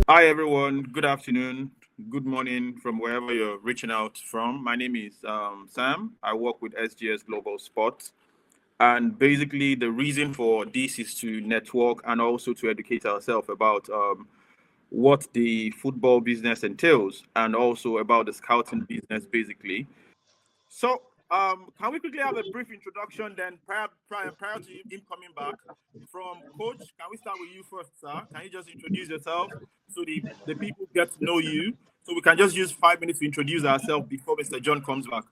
Hi, everyone. Good afternoon. Good morning from wherever you're reaching out from. My name is Sam. I work with SGS Global Sports. And basically, the reason for this is to network and also to educate ourselves about what the football business entails and also about the scouting business, basically. So, can we quickly have a brief introduction then prior to him coming back from Coach? Can we start with you first, sir? Can you just introduce yourself so the people get to know you? So we can just use 5 minutes to introduce ourselves before Mr. John comes back.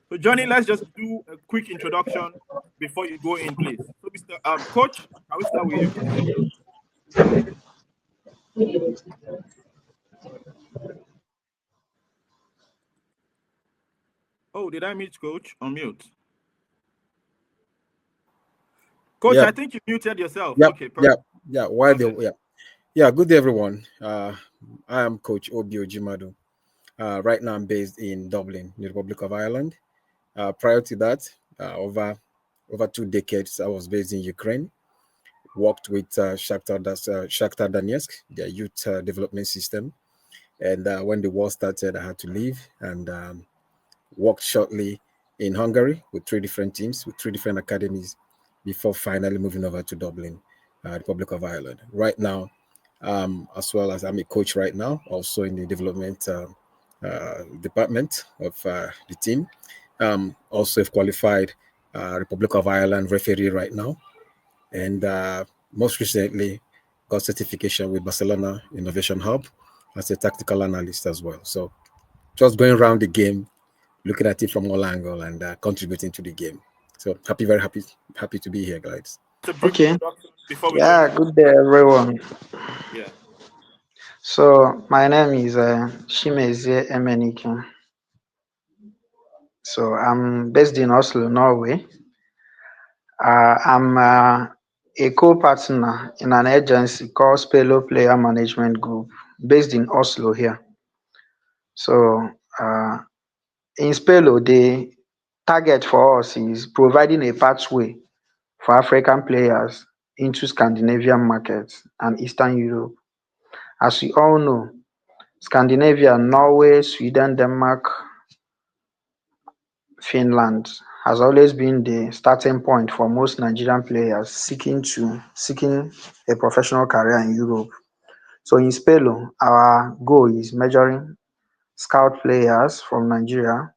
So, Johnny, let's just do a quick introduction before you go in, please. So, Mr. Coach, can we start with you, please? Oh, did I mute Coach? On mute. Coach, Yep. I think you muted yourself. Yep. Okay, perfect. Good day, everyone. I am Coach Ojumadu. Right now, I'm based in Dublin, the Republic of Ireland. Prior to that, over 2 decades, I was based in Ukraine. Worked with Shakhtar Donetsk, their youth development system. And when the war started, I had to leave and worked shortly in Hungary with 3 different teams, with 3 different academies, before finally moving over to Dublin, Republic of Ireland. Right now, as well as I'm a coach right now, also in the development department of the team. Also, have qualified Republic of Ireland referee right now, and most recently got certification with Barcelona Innovation Hub as a tactical analyst as well. So, just going around the game, looking at it from all angles and contributing to the game. So very happy to be here, guys. Okay. Before we Yeah, good day, everyone. Yeah. So my name is Chimezie Emenike. So I'm based in Oslo, Norway. I'm a co-partner in an agency called Spelo Player Management Group, based in Oslo here. So in Spelo, the target for us is providing a pathway for African players into Scandinavian markets and Eastern Europe. As we all know, Scandinavia, Norway, Sweden, Denmark, Finland has always been the starting point for most Nigerian players seeking a professional career in Europe. So in Spelo, our goal is measuring scout players from Nigeria,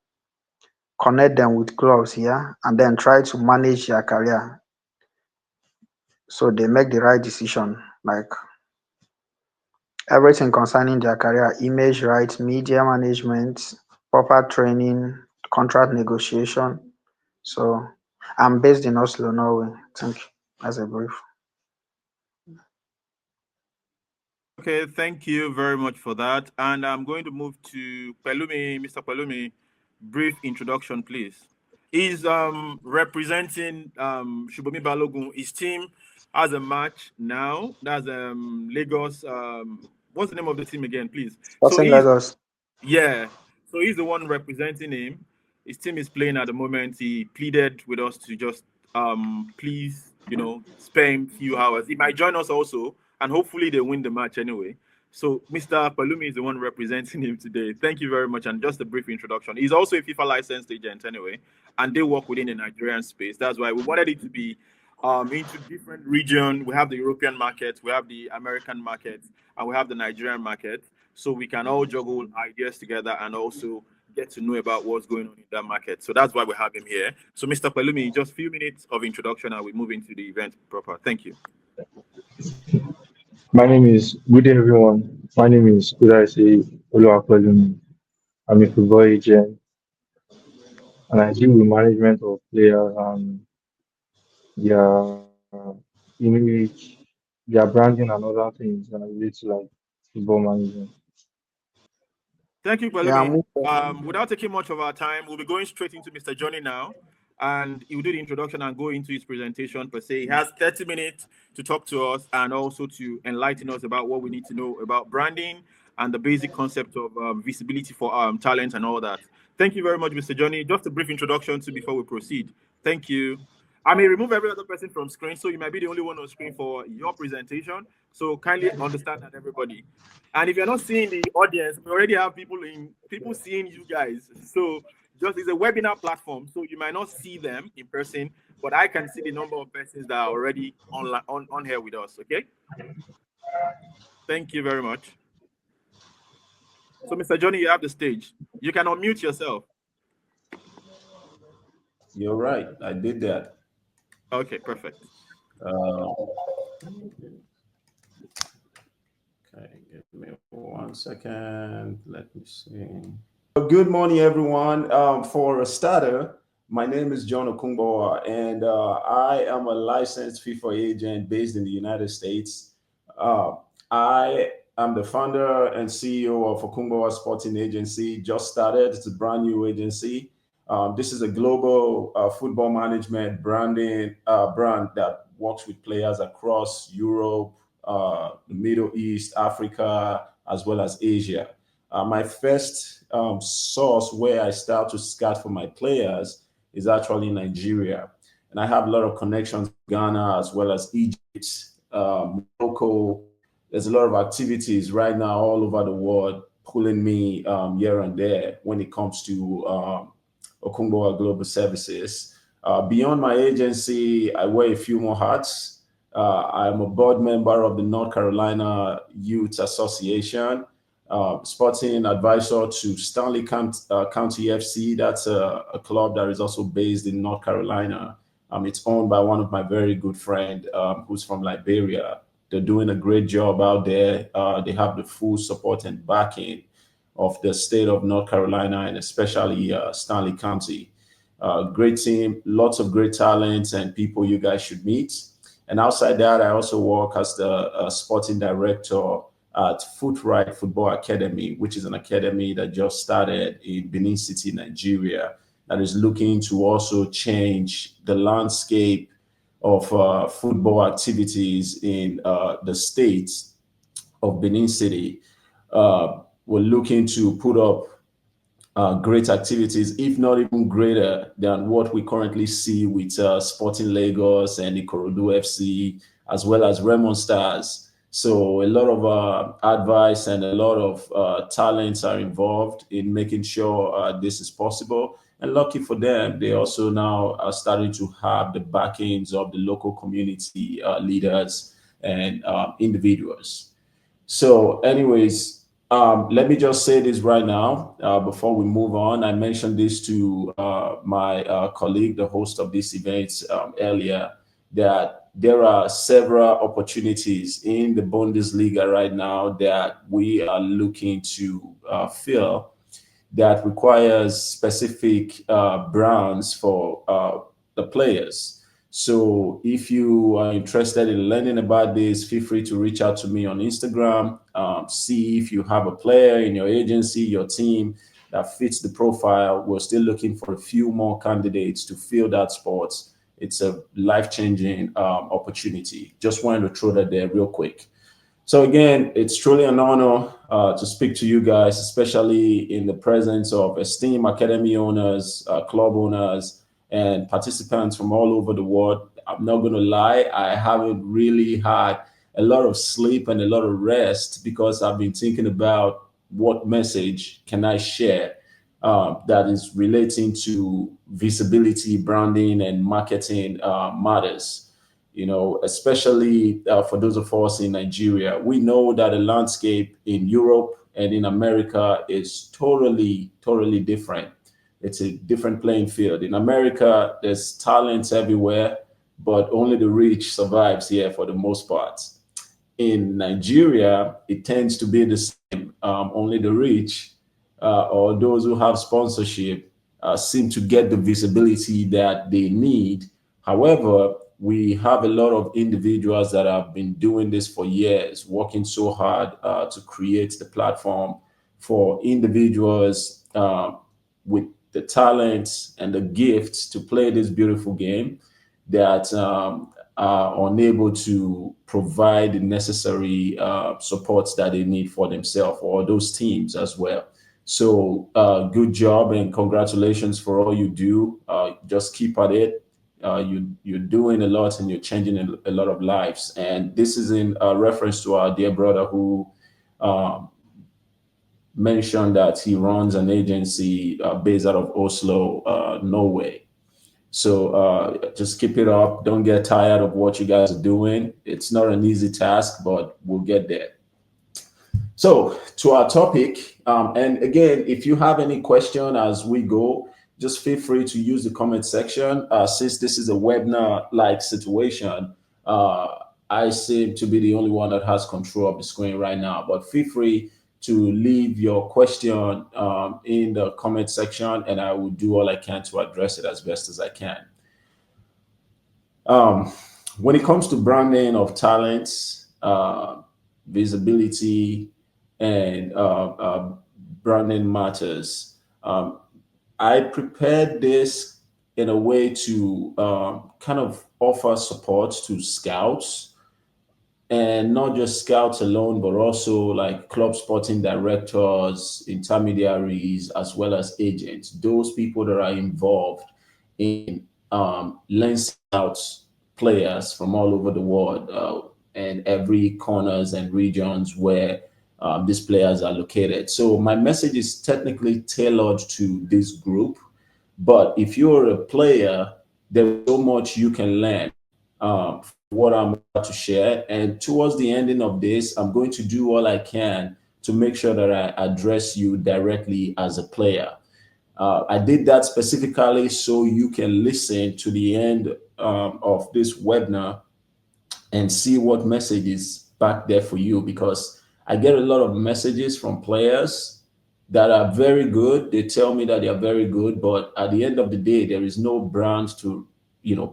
connect them with clubs here, and then try to manage their career so they make the right decision, like everything concerning their career, image rights, media management, proper training, contract negotiation. So I'm based in Oslo, Norway. Thank you. As a brief. Okay, thank you very much for that. And I'm going to move to Pelumi. Mr. Pelumi, brief introduction, please. He's representing Shubomi Balogun. His team has a match now. That's Lagos. What's the name of the team again, please? Lagos. Yeah. So he's the one representing him. His team is playing at the moment. He pleaded with us to just please, spare him a few hours. He might join us also, and hopefully they win the match anyway. So Mr. Palumi is the one representing him today. Thank you very much. And just a brief introduction. He's also a FIFA licensed agent anyway, and they work within the Nigerian space. That's why we wanted it to be into different region. We have the European market, we have the American market, and we have the Nigerian market. So we can all juggle ideas together and also get to know about what's going on in that market. So that's why we have him here. So Mr. Palumi, just a few minutes of introduction and we move into the event proper. Thank you. My name is good day everyone. My name is Olasubomi. I'm a football agent and I deal with management of players and their image, their branding and other things that relate to like football management. Thank you, Palumi. Without taking much of our time, we'll be going straight into Mr. Johnny now. And he will do the introduction and go into his presentation per se. He has 30 minutes to talk to us and also to enlighten us about what we need to know about branding and the basic concept of visibility for talent and all that. Thank you very much, Mr. Johnny. Just a brief introduction before we proceed. Thank you. I may remove every other person from screen, so you might be the only one on screen for your presentation. So kindly understand that, everybody. And if you're not seeing the audience, we already have people seeing you guys. So just it's a webinar platform, so you might not see them in person, but I can see the number of persons that are already online on here with us. Okay. Thank you very much. So, Mr. Johnny, you have the stage. You can unmute yourself. You're right. I did that. Okay, perfect. Okay, give me 1 second. Let me see. Good morning, everyone. For a starter, my name is John Okungbowa, and I am a licensed FIFA agent based in the United States. I am the founder and CEO of Okungbowa Sporting Agency. Just started. It's a brand new agency. This is a global football management branding brand that works with players across Europe, the Middle East, Africa, as well as Asia. My first source where I start to scout for my players is actually Nigeria. And I have a lot of connections with Ghana as well as Egypt, Morocco. There's a lot of activities right now all over the world pulling me here and there when it comes to Okungbowa Global Services. Beyond my agency, I wear a few more hats. I'm a board member of the North Carolina Youth Association, sporting advisor to Stanley County FC. That's a club that is also based in North Carolina. It's owned by one of my very good friends who's from Liberia. They're doing a great job out there. They have the full support and backing of the state of North Carolina and especially Stanley County. Great team, lots of great talents and people you guys should meet. And outside that, I also work as the sporting director at Footright Football Academy, which is an academy that just started in Benin City, Nigeria, that is looking to also change the landscape of football activities in the state of Benin City. We're looking to put up great activities, if not even greater than what we currently see with Sporting Lagos and Ikorodu FC, as well as Raymond Stars. So a lot of advice and a lot of talents are involved in making sure this is possible. And lucky for them, they also now are starting to have the backings of the local community leaders and individuals. So anyways, let me just say this right now before we move on. I mentioned this to my colleague, the host of this event earlier, that there are several opportunities in the Bundesliga right now that we are looking to fill that requires specific brands for the players. So if you are interested in learning about this, feel free to reach out to me on Instagram. See if you have a player in your agency, your team that fits the profile. We're still looking for a few more candidates to fill that spot. It's a life-changing opportunity. Just wanted to throw that there real quick. So again, it's truly an honor to speak to you guys, especially in the presence of esteemed academy owners, club owners, and participants from all over the world. I'm not going to lie, I haven't really had a lot of sleep and a lot of rest because I've been thinking about what message can I share that is relating to visibility, branding, and marketing matters. You know, especially for those of us in Nigeria, we know that the landscape in Europe and in America is totally different. It's a different playing field. In America, there's talent everywhere, but only the rich survives here for the most part. In Nigeria, it tends to be the same. Only the rich or those who have sponsorship seem to get the visibility that they need. However, we have a lot of individuals that have been doing this for years, working so hard to create the platform for individuals with the talents and the gifts to play this beautiful game that are unable to provide the necessary supports that they need for themselves or those teams as well. So good job and congratulations for all you do. Just keep at it. you're doing a lot and you're changing a lot of lives. And this is in reference to our dear brother who mentioned that he runs an agency based out of Oslo, Norway. So just keep it up. Don't get tired of what you guys are doing. It's not an easy task, but we'll get there. So to our topic, and again, if you have any question as we go, just feel free to use the comment section. Since this is a webinar-like situation, I seem to be the only one that has control of the screen right now, but feel free to leave your question in the comment section, and I will do all I can to address it as best as I can. When it comes to branding of talents, visibility, and branding matters, I prepared this in a way to kind of offer support to scouts, and not just scouts alone, but also like club sporting directors, intermediaries, as well as agents, those people that are involved in lensing out players from all over the world and every corners and regions where these players are located. So my message is technically tailored to this group, but if you're a player, there's so much you can learn what I'm about to share. And towards the ending of this, I'm going to do all I can to make sure that I address you directly as a player. I did that specifically so you can listen to the end of this webinar and see what message is back there for you, because I get a lot of messages from players that are very good. They tell me that they are very good, but at the end of the day, there is no brand to,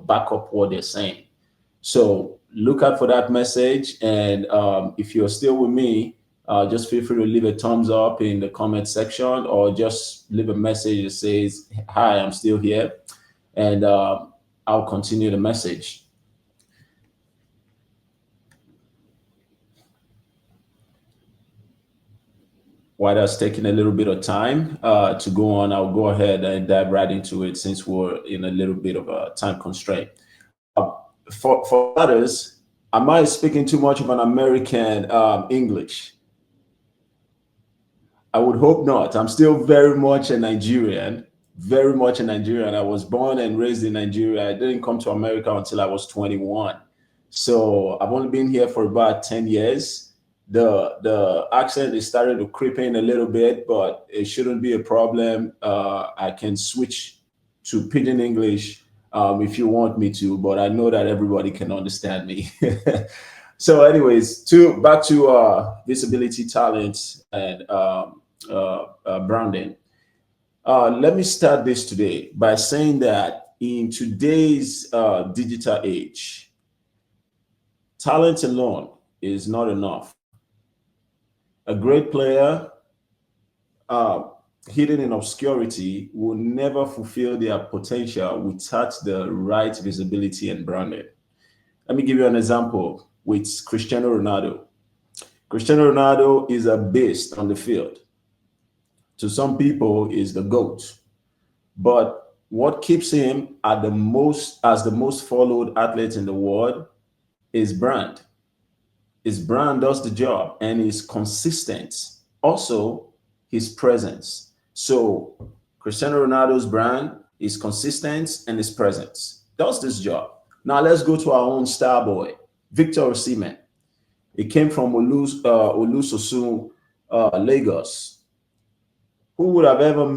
back up what they're saying. So look out for that message. And if you're still with me, just feel free to leave a thumbs up in the comment section, or just leave a message that says, "Hi, I'm still here," and I'll continue the message. While that's taking a little bit of time to go on, I'll go ahead and dive right into it, since we're in a little bit of a time constraint. For others, am I speaking too much of an American English? I would hope not. I'm still very much a Nigerian, very much a Nigerian. I was born and raised in Nigeria. I didn't come to America until I was 21. So I've only been here for about 10 years. The accent is starting to creep in a little bit, but it shouldn't be a problem. I can switch to Pidgin English if you want me to, but I know that everybody can understand me. So anyways, back to visibility, talent, and branding. Let me start this today by saying that in today's digital age, talent alone is not enough. A great player hidden in obscurity will never fulfill their potential without the right visibility and branding. Let me give you an example with Cristiano Ronaldo. Cristiano Ronaldo is a beast on the field. To some people, is the GOAT. But what keeps him as the most followed athlete in the world is brand. His brand does the job, and is consistent. Also, his presence. So Cristiano Ronaldo's brand is consistent, and his presence does this job. Now let's go to our own star boy, Victor Osimhen. He came from Olusosun, Lagos. Who would have ever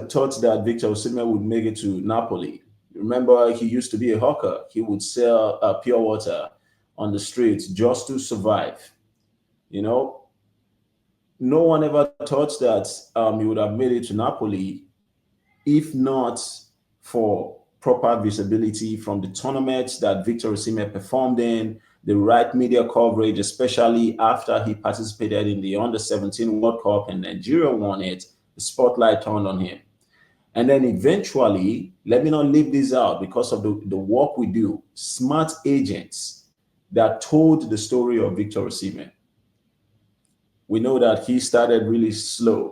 thought that Victor Osimhen would make it to Napoli? Remember, he used to be a hawker. He would sell pure water on the streets just to survive. No one ever thought that he would have made it to Napoli if not for proper visibility from the tournaments that Victor Osimhen performed in, the right media coverage, especially after he participated in the Under-17 World Cup and Nigeria won it. The spotlight turned on him. And then eventually, let me not leave this out because of the work we do, smart agents that told the story of Victor Osimhen. We know that he started really slow,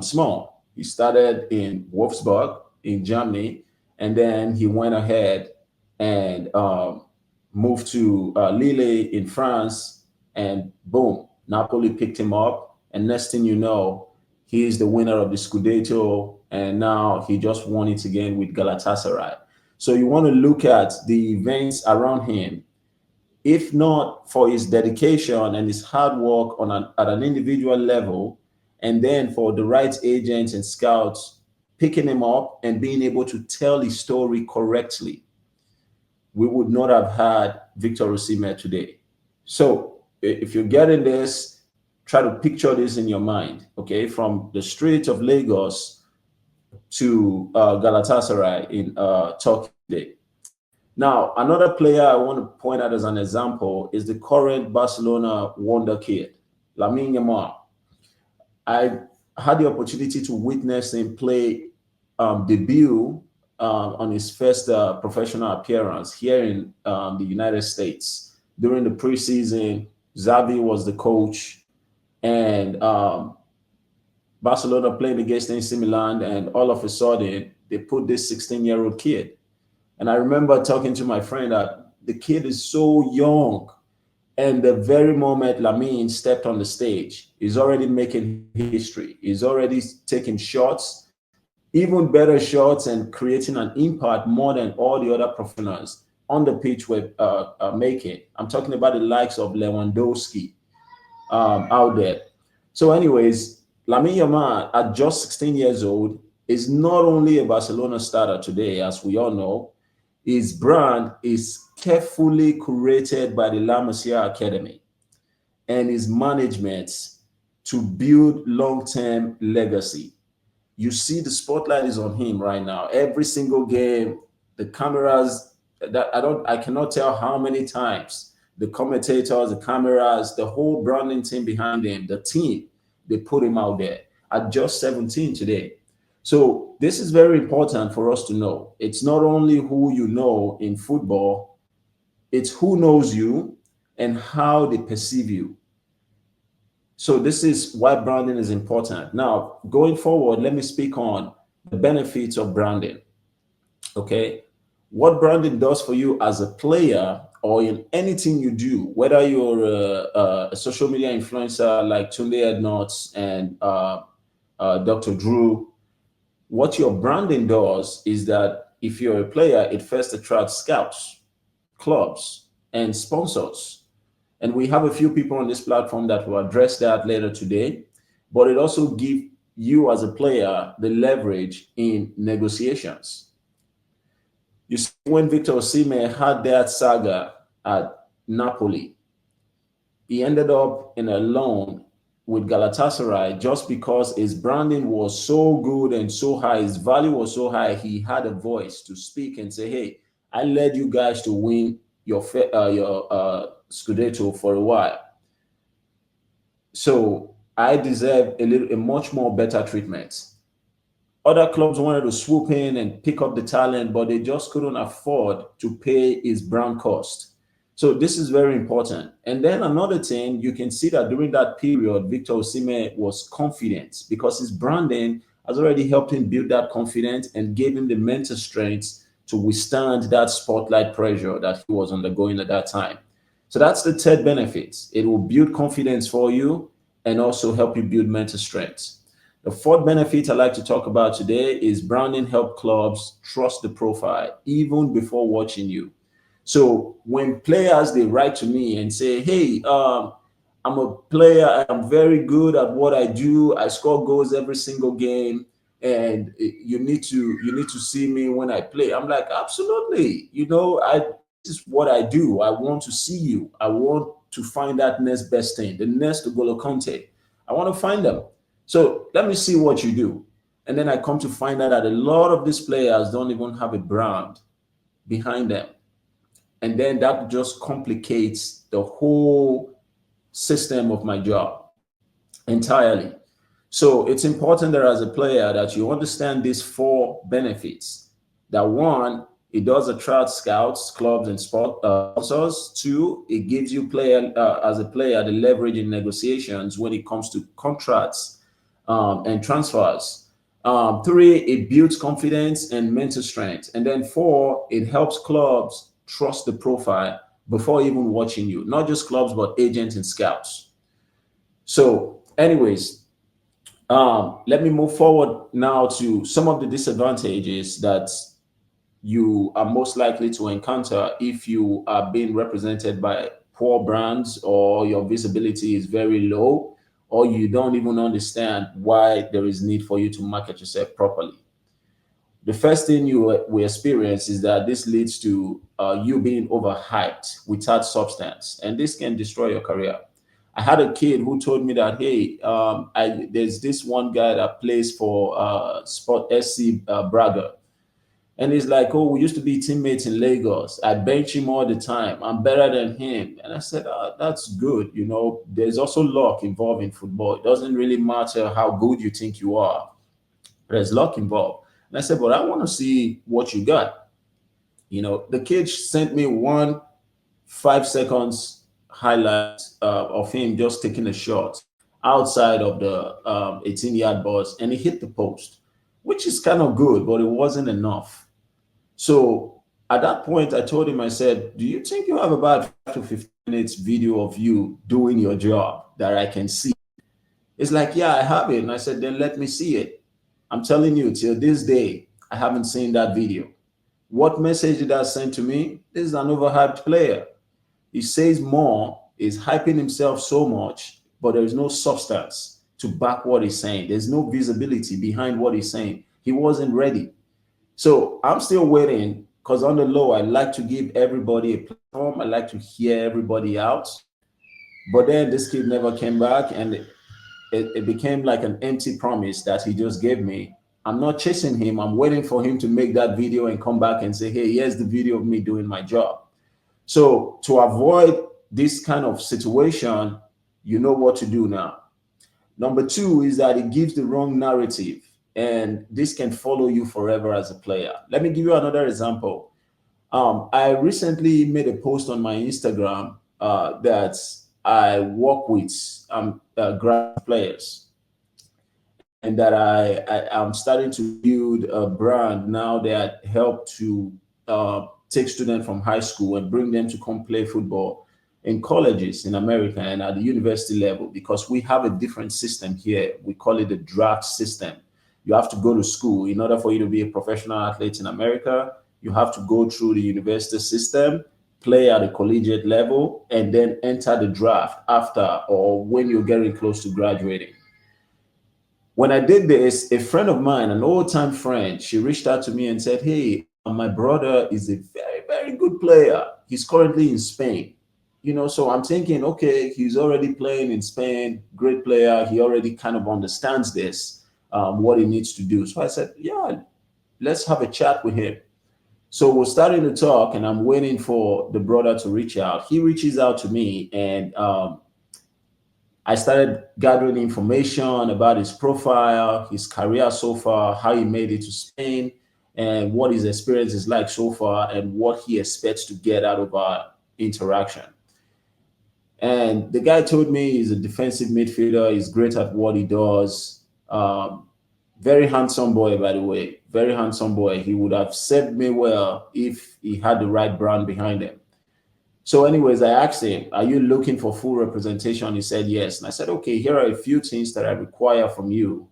small. He started in Wolfsburg in Germany, and then he went ahead and moved to Lille in France, and boom, Napoli picked him up. And next thing you know, he is the winner of the Scudetto, and now he just won it again with Galatasaray. So you want to look at the events around him. If not for his dedication and his hard work at an individual level, and then for the right agents and scouts picking him up and being able to tell his story correctly, we would not have had Victor Osimhen today. So if you're getting this, try to picture this in your mind, okay? From the streets of Lagos to Galatasaray in Turkey today. Now, another player I want to point out as an example is the current Barcelona wonder kid, Lamine Yamal. I had the opportunity to witness him play debut on his first professional appearance here in the United States. During the preseason, Xavi was the coach, and Barcelona played against AC Milan, and all of a sudden, they put this 16-year-old kid. And I remember talking to my friend that the kid is so young, and the very moment Lamine stepped on the stage, he's already making history. He's already taking shots, even better shots, and creating an impact more than all the other professionals on the pitch were making. I'm talking about the likes of Lewandowski out there. So anyways, Lamine Yamal, at just 16 years old, is not only a Barcelona starter today, as we all know. His brand is carefully curated by the La Masia Academy and his management to build long-term legacy. You see the spotlight is on him right now. Every single game, the cameras, I cannot tell how many times the commentators, the cameras, the whole branding team behind him, the team, they put him out there at just 17 today. So this is very important for us to know. It's not only who you know in football, it's who knows you and how they perceive you. So this is why branding is important. Now, going forward, let me speak on the benefits of branding. Okay. What branding does for you as a player or in anything you do, whether you're a social media influencer like Tunde Ednuts and Dr. Drew. What your branding does is that if you're a player, it first attracts scouts, clubs, and sponsors. And we have a few people on this platform that will address that later today. But it also gives you as a player the leverage in negotiations. You see, when Victor Osimhen had that saga at Napoli, he ended up in a loan with Galatasaray just because his branding was so good and so high, his value was so high, he had a voice to speak and say, hey, I led you guys to win your Scudetto for a while. So I deserve a much more better treatment. Other clubs wanted to swoop in and pick up the talent, but they just couldn't afford to pay his brand cost. So this is very important. And then another thing, you can see that during that period, Victor Osimhen was confident because his branding has already helped him build that confidence and gave him the mental strength to withstand that spotlight pressure that he was undergoing at that time. So that's the third benefit. It will build confidence for you and also help you build mental strength. The fourth benefit I'd like to talk about today is branding help clubs trust the profile even before watching you. So when players, they write to me and say, hey, I'm a player, I'm very good at what I do, I score goals every single game, and you need to see me when I play. I'm like, absolutely. This is what I do. I want to see you. I want to find that next best thing, the next N'Golo Kante. I want to find them. So let me see what you do. And then I come to find out that a lot of these players don't even have a brand behind them. And then that just complicates the whole system of my job entirely. So it's important that as a player that you understand these four benefits. That one, it does attract scouts, clubs, and sponsors. Two, it gives you as a player the leverage in negotiations when it comes to contracts and transfers. 3, it builds confidence and mental strength. And then 4, it helps clubs trust the profile before even watching you, not just clubs, but agents and scouts. So, anyways, let me move forward now to some of the disadvantages that you are most likely to encounter if you are being represented by poor brands, or your visibility is very low, or you don't even understand why there is need for you to market yourself properly. The first thing you will experience is that this leads to you being overhyped without substance, and this can destroy your career. I had a kid who told me that, hey, there's this one guy that plays for Sport SC Braga. And he's like, oh, we used to be teammates in Lagos. I bench him all the time. I'm better than him. And I said, oh, that's good. You know, there's also luck involved in football. It doesn't really matter how good you think you are. There's luck involved. And I said, but I want to see what you got. You know, the kid sent me one 5 seconds highlight of him just taking a shot outside of the 18-yard box, and he hit the post, which is kind of good, but it wasn't enough. So at that point, I told him, I said, do you think you have about 5 to 15 minutes video of you doing your job that I can see? It's like, yeah, I have it. And I said, then let me see it. I'm telling you, till this day, I haven't seen that video. What message did that send to me? This is an overhyped player. He says more, is hyping himself so much, but there is no substance to back what he's saying. There's no visibility behind what he's saying. He wasn't ready. So I'm still waiting, because on the low, I like to give everybody a platform. I like to hear everybody out. But then this kid never came back, and it became like an empty promise that he just gave me. I'm not chasing him. I'm waiting for him to make that video and come back and say, hey, here's the video of me doing my job. So to avoid this kind of situation, you know what to do now. Number 2 is that it gives the wrong narrative, and this can follow you forever as a player. Let me give you another example. I recently made a post on my Instagram that I work with grassroots players, and that I'm starting to build a brand now that help to take students from high school and bring them to come play football in colleges in America and at the university level, because we have a different system here. We call it the draft system. You have to go to school in order for you to be a professional athlete in America. You have to go through the university system, play at a collegiate level, and then enter the draft after, or when you're getting close to graduating. When I did this, a friend of mine, an old-time friend, she reached out to me and said, hey, my brother is a very, very good player. He's currently in Spain. You know, so I'm thinking, okay, he's already playing in Spain, great player. He already kind of understands this, what he needs to do. So I said, yeah, let's have a chat with him. So we're starting to talk, and I'm waiting for the brother to reach out. He reaches out to me, and I started gathering information about his profile, his career so far, how he made it to Spain, and what his experience is like so far, and what he expects to get out of our interaction. And the guy told me he's a defensive midfielder. He's great at what he does. Very handsome boy, by the way. Very handsome boy. He would have served me well if he had the right brand behind him. So anyways, I asked him, are you looking for full representation? He said yes. And I said, okay, here are a few things that I require from you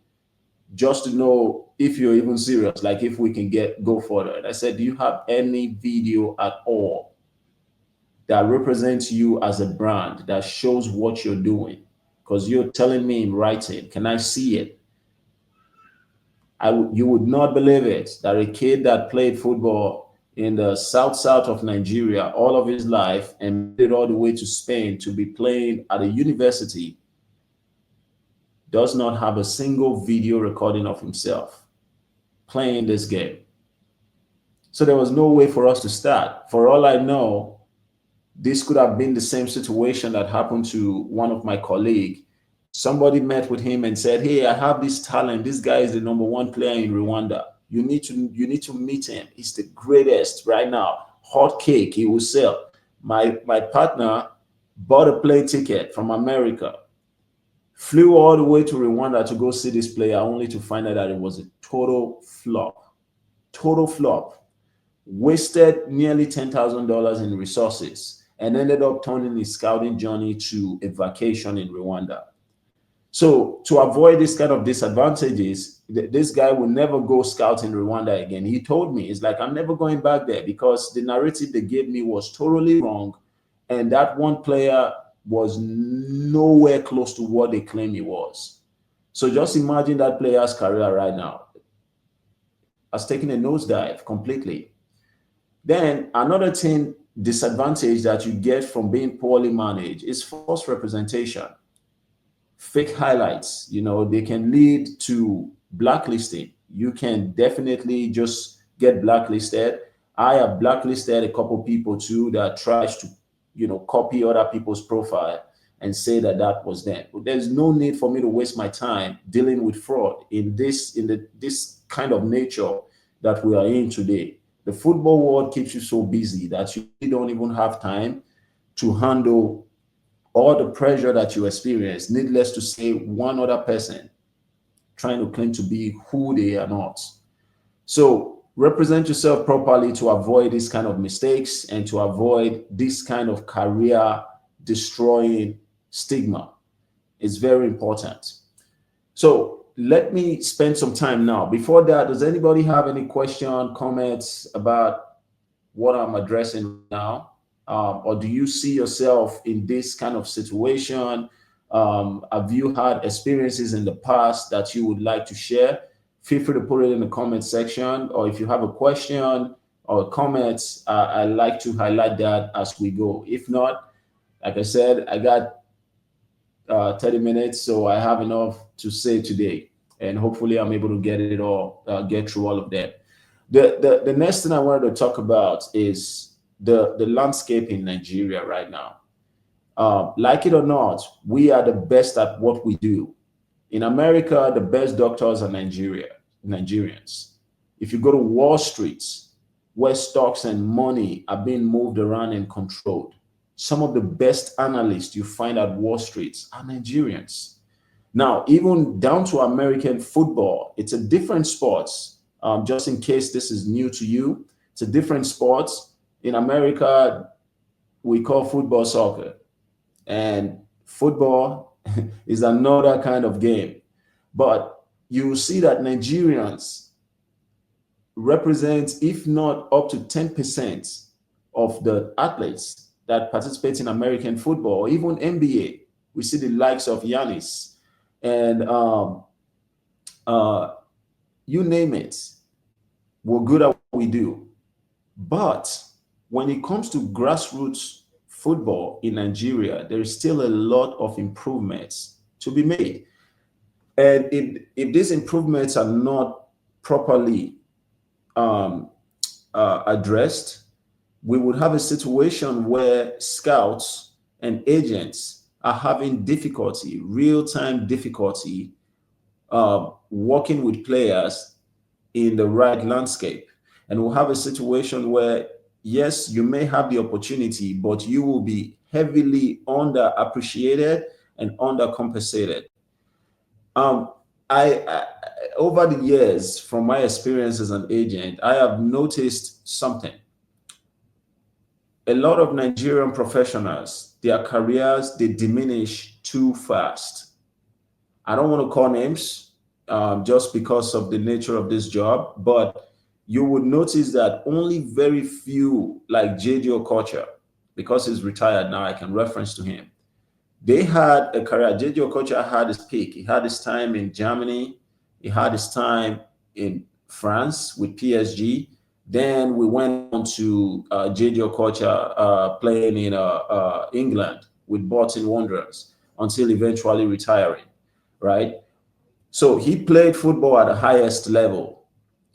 just to know if you're even serious, like if we can go further. And I said, do you have any video at all that represents you as a brand, that shows what you're doing? Because you're telling me in writing. Can I see it? You would not believe it, that a kid that played football in the south of Nigeria all of his life and made it all the way to Spain to be playing at a university does not have a single video recording of himself playing this game. So there was no way for us to start. For all I know, this could have been the same situation that happened to one of my colleagues. Somebody met with him and said, hey, I have this talent. This guy is the #1 player in Rwanda. You need to meet him. He's the greatest right now. Hot cake, he will sell. My partner bought a plane ticket from America, Flew all the way to Rwanda to go see this player, only to find out that it was a total flop. Total flop. Wasted nearly $10,000 in resources and ended up turning his scouting journey to a vacation in Rwanda. So to avoid this kind of disadvantages, this guy will never go scout in Rwanda again. He told me, it's like, I'm never going back there because the narrative they gave me was totally wrong. And that one player was nowhere close to what they claim he was. So just imagine that player's career right now has taken a nosedive completely. Then another thing, disadvantage that you get from being poorly managed is false representation. Fake highlights, they can lead to blacklisting. You can definitely just get blacklisted. I have blacklisted a couple people too that tries to, copy other people's profile and say that that was them. But there's no need for me to waste my time dealing with fraud in this kind of nature that we are in today. The football world keeps you so busy that you don't even have time to handle all the pressure that you experience. Needless to say, one other person trying to claim to be who they are not. So represent yourself properly to avoid this kind of mistakes and to avoid this kind of career destroying stigma. It's very important. So let me spend some time now. Before that, does anybody have any question, comments about what I'm addressing now? Or do you see yourself in this kind of situation? Have you had experiences in the past that you would like to share? Feel free to put it in the comment section, or if you have a question or comments, I like to highlight that as we go. If not, like I said, I got 30 minutes, so I have enough to say today, and hopefully I'm able to get it all, get through all of that. The next thing I wanted to talk about is the landscape in Nigeria right now. Like it or not, we are the best at what we do. In America, the best doctors are Nigerians. If you go to Wall Street, where stocks and money are being moved around and controlled, some of the best analysts you find at Wall Street are Nigerians. Now, even down to American football, it's a different sport. Just in case this is new to you, it's a different sport. In America, we call football soccer, and football is another kind of game. But you will see that Nigerians represent, if not up to 10% of the athletes that participate in American football or even NBA. We see the likes of Giannis and you name it. We're good at what we do. But when it comes to grassroots football in Nigeria, there is still a lot of improvements to be made. And if these improvements are not properly addressed, we would have a situation where scouts and agents are having difficulty, real-time difficulty, working with players in the right landscape. And we'll have a situation where, yes, you may have the opportunity, but you will be heavily underappreciated and undercompensated. I over the years, from my experience as an agent, I have noticed something. A lot of Nigerian professionals, their careers, they diminish too fast. I don't want to call names just because of the nature of this job, but you would notice that only very few, like JJ Okocha, because he's retired now, I can reference to him. They had a career. JJ Okocha had his peak. He had his time in Germany. He had his time in France with PSG. Then we went on to JJ Okocha playing in England with Bolton Wanderers until eventually retiring, right? So he played football at the highest level.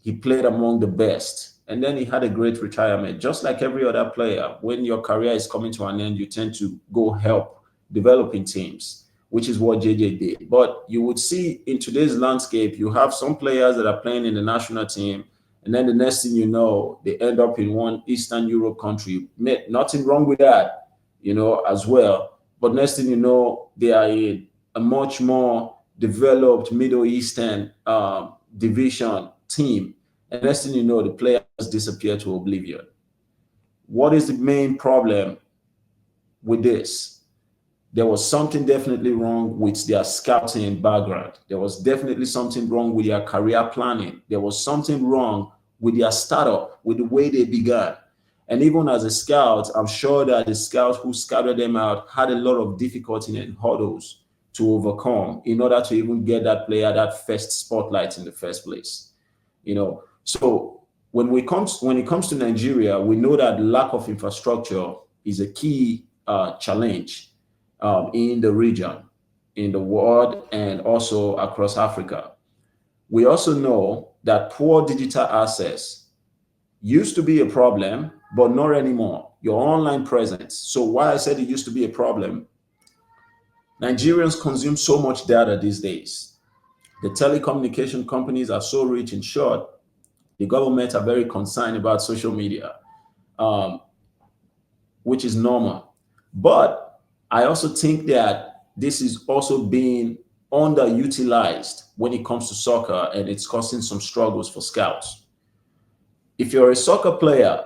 He played among the best. And then he had a great retirement. Just like every other player, when your career is coming to an end, you tend to go help developing teams, which is what JJ did. But you would see in today's landscape, you have some players that are playing in the national team, and then the next thing you know, they end up in one Eastern Europe country. Nothing wrong with that, as well. But next thing you know, they are in a much more developed Middle Eastern division team, and next thing you know, the players disappear to oblivion. What is the main problem with this? There was something definitely wrong with their scouting background. There was definitely something wrong with their career planning. There was something wrong with their startup, with the way they began. And even as a scout, I'm sure that the scouts who scouted them out had a lot of difficulty and hurdles to overcome in order to even get that player that first spotlight in the first place. So when it comes to Nigeria, we know that lack of infrastructure is a key challenge in the region, in the world, and also across Africa. We also know that poor digital access used to be a problem, but not anymore. Your online presence. So why I said it used to be a problem, Nigerians consume so much data these days. The telecommunication companies are so rich. In short, the government are very concerned about social media, which is normal. But I also think that this is also being underutilized when it comes to soccer, and it's causing some struggles for scouts. If you're a soccer player,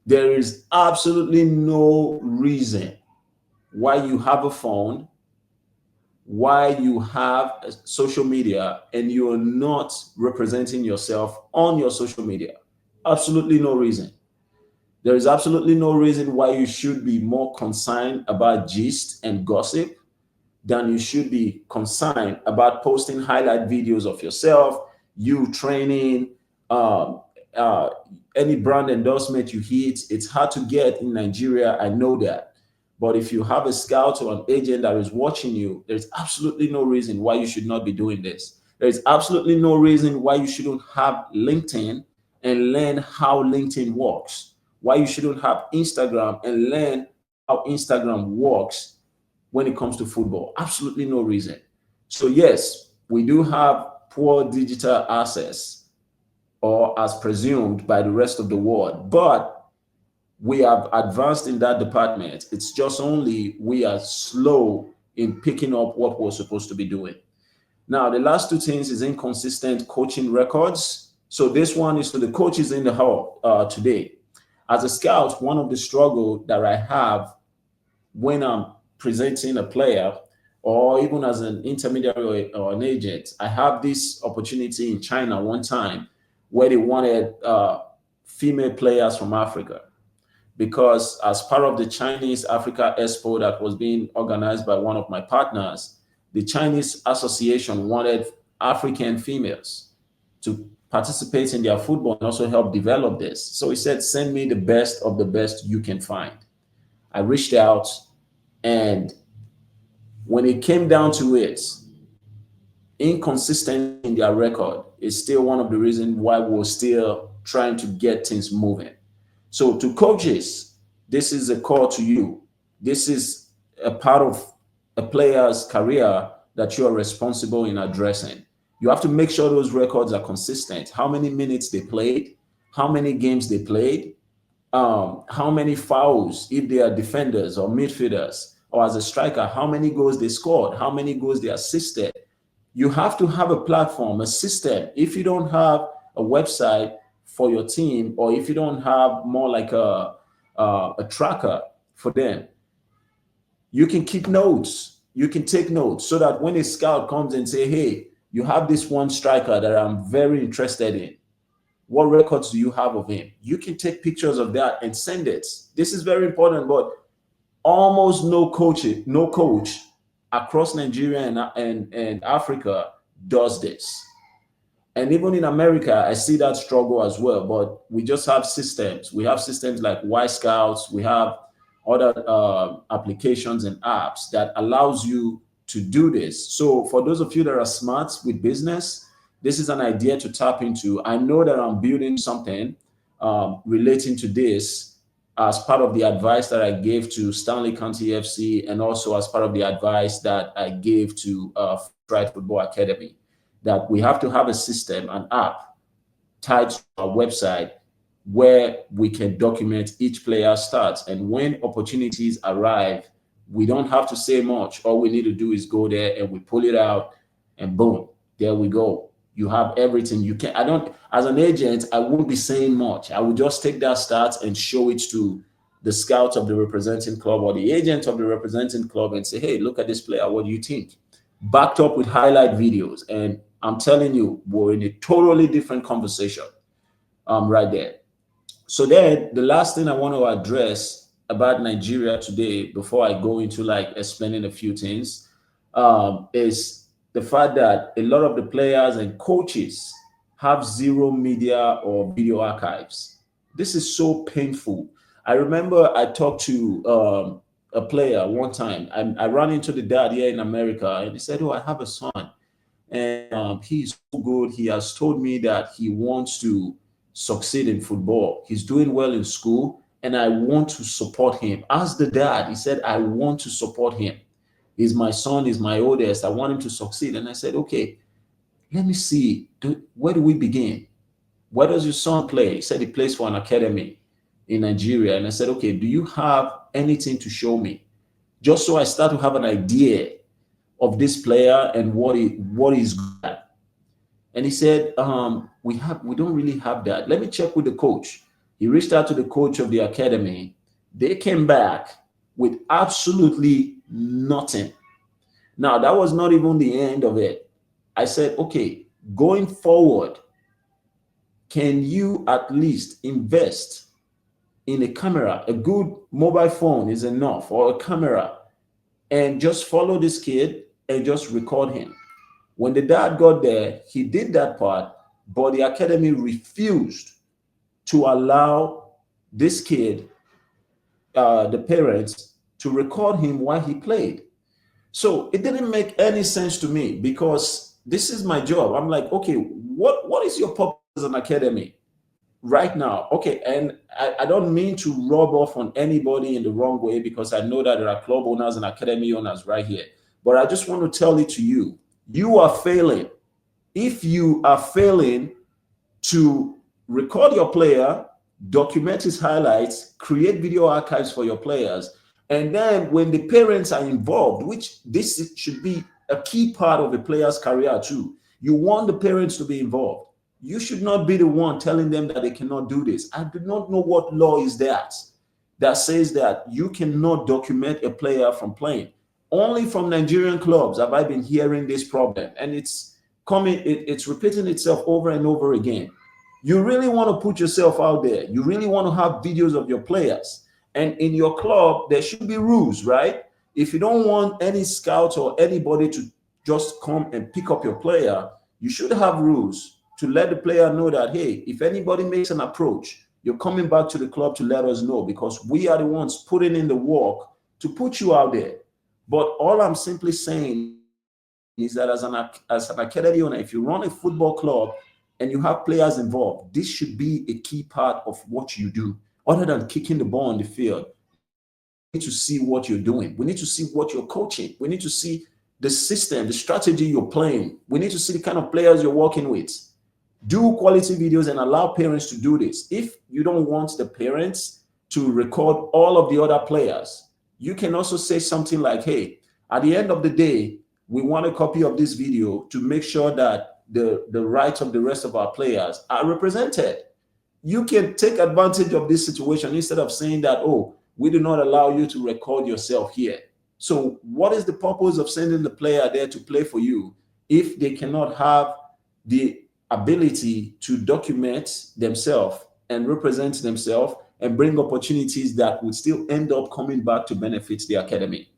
there is absolutely no reason why you have a phone, why you have social media, and you're not representing yourself on your social media. Absolutely no reason. There is absolutely no reason why you should be more concerned about gist and gossip than you should be concerned about posting highlight videos of yourself, you training, any brand endorsement you hit. It's hard to get in Nigeria, I know that. But if you have a scout or an agent that is watching you, there's absolutely no reason why you should not be doing this. There's absolutely no reason why you shouldn't have LinkedIn and learn how LinkedIn works. Why you shouldn't have Instagram and learn how Instagram works when it comes to football. Absolutely no reason. So yes, we do have poor digital access, or as presumed by the rest of the world, but we have advanced in that department. It's just only we are slow in picking up what we're supposed to be doing. Now, the last two things is inconsistent coaching records. So this one is to the coaches in the hall today. As a scout, one of the struggle that I have when I'm presenting a player, or even as an intermediary or an agent, I have this opportunity in China one time where they wanted female players from Africa, because as part of the Chinese Africa Expo that was being organized by one of my partners, the Chinese Association wanted African females to participate in their football and also help develop this. So he said, send me the best of the best you can find. I reached out, and when it came down to it, inconsistency in their record is still one of the reasons why we're still trying to get things moving. So to coaches, this is a call to you. This is a part of a player's career that you are responsible in addressing. You have to make sure those records are consistent. How many minutes they played, how many games they played, how many fouls, if they are defenders or midfielders, or as a striker, how many goals they scored, how many goals they assisted. You have to have a platform, a system. If you don't have a website for your team, or if you don't have more like a tracker for them, you can keep notes. You can take notes so that when a scout comes and say, hey, you have this one striker that I'm very interested in. What records do you have of him? You can take pictures of that and send it. This is very important, but almost no coach across Nigeria and Africa does this. And even in America, I see that struggle as well, but we just have systems. We have systems like Y Scouts. We have other applications and apps that allows you to do this. So for those of you that are smart with business, this is an idea to tap into. I know that I'm building something relating to this as part of the advice that I gave to Stanley County FC, and also as part of the advice that I gave to Stride Football Academy, that we have to have a system, an app tied to our website where we can document each player's stats. And when opportunities arrive, We don't have to say much. All we need to do is go there and we pull it out and boom, there we go. You have everything. You can, I don't, as an agent, I won't be saying much. I will just take that stats and show it to the scouts of the representing club or the agent of the representing club and say, hey, look at this player. What do you think? Backed up with highlight videos. And I'm telling you, we're in a totally different conversation right there. So then the last thing I want to address about Nigeria today, before I go into like explaining a few things, is the fact that a lot of the players and coaches have zero media or video archives. This is so painful. I remember I talked to a player one time. I ran into the dad here in America and he said, oh, I have a son and he's so good. He has told me that he wants to succeed in football. He's doing well in school and I want to support him. As the dad, he said, I want to support him. He's my son, he's my oldest. I want him to succeed. And I said, okay, let me see. Where do we begin? Where does your son play? He said he plays for an academy in Nigeria. And I said, okay, do you have anything to show me? Just so I start to have an idea of this player and what he's good at. And he said, we don't really have that. Let me check with the coach. He reached out to the coach of the academy. They came back with absolutely nothing. Now, that was not even the end of it. I said, okay, going forward, can you at least invest in a camera? A good mobile phone is enough, or a camera, and just follow this kid and just record him. When the dad got there, he did that part, but the academy refused to allow this kid, the parents, to record him while he played. So it didn't make any sense to me because this is my job. I'm like, okay, what is your purpose as an academy right now? Okay, and I don't mean to rub off on anybody in the wrong way because I know that there are club owners and academy owners right here. But I just want to tell it to you. You are failing. If you are failing to record your player, document his highlights, create video archives for your players, and then when the parents are involved, which this should be a key part of a player's career too, you want the parents to be involved. You should not be the one telling them that they cannot do this. I do not know what law is that says that you cannot document a player from playing. Only from Nigerian clubs have I been hearing this problem, and it's repeating itself over and over again. You really want to put yourself out there. You really want to have videos of your players. And in your club, there should be rules, right? If you don't want any scout or anybody to just come and pick up your player, you should have rules to let the player know that, hey, if anybody makes an approach, you're coming back to the club to let us know because we are the ones putting in the work to put you out there. But all I'm simply saying is that as an academy owner, if you run a football club and you have players involved, this should be a key part of what you do. Other than kicking the ball on the field, we need to see what you're doing. We need to see what you're coaching. We need to see the system, the strategy you're playing. We need to see the kind of players you're working with. Do quality videos and allow parents to do this. If you don't want the parents to record all of the other players, you can also say something like, hey, at the end of the day, we want a copy of this video to make sure that the rights of the rest of our players are represented. You can take advantage of this situation instead of saying that, oh, we do not allow you to record yourself here. So what is the purpose of sending the player there to play for you if they cannot have the ability to document themselves and represent themselves and bring opportunities that would still end up coming back to benefit the academy?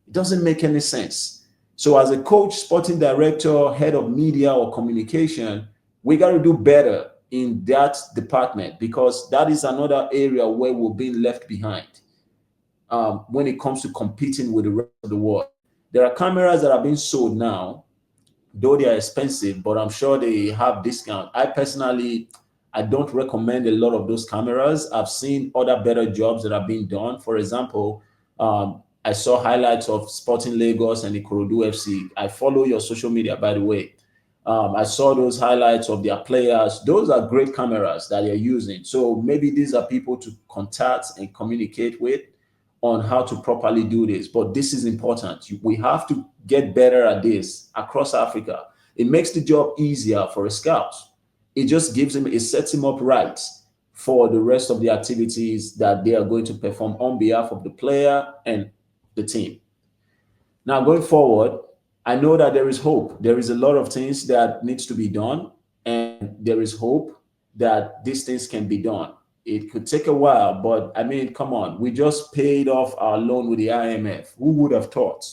It doesn't make any sense. So as a coach, sporting director, head of media or communication, we got to do better in that department because that is another area where we're being left behind when it comes to competing with the rest of the world. There are cameras that are being sold now, though they are expensive, but I'm sure they have discount. I personally, I don't recommend a lot of those cameras. I've seen other better jobs that are being done. For example, I saw highlights of Sporting Lagos and Ikorodu FC. I follow your social media, by the way. I saw those highlights of their players. Those are great cameras that they're using. So maybe these are people to contact and communicate with on how to properly do this, but this is important. We have to get better at this across Africa. It makes the job easier for a scout. It just it sets him up right for the rest of the activities that they are going to perform on behalf of the player and the team. Now, going forward, I know that there is hope. There is a lot of things that needs to be done, and there is hope that these things can be done. It could take a while, but I mean, come on. We just paid off our loan with the IMF. Who would have thought?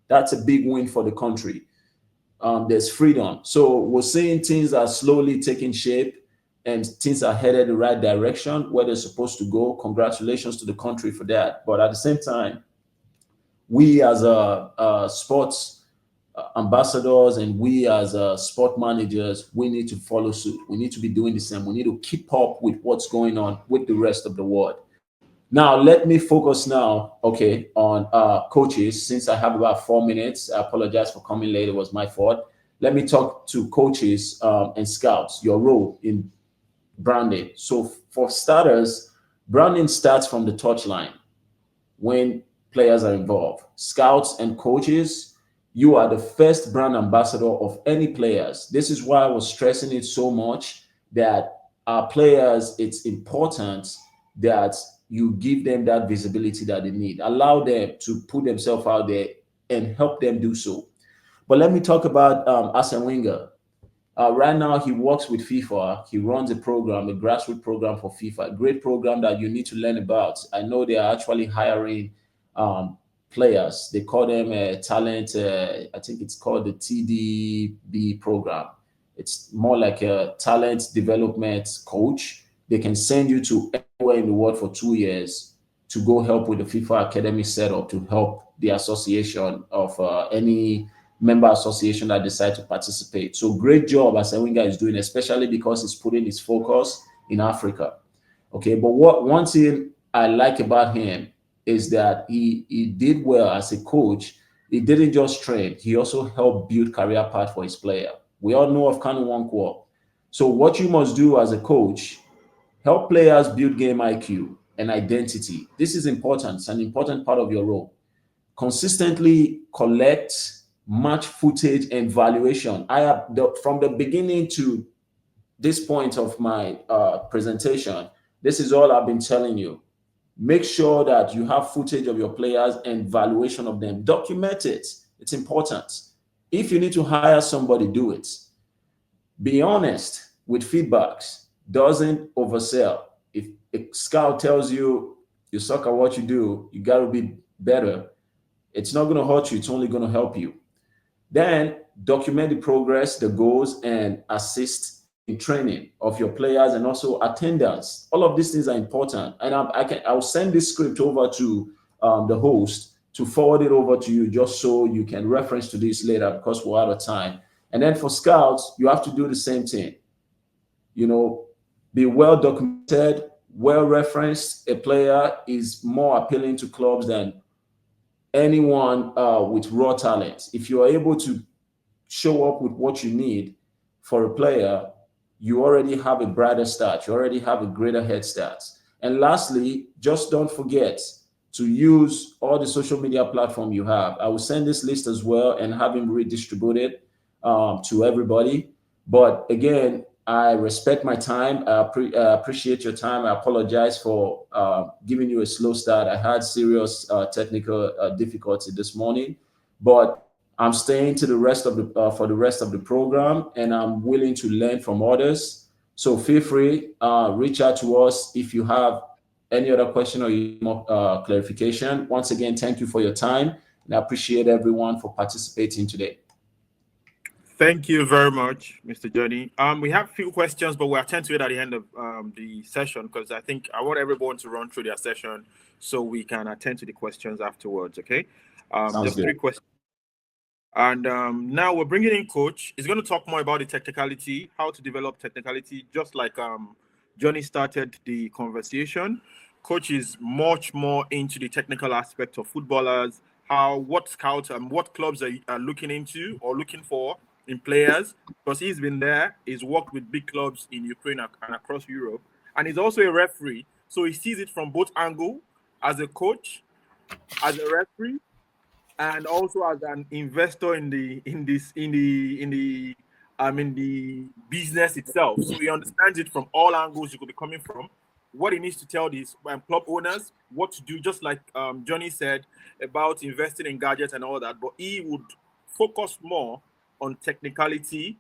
That's a big win for the country. There's freedom. So we're seeing things are slowly taking shape and things are headed the right direction where they're supposed to go. Congratulations to the country for that. But at the same time, we as sports ambassadors and we as sport managers, we need to follow suit. We need to be doing the same. We need to keep up with what's going on with the rest of the world. Now, let me focus now, on coaches. Since I have about 4 minutes, I apologize for coming late. It was my fault. Let me talk to coaches and scouts, your role in branding. So for starters, branding starts from the touchline when players are involved. Scouts and coaches, you are the first brand ambassador of any players. This is why I was stressing it so much that our players, it's important that you give them that visibility that they need. Allow them to put themselves out there and help them do so. But let me talk about Arsene Wenger. Right now, he works with FIFA. He runs a program, a grassroots program for FIFA, a great program that you need to learn about. I know they are actually hiring players. They call them talent. I think it's called the TDB program. It's more like a talent development coach. They can send you to anywhere in the world for 2 years to go help with the FIFA academy setup, to help the association of any member association that decide to participate. So great job as Wenger is doing, especially because he's putting his focus in Africa. Okay, but one thing I like about him is that he did well as a coach. He didn't just train, he also helped build career path for his player. We all know of Kanu Nwankwo. So what you must do as a coach, help players build game IQ and identity. This is important. It's an important part of your role. Consistently collect match footage and valuation. I have from the beginning to this point of my presentation, this is all I've been telling you. Make sure that you have footage of your players and valuation of them. Document it. It's important. If you need to hire somebody, do it. Be honest with feedbacks. Doesn't oversell. If a scout tells you you suck at what you do, you got to be better, it's not going to hurt you. It's only going to help you. Then document the progress, the goals, and assist in training of your players and also attendance. All of these things are important. And I'll send this script over to the host to forward it over to you just so you can reference to this later because we're out of time. And then for scouts, you have to do the same thing. You know, be well documented, well referenced. A player is more appealing to clubs than anyone with raw talent. If you are able to show up with what you need for a player, you already have a brighter start. You already have a greater head start. And lastly, just don't forget to use all the social media platform you have. I will send this list as well and have him redistributed to everybody. But again, I respect my time. I appreciate your time. I apologize for giving you a slow start. I had serious technical difficulty this morning, but I'm staying to the rest of the for the rest of the program, and I'm willing to learn from others. So feel free, reach out to us if you have any other question or more clarification. Once again, thank you for your time, and I appreciate everyone for participating today. Thank you very much, Mr. Johnny. We have a few questions, but we'll attend to it at the end of the session because I think I want everyone to run through their session so we can attend to the questions afterwards, okay? Just 3 questions. And now we're bringing in Coach. He's going to talk more about the technicality, how to develop technicality, just like Johnny started the conversation. Coach is much more into the technical aspect of footballers, what scouts and what clubs are looking into or looking for in players, because he's been there. He's worked with big clubs in Ukraine and across Europe, and he's also a referee, so he sees it from both angles as a coach as a referee, and also as an investor in the business itself. So he understands it from all angles you could be coming from. What he needs to tell these club owners what to do, just like Johnny said about investing in gadgets and all that. But he would focus more on technicality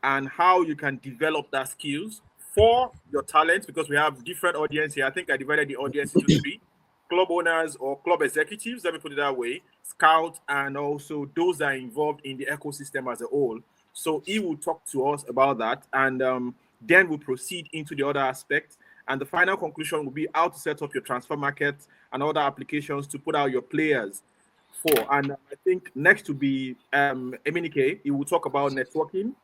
and how you can develop that skills for your talents, because we have different audience here. I think I divided the audience into three: club owners or club executives, let me put it that way, scouts, and also those that are involved in the ecosystem as a whole. So he will talk to us about that, and then we'll proceed into the other aspects. And the final conclusion will be how to set up your transfer market and other applications to put out your players for. And I think next to be Emenike, he will talk about networking,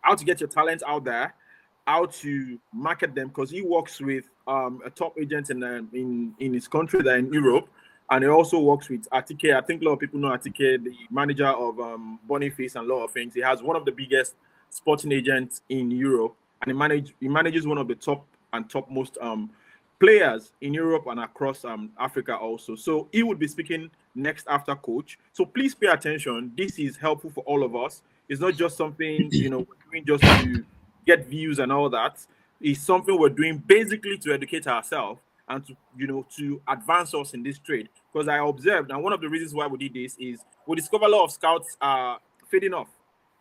how to get your talents out there, how to market them, because he works with a top agent in his country, there in Europe, and he also works with Atike. I think a lot of people know Atike, the manager of Boniface and a lot of things. He has one of the biggest sporting agents in Europe, and he manages one of the top and topmost players in Europe and across Africa also. So he will be speaking next after coach. So please pay attention. This is helpful for all of us. It's not just something we're doing just to get views and all that. It's something we're doing basically to educate ourselves and to advance us in this trade. Because I observed, and one of the reasons why we did this is we discover a lot of scouts are fading off.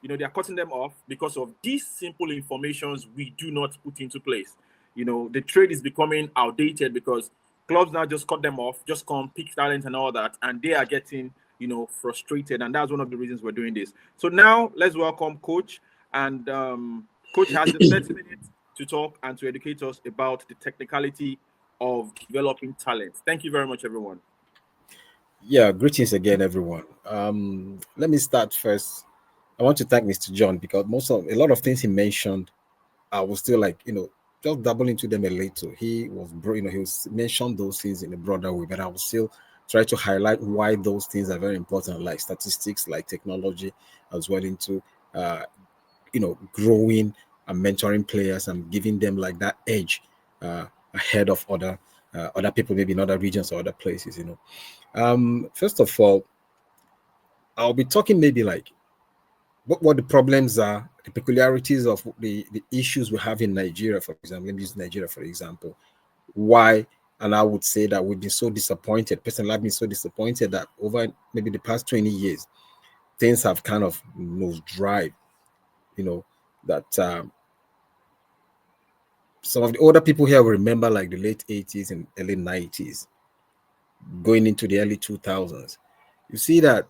They're cutting them off because of these simple informations we do not put into place. The trade is becoming outdated because clubs now just cut them off, just come pick talent and all that, and they are getting frustrated, and that's one of the reasons we're doing this. So now let's welcome Coach, and Coach has the 30 minutes to talk and to educate us about the technicality of developing talent. Thank you very much, everyone. Yeah, greetings again, everyone. Let me start first. I want to thank Mr. John because a lot of things he mentioned, I was still just double into them a little. He was mentioned those things in a broader way, but I will still try to highlight why those things are very important, like statistics, like technology, as well into growing and mentoring players and giving them like that edge ahead of other people, maybe in other regions or other places. First of all, I'll be talking maybe like what the problems are, the peculiarities of the issues we have in Nigeria, for example. Let me use Nigeria, for example. Why? And I would say that we've been so disappointed. Personally, I've been so disappointed that over maybe the past 20 years, things have kind of nosedive. That some of the older people here will remember like the late 80s and early 90s, going into the early 2000s. You see that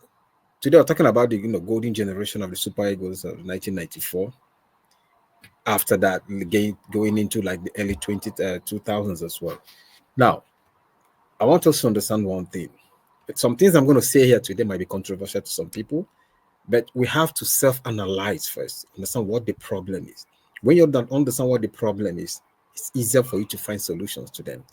today we're talking about the golden generation of the Super Eagles of 1994. After that, again, going into like the early 2000s as well. Now, I want us to understand one thing. Some things I'm going to say here today might be controversial to some people, but we have to self-analyze first, understand what the problem is. When you don't understand what the problem is, it's easier for you to find solutions to them.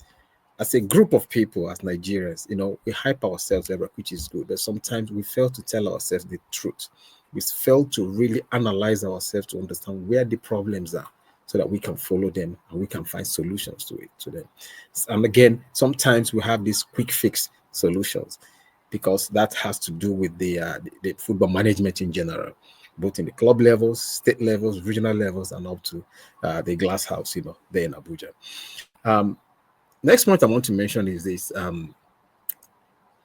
As a group of people, as Nigerians, we hype ourselves, which is good, but sometimes we fail to tell ourselves the truth. We fail to really analyze ourselves to understand where the problems are so that we can follow them and we can find solutions to them. And again, sometimes we have these quick fix solutions because that has to do with the football management in general, both in the club levels, state levels, regional levels, and up to the glass house, there in Abuja. Next point I want to mention is this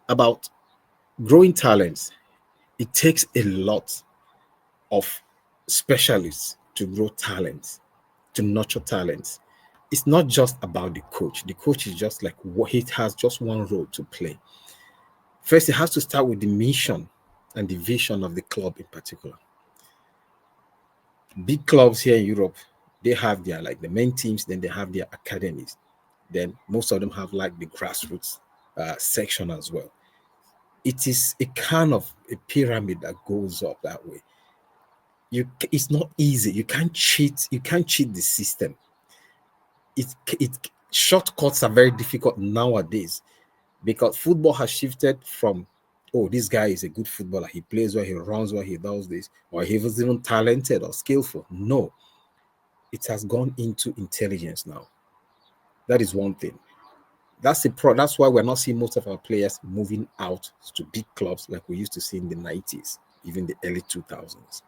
about growing talents. It takes a lot of specialists to grow talents, to nurture talents. It's not just about the coach. The coach is just like he has just one role to play. First, it has to start with the mission and the vision of the club in particular. Big clubs here in Europe, they have their the main teams, then they have their academies. Then most of them have like the grassroots section as well. It is a kind of a pyramid that goes up that way. It's not easy. You can't cheat. You can't cheat the system. Shortcuts are very difficult nowadays because football has shifted from, oh, this guy is a good footballer. He plays well, he runs well, he does this, or he was even talented or skillful. No, it has gone into intelligence now. That is one thing. That's why we're not seeing most of our players moving out to big clubs like we used to see in the 90s, even the early 2000s.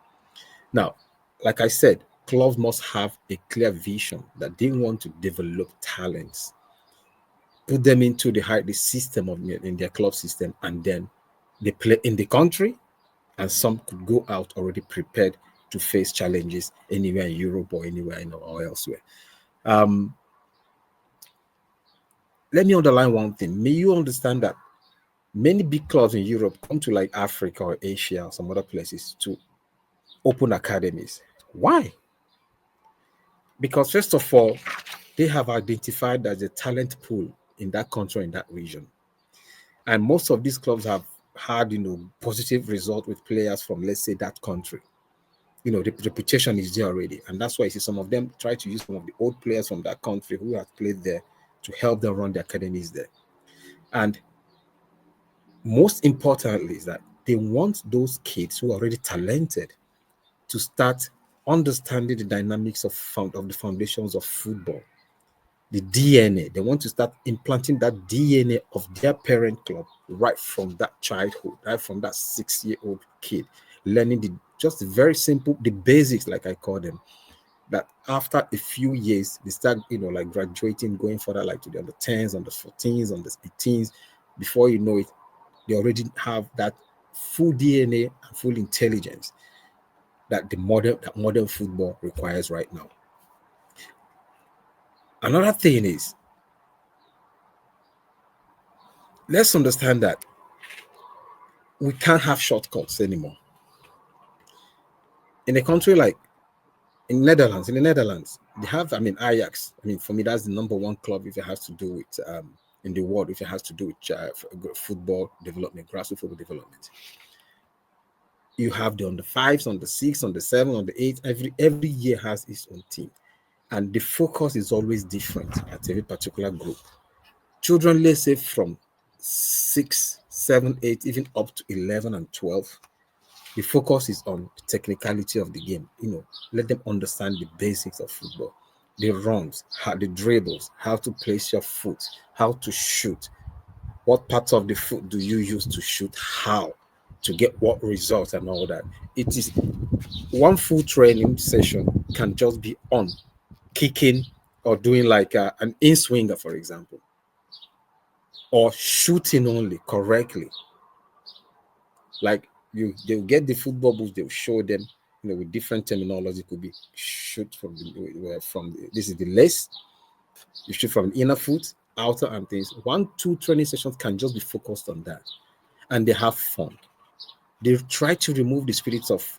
Now, like I said, clubs must have a clear vision that they want to develop talents, put them into the system in their club system, and then they play in the country, and some could go out already prepared to face challenges anywhere in Europe or anywhere or elsewhere. Let me underline one thing. May you understand that many big clubs in Europe come to like Africa or Asia or some other places to open academies. Why? Because first of all, they have identified that the talent pool in that country, in that region. And most of these clubs have had, positive result with players from, let's say, that country. The reputation is there already. And that's why you see some of them try to use some of the old players from that country who have played there to help them run the academies there. And most importantly is that they want those kids who are already talented to start understanding the dynamics of the foundations of football, the DNA. They want to start implanting that DNA of their parent club right from that childhood, right from that 6-year-old kid, learning just very simple, the basics, like I call them, that after a few years, they start, like graduating, going further, like to the under 10s, under 14s, under 18s. Before you know it, they already have that full DNA and full intelligence that modern football requires right now. Another thing is, let's understand that we can't have shortcuts anymore. In a country like in the Netherlands, they have, Ajax. For me, that's the number one club if it has to do with in the world, if it has to do with football development, grassroots football development. You have the on the 5s, on the 6, on the 7, on the 8. Every year has its own team, and the focus is always different at every particular group. Children, let's say from 6, 7, 8, even up to 11 and 12. The focus is on the technicality of the game. Let them understand the basics of football, the runs, the dribbles, how to place your foot, how to shoot, what parts of the foot do you use to shoot, how to get what results and all that. It is one full training session can just be on kicking or doing like an in-swinger, for example, or shooting only correctly. Like they'll get the football books, they'll show them, with different terminology. It could be shoot from this is the lace, you shoot from the inner foot, outer, and things. 1-2 training sessions can just be focused on that, and they have fun. They try to remove the spirits of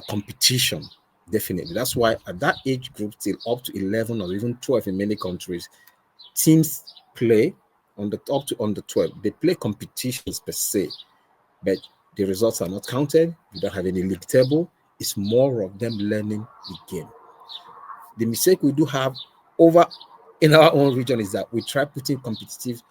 competition. Definitely, that's why at that age group, till up to 11 or even 12 in many countries, teams play on the up to under 12. They play competitions per se, but the results are not counted. You don't have any league table. It's more of them learning the game. The mistake we do have over in our own region is that we try putting competitive,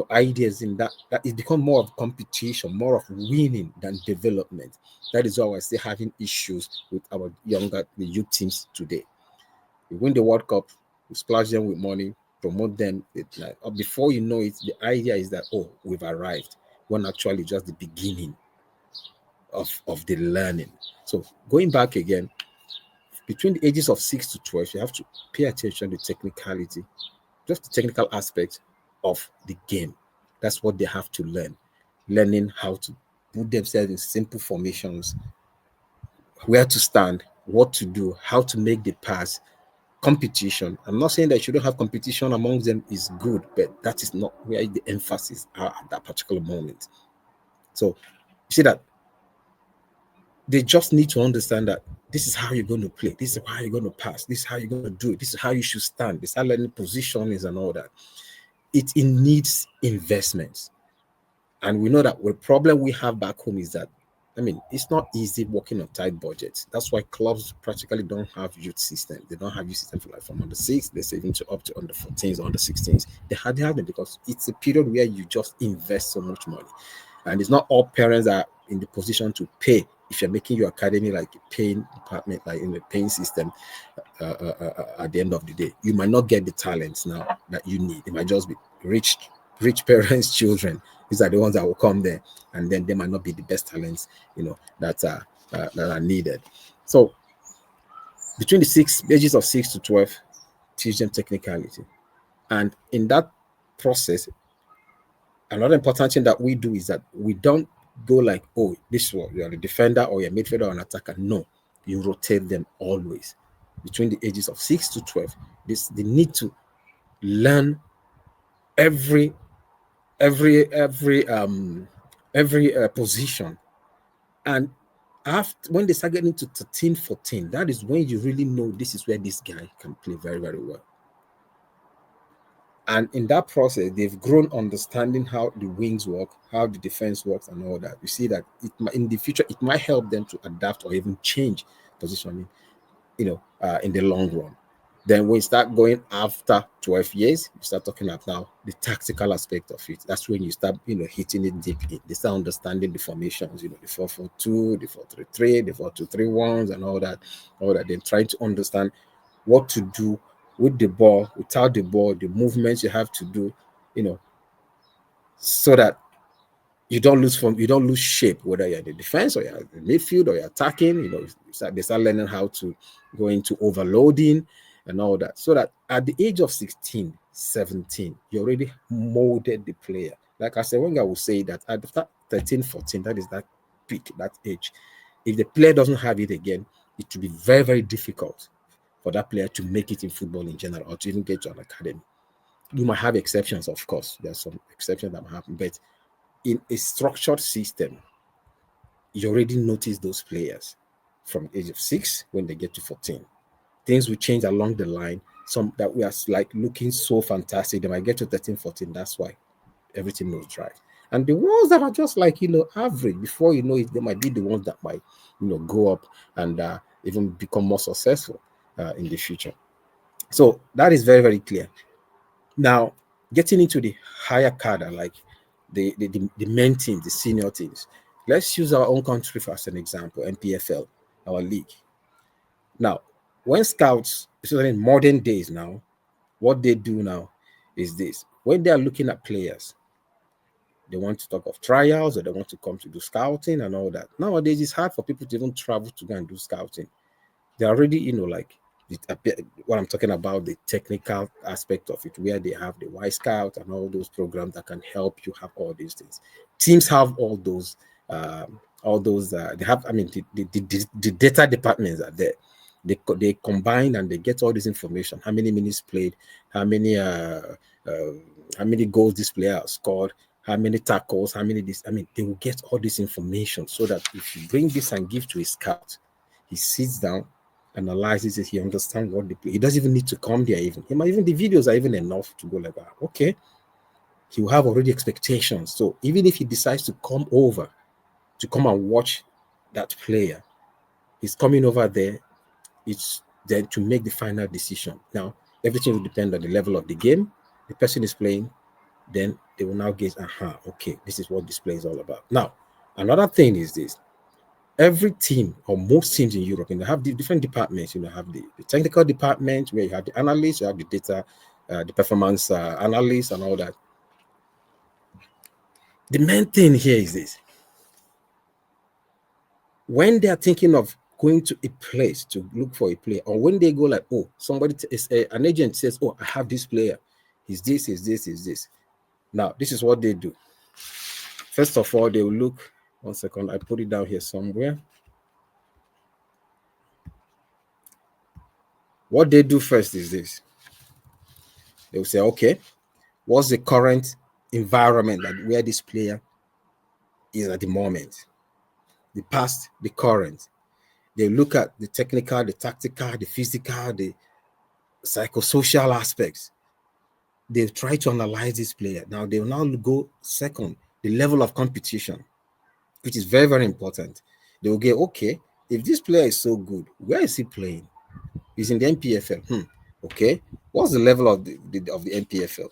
ideas in that it becomes more of competition, more of winning than development. That is why we're still having issues with our the youth teams today. We win the World Cup, we splash them with money, promote them. Before you know it, the idea is that, we've arrived, when actually just the beginning of the learning. So going back again, between the ages of 6 to 12, you have to pay attention to technicality, just the technical aspect of the game. That's what they have to learn. Learning how to put themselves in simple formations, where to stand, what to do, how to make the pass, competition. I'm not saying that you shouldn't have competition among them is good, but that is not where the emphasis are at that particular moment. So you see that they just need to understand that this is how you're going to play, this is how you're going to pass, this is how you're going to do it, this is how you should stand, this is how learning position is and all that. It needs investments. And we know that the problem we have back home is that, it's not easy working on tight budgets. That's why clubs practically don't have youth system. They don't have youth system for like from under 6, they say even to up to under 14s or under 16s. They have them because it's a period where you just invest so much money. And it's not all parents are in the position to pay. If you're making your academy like a paying department, like in the paying system, at the end of the day. You might not get the talents now that you need. It might just be rich parents' children. These are the ones that will come there, and then they might not be the best talents, that are needed. So between the ages of 6 to 12, teach them technicality, and in that process, another important thing that we do is that we don't go like, oh, this one, you're a defender or you're a midfielder or an attacker. No, you rotate them always. Between the ages of 6 to 12, they need to learn every position. And after, when they start getting to 13, 14, that is when you really know this is where this guy can play very, very well. And in that process, they've grown understanding how the wings work, how the defense works, and all that. You see that in the future, it might help them to adapt or even change positioning, in the long run. Then when you start going after 12 years, you start talking about now the tactical aspect of it. That's when you start, hitting it deep in. They start understanding the formations, the 4-4-2, the 4-3-3, the 4-2-3-1s, and all that. Then trying to understand what to do with the ball, without the ball, the movements you have to do, so that you don't lose shape, whether you're in the defense or you're in the midfield or you're attacking. They start learning how to go into overloading and all that, so that at the age of 16, 17, you already molded the player. Like I said, one guy will say that at 13, 14, that is that peak, that age. If the player doesn't have it again, it will be very, very difficult for that player to make it in football in general or to even get to an academy. You might have exceptions, of course. There are some exceptions that might happen, but in a structured system, you already notice those players from the age of 6 when they get to 14. Things will change along the line. Some that we are like looking so fantastic, they might get to 13, 14. That's why everything moves right. And the ones that are just like, average, before you know it, they might be the ones that might, go up and even become more successful in the future. So that is very, very clear. Now, getting into the higher cadre, like the main teams, the senior teams. Let's use our own country as an example, NPFL, our league. Now, when scouts, especially in modern days now, what they do now is this. When they are looking at players, they want to talk of trials or they want to come to do scouting and all that. Nowadays, it's hard for people to even travel to go and do scouting. They're already, what I'm talking about, the technical aspect of it, where they have the Y Scout and all those programs that can help you have all these things. Teams have all those, they have, the data departments are there. They combine and they get all this information. How many minutes played, how many goals this player has scored, how many tackles, how many this. They will get all this information so that if you bring this and give to a scout, he sits down, analyzes it, he understands what they play. He doesn't even need to come there even. Even the videos are even enough to go like, okay. He will have already expectations. So even if he decides to come over to come and watch that player, he's coming over there. It's then to make the final decision. Now, everything will depend on the level of the game the person is playing. Then they will now get, okay, this is what this play is all about. Now, another thing is this. Every team or most teams in Europe, they have the different departments. Have the technical department where you have the analysts, you have the data, the performance analysts and all that. The main thing here is this. When they are thinking of going to a place to look for a player, or when they go like, oh, an agent says, oh, I have this player. He's this, is this, is this. Now, this is what they do. First of all, they will look. One second, I put it down here somewhere. What they do first is this. They will say, okay, what's the current environment where this player is at the moment? The past, the current. They look at the technical, the tactical, the physical, the psychosocial aspects. They try to analyze this player. Now, they will now go second, the level of competition, which is very, very important. They will get, okay, if this player is so good, where is he playing? He's in the NPFL. Okay, what's the level of the NPFL?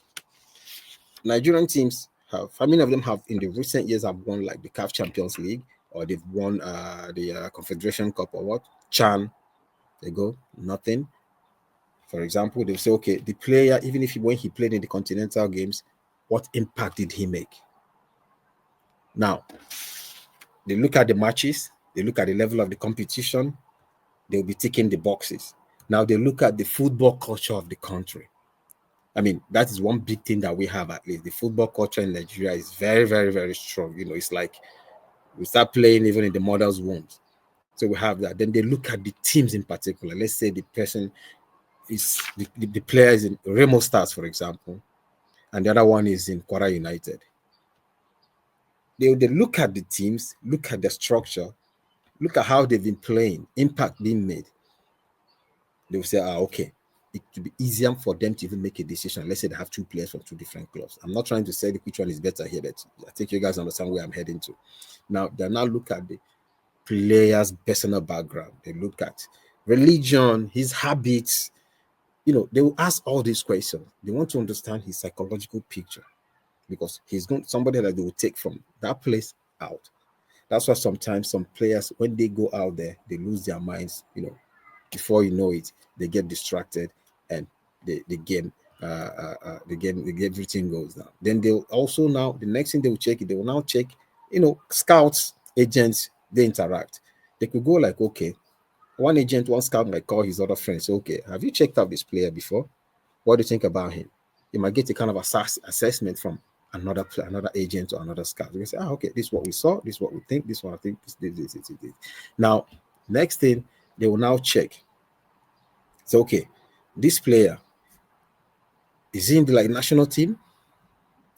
Nigerian teams have, how many of them have in the recent years have won like the CAF Champions League, or they've won the Confederation Cup or what? CHAN, they go, nothing. For example, they'll say, okay, the player, even if when he played in the continental games, what impact did he make? Now, they look at the matches, they look at the level of the competition, they'll be ticking the boxes. Now they look at the football culture of the country. I mean, that is one big thing that we have, at least. The football culture in Nigeria is very, very, very strong. You know, it's like we start playing even in the mother's wombs. So we have that. Then they look at the teams in particular. Let's say the person is the player is in Remo Stars, for example, and the other one is in Kwara United. They look at the teams, look at the structure, look at how they've been playing, impact being made. They will say, okay, it will be easier for them to even make a decision. Let's say they have two players from two different clubs. I'm not trying to say which one is better here, but I think you guys understand where I'm heading to. Now, they now look at the player's personal background. They look at religion, his habits. You know, they will ask all these questions. They want to understand his psychological picture, because he's going somebody that they will take from that place out. That's why sometimes some players, when they go out there, they lose their minds. You know, before you know it, they get distracted, and the game, everything goes down. Then they'll also now the next thing they will check it. They will now check, you know, scouts, agents. They interact. They could go like, okay, one agent, one scout might call his other friends. Okay, have you checked out this player before? What do you think about him? You might get a kind of assessment from another agent or another scout. You can say, okay, this is what we saw, this is what we think, this is what I think, this. Now, next thing, they will now check. So, okay, this player, is he in the national team?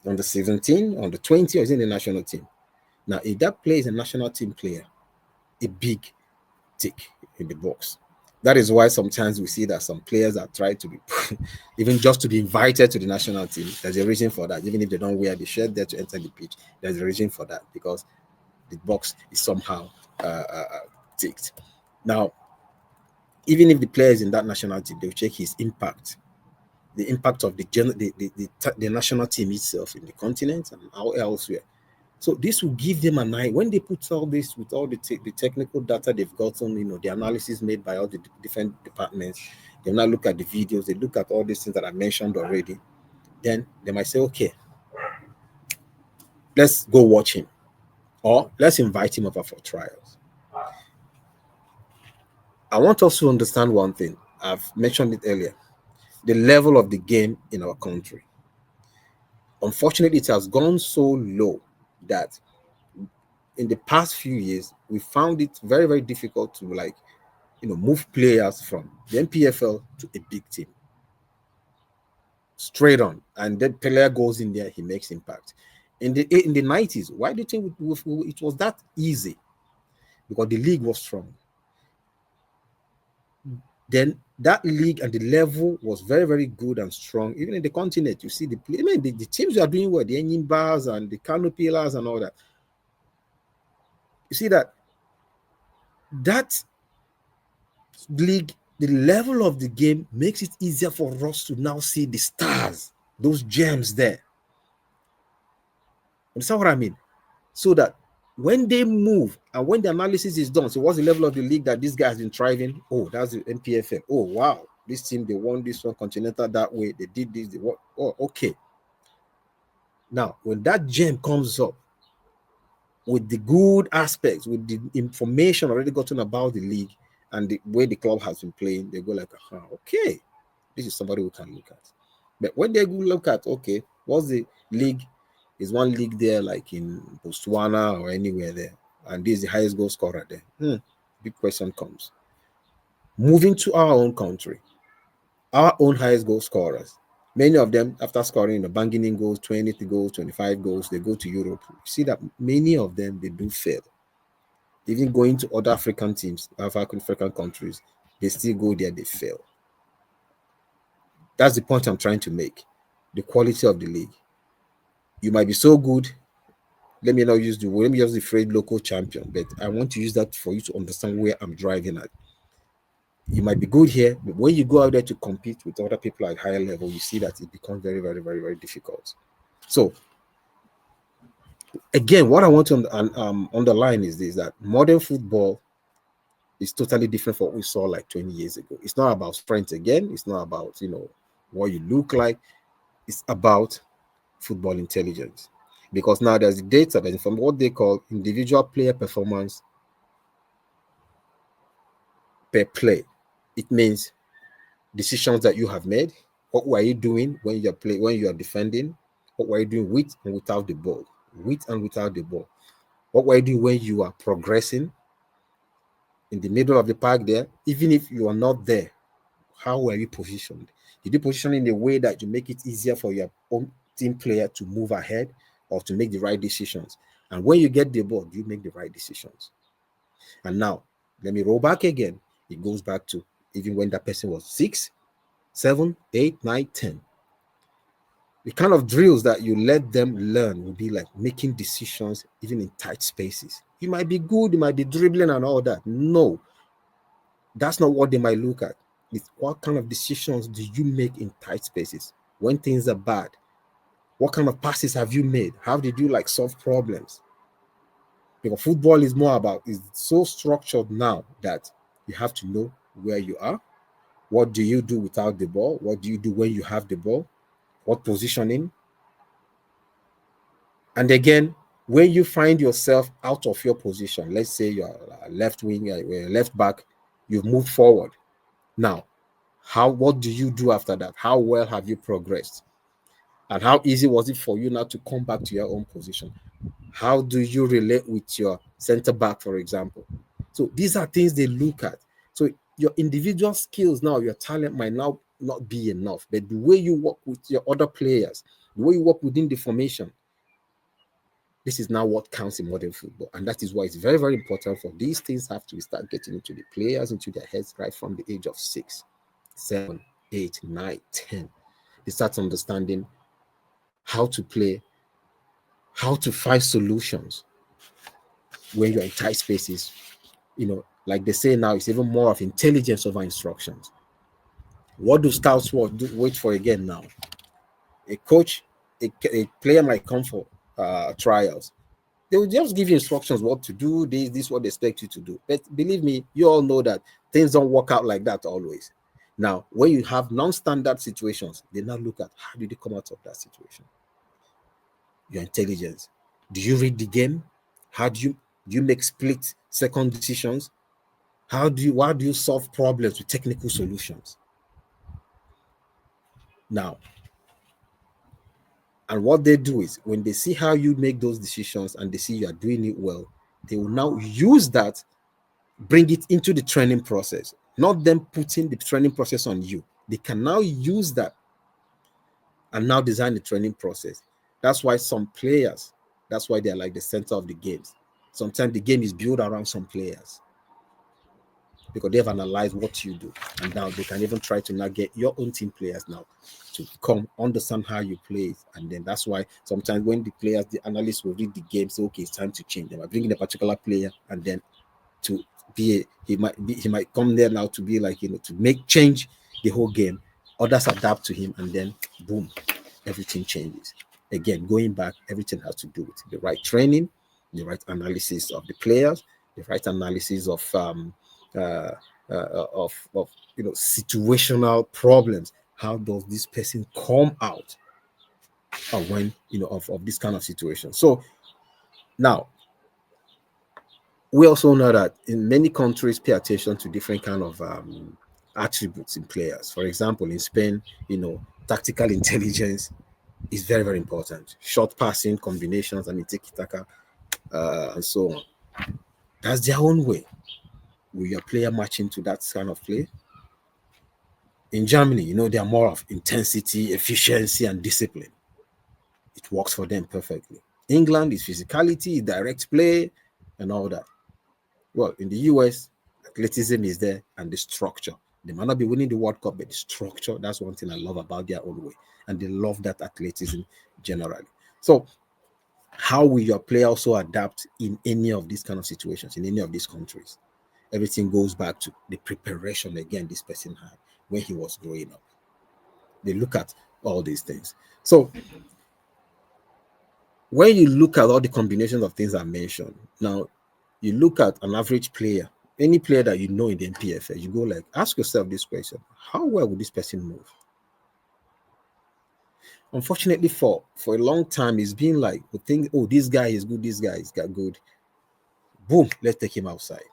On the 17, on the 20, or is he in the national team? Now, if that player is a national team player, a big tick in the box. That is why sometimes we see that some players are trying to be, even just to be invited to the national team. There's a reason for that. Even if they don't wear the shirt there to enter the pitch, there's a reason for that, because the box is somehow ticked. Now, even if the player is in that national team, they'll check his impact, the impact of the national team itself in the continent and elsewhere. So this will give them an eye when they put all this with all the technical data they've gotten, you know, the analysis made by all the different departments. They now look at the videos, they look at all these things that I mentioned already. Then they might say, okay, let's go watch him, or let's invite him over for trials. I want us to understand one thing. I've mentioned it earlier, the level of the game in our country. Unfortunately, it has gone so low that in the past few years, we found it very, very difficult to move players from the NPFL to a big team. Straight on. And that player goes in there, he makes impact. In the 90s, why do you think it was that easy? Because the league was strong. Then that league and the level was very, very good and strong. Even in the continent, you see the teams are doing well, the engine bars and the canopilas and all that. You see that league, the level of the game makes it easier for us to now see the stars, those gems there. Understand what I mean? So that when they move and when the analysis is done, so what's the level of the league that this guy has been thriving? Oh, that's the NPFL. Oh, wow. This team, they won this one, Continental that way. They did this. Oh, okay. Now, when that gem comes up with the good aspects, with the information already gotten about the league and the way the club has been playing, they go like, okay, this is somebody we can look at. But when they go look at, okay, what's the league? Is one league there like in Botswana or anywhere there, and this is the highest goal scorer there? Big question comes. Moving to our own country, our own highest goal scorers, many of them after scoring banging in goals, 20 goals, 25 goals, they go to Europe. You see that many of them, they do fail. Even going to other African teams, African countries, they still go there, they fail. That's the point I'm trying to make. The quality of the league. You might be so good. Let me use the phrase local champion, but I want to use that for you to understand where I'm driving at. You might be good here, but when you go out there to compete with other people at higher level, you see that it becomes very, very, very, very difficult. So, again, what I want to underline is this, that modern football is totally different from what we saw like 20 years ago. It's not about strength again. It's not about, what you look like. It's about football intelligence. Because now there's data that from what they call individual player performance per play. It means decisions that you have made. What were you doing when you are defending? What were you doing with and without the ball? With and without the ball. What were you doing when you are progressing in the middle of the park there? Even if you are not there, how were you positioned? Did you position in a way that you make it easier for your own team player to move ahead or to make the right decisions? And when you get the ball, do you make the right decisions? And now, let me roll back again. It goes back to even when that person was 6, 7, 8, 9, 10. The kind of drills that you let them learn will be like making decisions even in tight spaces. You might be good, you might be dribbling and all that. No, that's not what they might look at. It's what kind of decisions do you make in tight spaces when things are bad? What kind of passes have you made? How did you solve problems? Because football is more about, it's so structured now that you have to know where you are. What do you do without the ball? What do you do when you have the ball? What positioning? And again, when you find yourself out of your position, let's say you're a left wing, you're a left back, you've moved forward. Now, what do you do after that? How well have you progressed? And how easy was it for you now to come back to your own position? How do you relate with your center back, for example? So these are things they look at. So your individual skills now, your talent might now not be enough, but the way you work with your other players, the way you work within the formation, this is now what counts in modern football. And that is why it's very, very important for these things have to start getting into the players, into their heads right from the age of 6, 7, 8, 9, 10. They start understanding how to play, how to find solutions when you're in tight spaces. Like they say now, it's even more of intelligence over instructions. What do scouts wait for again now? A coach, a player might come for trials. They will just give you instructions what to do. This is what they expect you to do. But believe me, you all know that things don't work out like that always. Now, when you have non-standard situations, they now look at how did you come out of that situation? Your intelligence. Do you read the game? How do you make split second decisions? Why do you solve problems with technical solutions? Now, and what they do is when they see how you make those decisions and they see you are doing it well, they will now use that, bring it into the training process, not them putting the training process on you. They can now use that and now design the training process. That's why some players, that's why they're like the center of the games. Sometimes the game is built around some players because they've analyzed what you do. And now they can even try to now get your own team players now to come understand how you play. And then that's why sometimes when the analysts will read the game, say, okay, it's time to change them. I bring in a particular player and then to be he might come there now to be like, to change the whole game. Others adapt to him and then boom, everything changes. Again, going back, everything has to do with the right training, the right analysis of the players, the right analysis of situational problems. How does this person come out of when of this kind of situation? So now we also know that in many countries pay attention to different kind of attributes in players. For example, in Spain, tactical intelligence is very, very important. Short passing, combinations, tiki-taka, and so on. That's their own way. Will your player match into that kind of play? In Germany, they are more of intensity, efficiency, and discipline. It works for them perfectly. England is physicality, direct play, and all that. Well, in the US, athleticism is there and the structure. They might not be winning the World Cup, but the structure, that's one thing I love about their own way. And they love that athleticism generally. So how will your player also adapt in any of these kind of situations, in any of these countries? Everything goes back to the preparation, again, this person had when he was growing up. They look at all these things. So when you look at all the combinations of things I mentioned, now you look at an average player, any player that you know in the NPFL, you go like, ask yourself this question: how well would this person move? Unfortunately, for a long time, it's been like we think, oh, this guy is good, this guy is good. Boom, let's take him outside.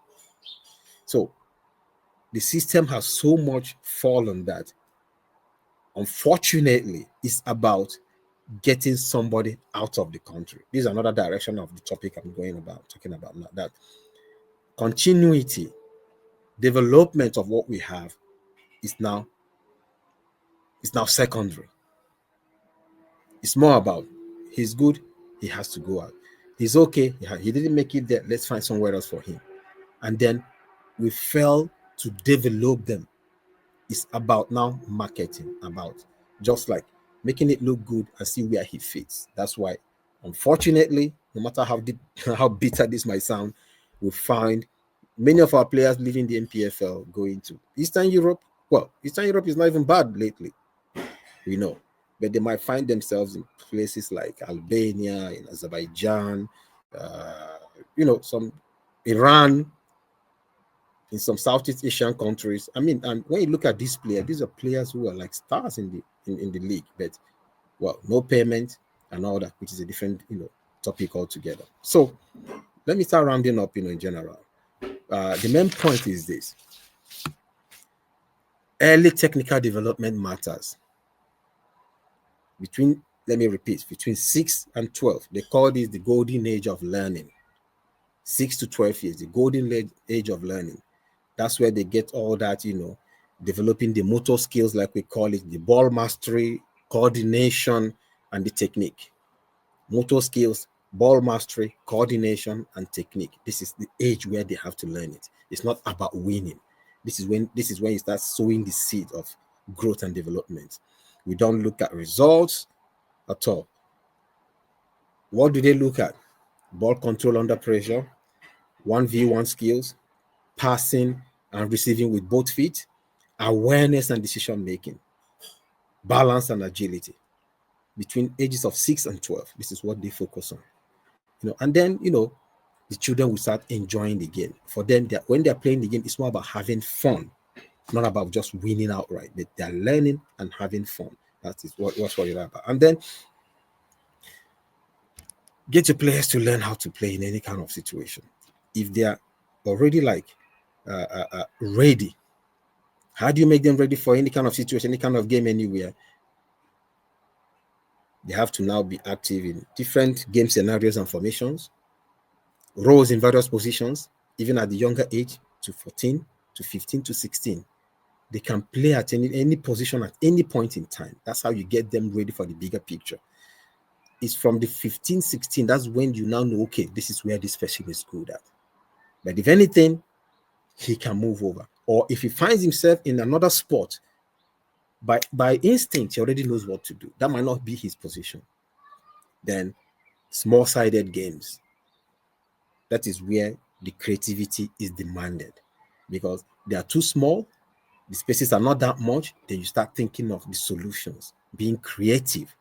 So the system has so much fallen that, unfortunately, it's about getting somebody out of the country. This is another direction of the topic I'm talking about now. That continuity, development of what we have is now secondary. It's more about he's good, he has to go out. He's okay, he didn't make it there. Let's find somewhere else for him. And then we fail to develop them. It's about now marketing, about just like making it look good and see where he fits. That's why, unfortunately, no matter how bitter this might sound, we find many of our players leaving the NPFL going to Eastern Europe. Well, Eastern Europe is not even bad lately, we know, but they might find themselves in places like Albania, in Azerbaijan, some Iran, in some Southeast Asian countries. I mean, and when you look at these players, these are players who are like stars in the league, but well, no payment and all that, which is a different topic altogether. So let me start rounding up, in general. The main point is this: early technical development matters. Between 6 and 12, they call this the golden age of learning. 6 to 12 years, the golden age of learning. That's where they get all that, developing the motor skills, like we call it, the ball mastery, coordination, and the technique. Motor skills, ball mastery, coordination, and technique. This is the age where they have to learn it. It's not about winning. This is when you start sowing the seed of growth and development. We don't look at results at all. What do they look at? Ball control under pressure, 1v1 skills, passing and receiving with both feet, awareness and decision making, balance and agility. Between ages of 6 and 12, this is what they focus on. And then the children will start enjoying the game. For them, when they're playing the game, it's more about having fun, not about just winning outright. But they're learning and having fun. That is what you're about. And then get your players to learn how to play in any kind of situation. If they are already ready, how do you make them ready for any kind of situation, any kind of game, anywhere? They have to now be active in different game scenarios and formations, roles in various positions, even at the younger age, to 14, to 15, to 16. They can play at any position at any point in time. That's how you get them ready for the bigger picture. It's from the 15, 16, that's when you now know, okay, this is where this person is good at. But if anything, he can move over. Or if he finds himself in another sport, by instinct, he already knows what to do. That might not be his position. Then small-sided games. That is where the creativity is demanded. Because they are too small, the spaces are not that much, then you start thinking of the solutions, being creative,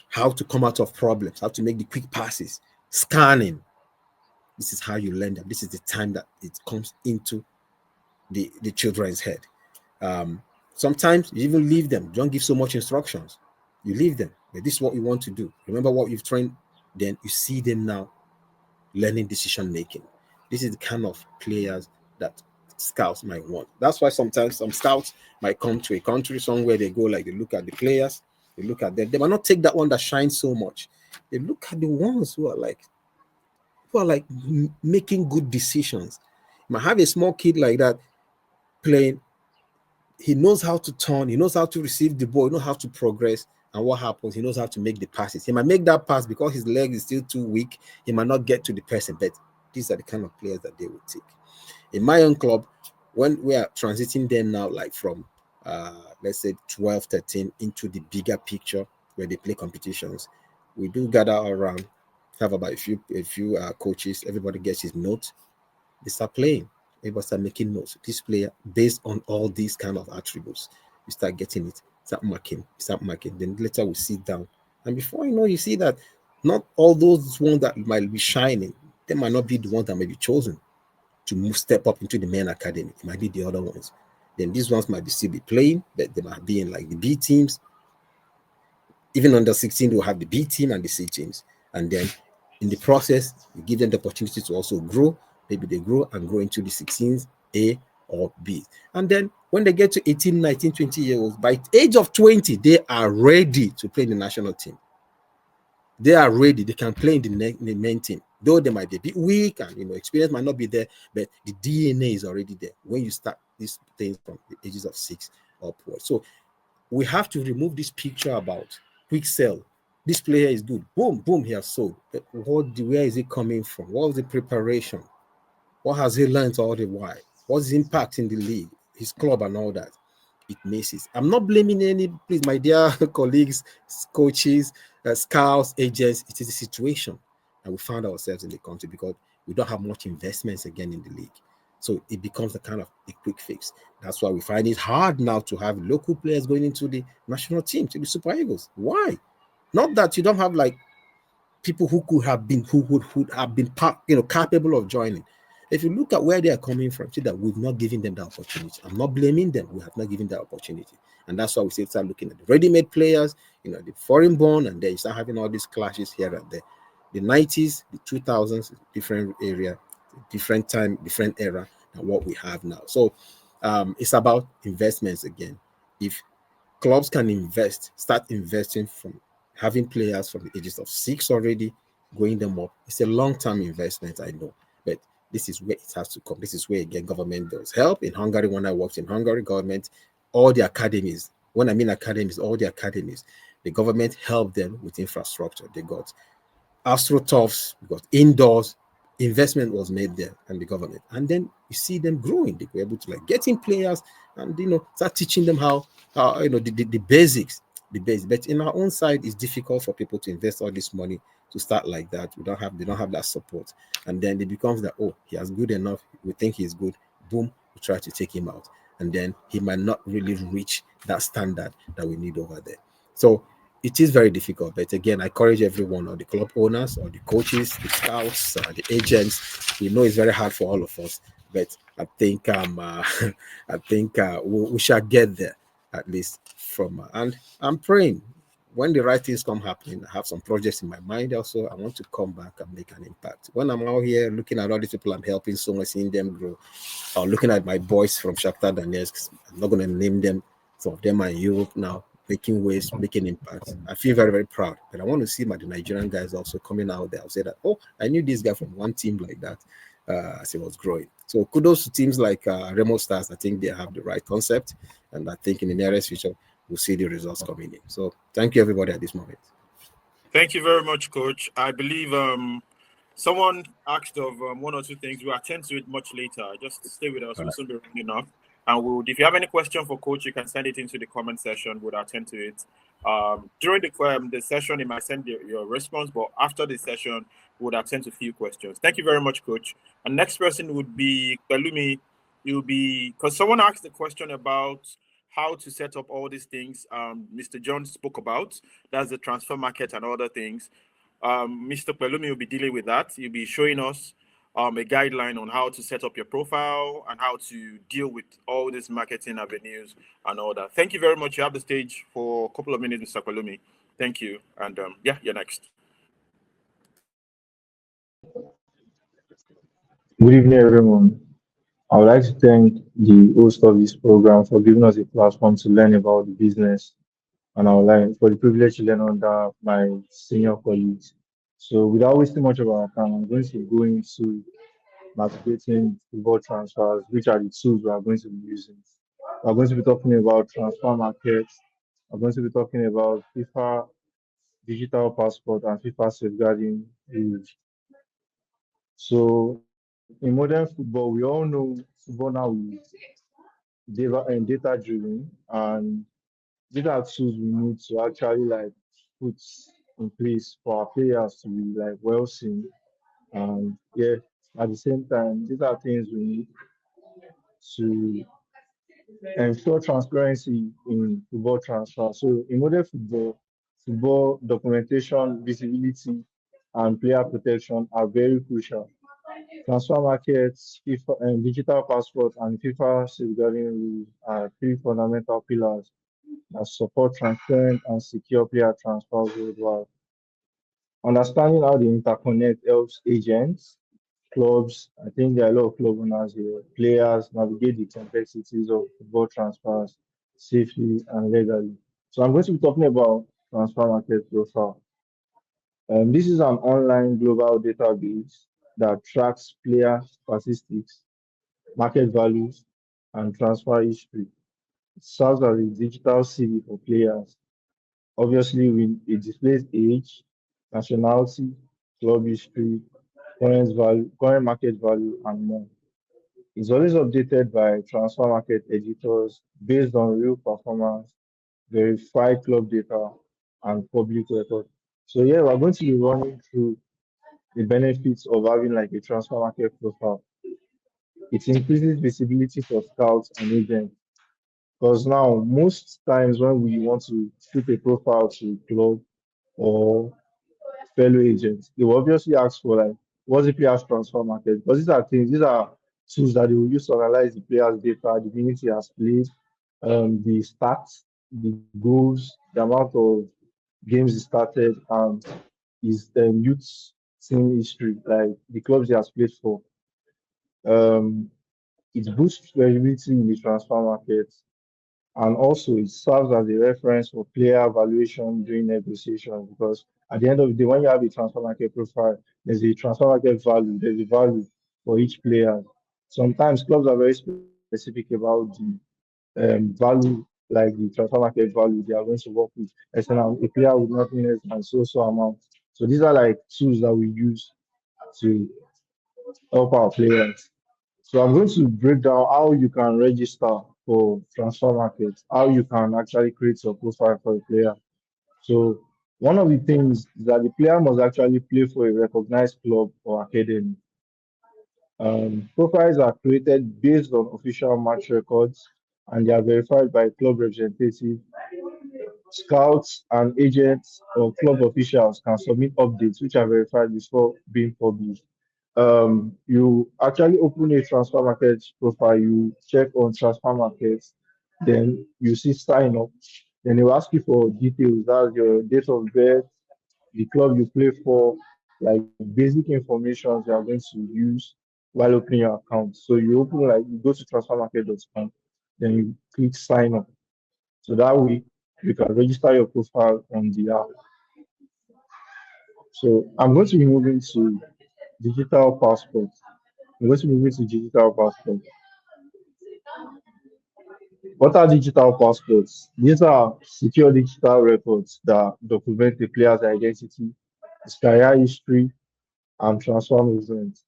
how to come out of problems, how to make the quick passes, scanning. This is how you learn them. This is the time that it comes into the children's head. Sometimes you even leave them. Don't give so much instructions. You leave them. But this is what we want to do. Remember what you've trained. Then you see them now learning decision making. This is the kind of players that scouts might want. That's why sometimes some scouts might come to a country somewhere, they go they look at the players, they look at them. They might not take that one that shines so much. They look at the ones who are making good decisions. You might have a small kid like that playing. He knows how to turn, he knows how to receive the ball, he knows how to progress, and what happens? He knows how to make the passes. He might make that pass because his leg is still too weak. He might not get to the person, but these are the kind of players that they will take. In my own club, when we are transiting them now, from let's say 12, 13 into the bigger picture where they play competitions, we do gather around, have about a few coaches. Everybody gets his notes. They start playing. Everybody start making notes. This player, based on all these kind of attributes, you start getting it. Start marking. Then later we sit down, and before you know, you see that not all those ones that might be shining, they might not be the ones that may be chosen. to step up into the men academy. It might be the other ones. Then these ones might still be playing, but they might be in like the B teams. Even under 16, they'll have the B team and the C teams. And then in the process, you give them the opportunity to also grow. Maybe they grow and grow into the 16s, A or B. And then when they get to 18, 19, 20 years old, by the age of 20, they are ready to play in the national team. They are ready. They can play in the main team. Though they might be a bit weak and experience might not be there, but the DNA is already there when you start these things from the ages of 6 upwards. So we have to remove this picture about quick sell. This player is good. Boom, boom, he has sold. But where is it coming from? What was the preparation? What has he learned all the while? What's his impact in the league, his club, and all that? It misses. I'm not blaming any, please, my dear colleagues, coaches, scouts, agents. It is a situation that we found ourselves in the country because we don't have much investments again in the league. So it becomes a kind of a quick fix. That's why we find it hard now to have local players going into the national team, to the Super Eagles. Why? Not that you don't have like people who would have been capable of joining. If you look at where they are coming from, see that we've not given them the opportunity. I'm not blaming them. We have not given that opportunity. And that's why we start looking at the ready-made players, the foreign-born, and then you start having all these clashes here and there. The 90s, the 2000s, different area, different time, different era than what we have now. So it's about investments again. If clubs can start investing from having players from the ages of 6 already, going them up, it's a long-term investment, I know. But this is where it has to come. This is where, again, government does help. In Hungary, when I worked in Hungary, government, all the academies, when I mean academies, all the academies, the government helped them with infrastructure. They got astroturfs, we got indoors, investment was made there and the government. And then you see them growing. They were able to get in players and start teaching them how the basics. But in our own side, it's difficult for people to invest all this money to start like that. They don't have that support. And then it becomes that, oh, he has good enough, we think he's good, boom, we try to take him out. And then he might not really reach that standard that we need over there. So it is very difficult, but again, I encourage everyone, or the club owners, or the coaches, the scouts, the agents. We know it's very hard for all of us, but I think we shall get there at least from. And I'm praying when the right things come happening. I have some projects in my mind. Also, I want to come back and make an impact. When I'm out here looking at all these people I'm helping so much, seeing them grow, or looking at my boys from Shakhtar Donetsk, I'm not going to name them. Some of them are in Europe now, making waves, making impacts. I feel very, very proud. But I want to see the Nigerian guys also coming out there. I'll say that, oh, I knew this guy from one team like that as he was growing. So kudos to teams like Remo Stars. I think they have the right concept. And I think in the nearest future, we'll see the results coming in. So thank you, everybody, at this moment. Thank you very much, Coach. I believe someone asked of one or two things. We'll attend to it much later. Just stay with us. We'll soon be running enough. And if you have any question for Coach, you can send it into the comment section. We'll attend to it. During the session, you might send your response, but after the session, we'll attend to a few questions. Thank you very much, Coach. And next person would be Pelumi. Because someone asked the question about how to set up all these things Mr. John spoke about. That's the transfer market and other things. Mr. Pelumi will be dealing with that. He'll be showing us a guideline on how to set up your profile and how to deal with all these marketing avenues and all that. Thank you very much. You have the stage for a couple of minutes, Mr. Pelumi. Thank you. And you're next. Good evening, everyone. I would like to thank the host of this program for giving us a platform to learn about the business, and I would like for the privilege to learn under my senior colleagues. So, without wasting much of our time, I'm going to go into navigating football transfers, which are the tools we are going to be using. We're going to be talking about transfer markets. We're going to be talking about FIFA digital passport and FIFA safeguarding rules. So, in modern football, we all know football now is data driven, and these are tools we need to actually put in place for our players to be well seen. And yeah, at the same time, these are things we need to ensure transparency in football transfer. So in modern football, football documentation, visibility, and player protection are very crucial. transfer markets, FIFA, and digital passport, and FIFA safeguarding rules are three fundamental pillars that support transparent and secure player transfers worldwide. Understanding how they interconnect helps agents, clubs, I think there are a lot of club owners here, players navigate the complexities of football transfers safely and legally. So I'm going to be talking about transfer market profile. This is an online global database that tracks player statistics, market values, and transfer history. It serves as a digital CV for players. Obviously, it displays age, nationality, club history, current market value, and more. It's always updated by transfer market editors based on real performance, verified club data, and public record. So yeah, we're going to be running through the benefits of having like a transfer market profile. It increases visibility for scouts and agents because now most times when we want to shoot a profile to club or fellow agents, they will obviously ask for like what's the player's transfer market because these are tools that they will use to analyze the player's data, the minutes he has played, the stats, the goals, the amount of games he started, and his youth team history, like the clubs he has played for. Um, it boosts credibility in the transfer market, and also it serves as a reference for player evaluation during negotiations because at the end of the day, when you have a transfer market profile, there's a transfer market value, there's a value for each player. Sometimes clubs are very specific about the value, like the transfer market value they are going to work with. As a player with nothing less than so amount. So these are like tools that we use to help our players. So I'm going to break down how you can register for transfer markets, how you can actually create your profile for a player. So one of the things is that the player must actually play for a recognized club or academy. Profiles are created based on official match records and they are verified by club representative. Scouts and agents or club officials can submit updates which are verified before being published. You actually open a transfer market profile, you check on transfer markets, then you see sign up, then they will ask you for details, that's your date of birth, the club you play for, like basic information you are going to use while opening your account. So you open like you go to transfermarket.com, then you click sign up. So that way you can register your profile on the app. So I'm going to be moving to digital passport. I'm going to be moving to digital passport. What are digital passports? These are secure digital records that document the player's identity, his career history, and transfer movement.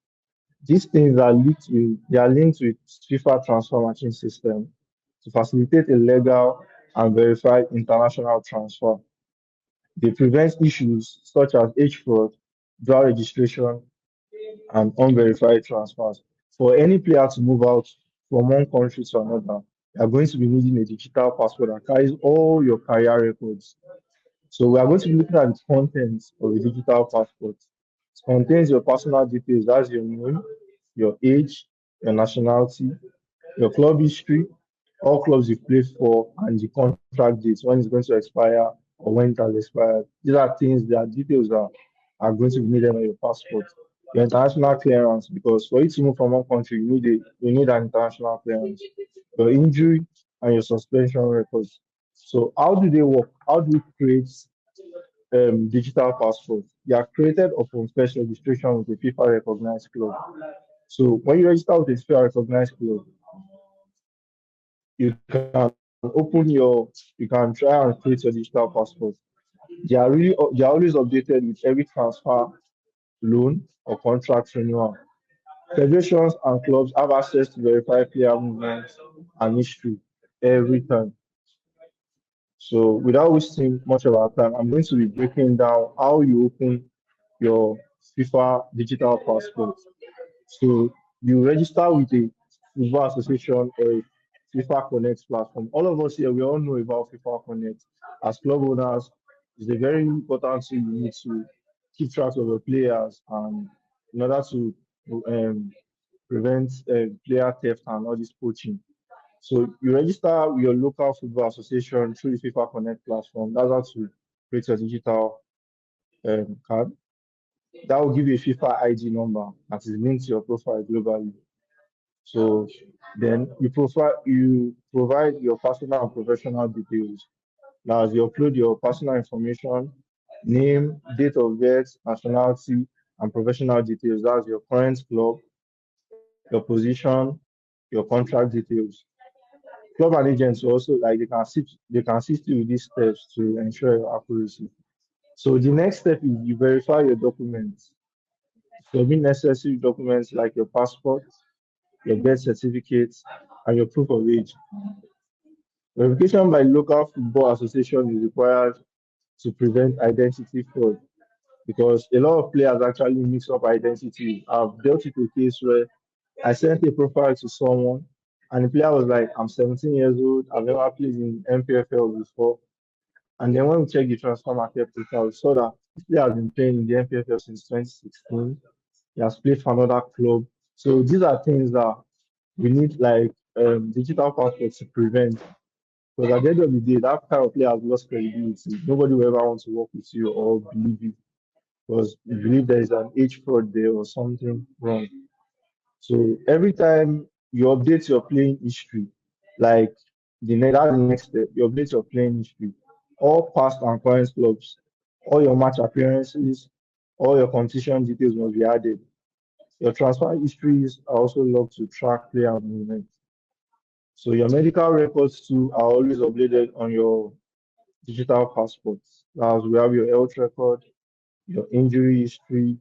These things are linked with FIFA transfer matching system to facilitate a legal and verified international transfer. They prevent issues such as age fraud, dual registration, and unverified transfers. For any player to move out from one country to another, you are going to be needing a digital passport that carries all your career records. So we are going to be looking at the contents of a digital passport. It contains your personal details, that's your name, your age, your nationality, your club history, all clubs you've played for, and the contract dates, when it's going to expire or when it has expired. These are things, there are details that are going to be needed on your passport. Your international clearance, because for you to move from one country, you need an international clearance. Your injury and your suspension records. So how do they work? How do we create digital passports? They are created upon first registration with a FIFA recognized club. So when you register with a FIFA recognized club, you can try and create your digital passport. They are always updated with every transfer, loan, or contract renewal. Federations and clubs have access to verify player movements and history every time. So without wasting much of our time, I'm going to be breaking down how you open your FIFA digital passport. So you register with a football association or a FIFA Connect platform. All of us here, we all know about FIFA Connect. As club owners, it's a very important thing you need to keep track of your players and in order to prevent player theft and all this poaching. So you register with your local football association through the FIFA Connect platform. That's how to create your digital card. That will give you a FIFA ID number that is linked to your profile globally. So then you provide your personal and professional details. Now, as you upload your personal information, name, date of birth, nationality, and professional details. That's your current club, your position, your contract details. Club and agents also like they can assist you with these steps to ensure your accuracy. So the next step is you verify your documents. Submit necessary documents like your passport, your birth certificate, and your proof of age. Verification by local football association is required to prevent identity fraud because a lot of players actually mix up identities. I've dealt with a case where I sent a profile to someone and the player was like, I'm 17 years old, I've never played in MPFL before. And then when we checked the transfer market profile, we saw that this player has been playing in the MPFL since 2016. He has played for another club. So these are things that we need like digital passports to prevent. Because at the end of the day, that kind of player has lost credibility. Nobody will ever want to work with you or believe you because you believe there is an age fraud there or something wrong. So every time you update your playing history, like that's the next step, you update your playing history, all past and current clubs, all your match appearances, all your competition details must be added. Your transfer histories are also logged to track player movement. So your medical records too are always uploaded on your digital passports. As we have your health record, your injury history,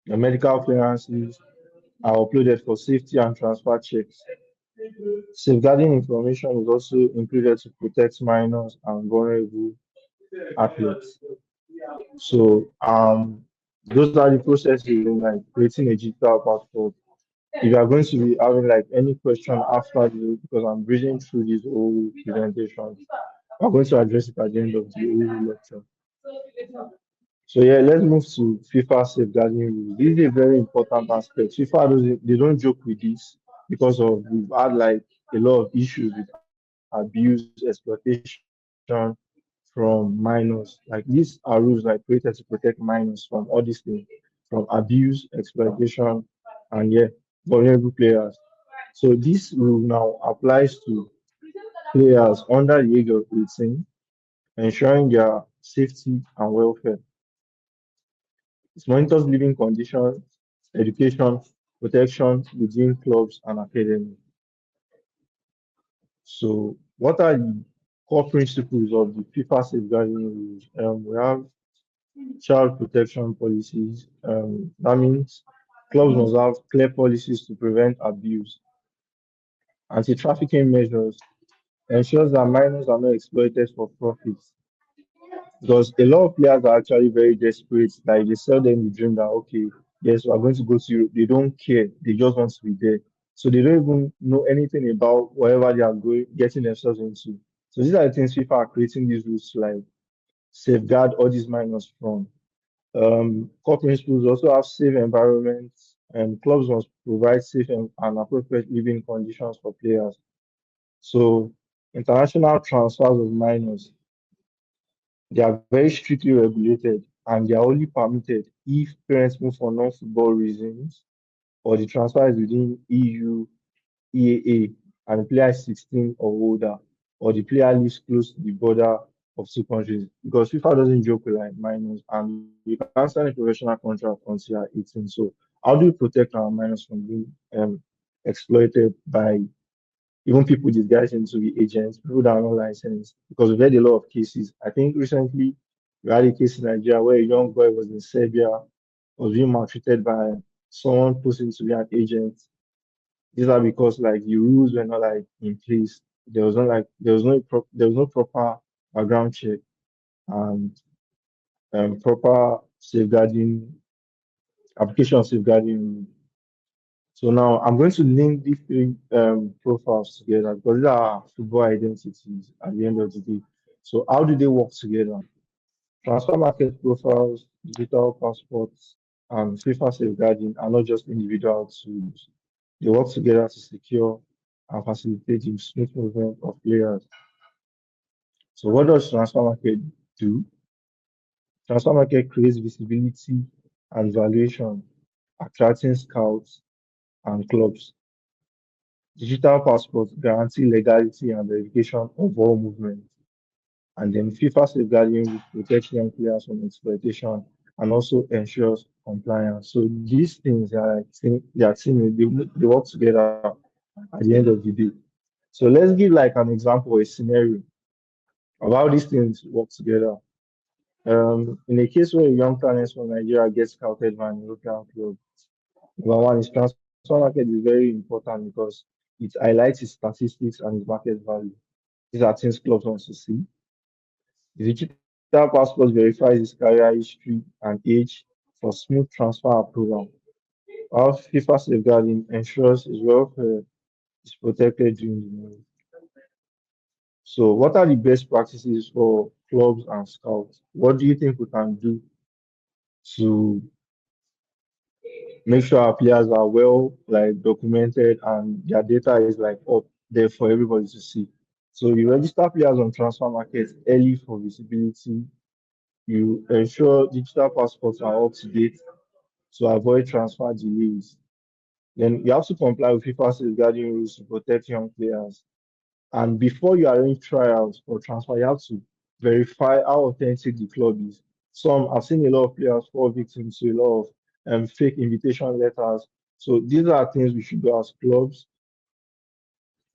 your medical clearances are uploaded for safety and transfer checks. Safeguarding information is also included to protect minors and vulnerable athletes. So those are the processes in like creating a digital passport. If you are going to be having like any question after this, because I'm reading through this whole presentation, I'm going to address it at the end of the whole lecture. So yeah, let's move to FIFA safeguarding rules. This is a very important aspect. FIFA doesn't they don't joke with this because of we've had like a lot of issues with abuse, exploitation from minors. Like these are rules like created to protect minors from all these things, from abuse, exploitation, and yeah, vulnerable players. So this rule now applies to players under the age of 18, ensuring their safety and welfare. It monitors living conditions, education, protection within clubs and academies. So, what are the core principles of the FIFA safeguarding rules? We have child protection policies. That means clubs must have clear policies to prevent abuse. Anti-trafficking measures ensures that minors are not exploited for profit. Because a lot of players are actually very desperate. Like they sell them the dream that okay, yes, we're going to go to Europe. They don't care. They just want to be there. So they don't even know anything about whatever they are going getting themselves into. So these are the things FIFA are creating these rules to like safeguard all these minors from. Core principles also have safe environments and clubs must provide safe and appropriate living conditions for players. So international transfers of minors they are very strictly regulated and they are only permitted if parents move for non-football reasons or the transfer is within EU, EAA, and the player is 16 or older, or the player lives close to the border of two countries. Because FIFA doesn't joke with like minors and you can't sign a professional contract until you're 18. So how do we protect our minors from being exploited by even people disguising to be agents, people that are not licensed, because we've had a lot of cases. I think recently we had a case in Nigeria where a young boy was in Serbia, was being maltreated by someone posing to be an agent. These are because like the rules were not like in place. There was no proper background check and proper safeguarding application of safeguarding. So now I'm going to link these three profiles together because these are football identities at the end of the day. So how do they work together? Transfer market profiles, digital passports, and FIFA safeguarding are not just individual tools. They work together to secure and facilitate the smooth movement of players. So what does transfer market do? Transfer market creates visibility and valuation, attracting scouts and clubs. Digital passports guarantee legality and verification of all movement. And then FIFA safeguarding protects young players from exploitation and also ensures compliance. So these things are like they are team, they work together at the end of the day. So let's give like an example, a scenario of how these things work together. In a case where a young talent from Nigeria gets scouted by an European club, number one is transfer market is very important because it highlights its statistics and its market value. These are things clubs want to see. The digital passport verifies his career history and age for smooth transfer approval, while FIFA safeguarding ensures his welfare is protected during the move. So, what are the best practices for clubs and scouts? What do you think we can do to make sure our players are well like documented and their data is like up there for everybody to see? So, you register players on transfer markets early for visibility. You ensure digital passports are up to date to avoid transfer delays. Then you have to comply with FIFA safeguarding rules to protect young players. And before you arrange trials or transfer, you have to verify how authentic the club is. Some I've seen a lot of players fall victim to a lot of fake invitation letters. So these are things we should do as clubs.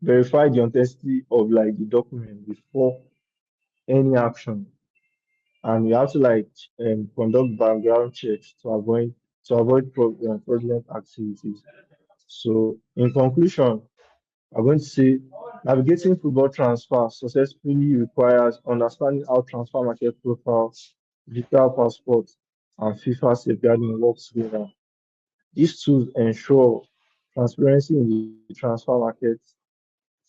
Verify the authenticity of like the document before any action. And we have to like conduct background checks to avoid fraudulent activities. So in conclusion, I'm going to say navigating football transfer successfully requires understanding how transfer market profiles, digital passports, and FIFA safeguarding work together. These tools ensure transparency in the transfer market,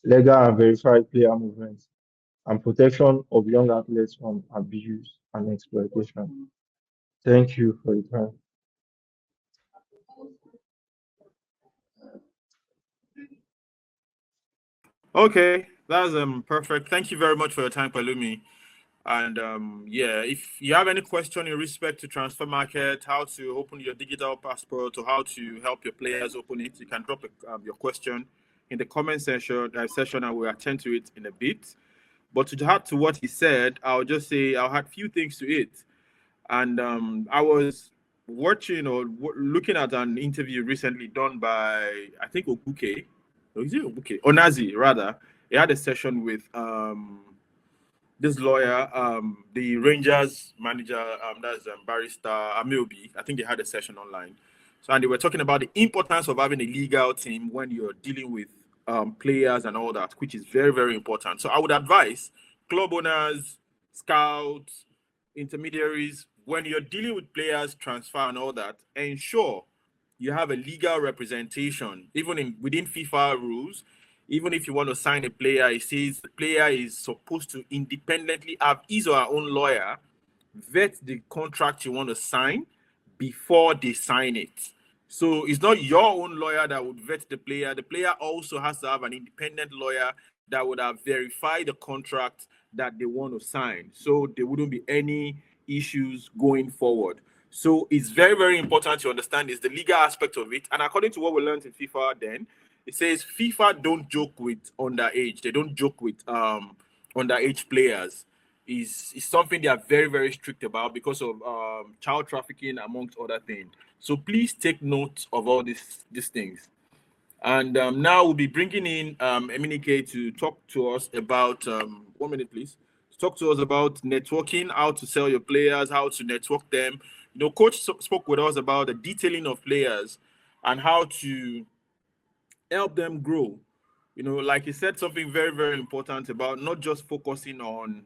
legal and verified player movements, and protection of young athletes from abuse and exploitation. Thank you for your time. Okay, that's perfect. Thank you very much for your time, Palumi. And yeah, if you have any question in respect to transfer market, how to open your digital passport, or how to help your players open it, you can drop your question in the comment session, and we'll attend to it in a bit. But to add to what he said, I'll just say I'll add few things to it. And I was watching or looking at an interview recently done by, I think, Obuke. Or is it Obuke? Onazi, rather. He had a session with this lawyer, the Rangers manager, that's barrister Amiobi. I think they had a session online. So, and they were talking about the importance of having a legal team when you're dealing with players and all that, which is very, very important. So I would advise club owners, scouts, intermediaries, when you're dealing with players, transfer and all that, ensure you have a legal representation, even within FIFA rules. Even if you want to sign a player, it says the player is supposed to independently have his or her own lawyer vet the contract you want to sign before they sign it. So it's not your own lawyer that would vet the player. The player also has to have an independent lawyer that would have verified the contract that they want to sign. So there wouldn't be any issues going forward. So it's very, very important to understand is the legal aspect of it. And according to what we learned in FIFA then, it says FIFA don't joke with underage. They don't joke with underage players. Is something they are very, very strict about because of child trafficking, amongst other things. So please take note of all these things. And now we'll be bringing in Emenike to talk to us about 1 minute, please. Talk to us about networking, how to sell your players, how to network them. You know, Coach spoke with us about the detailing of players and how to help them grow. You know, like he said, something very, very important about not just focusing on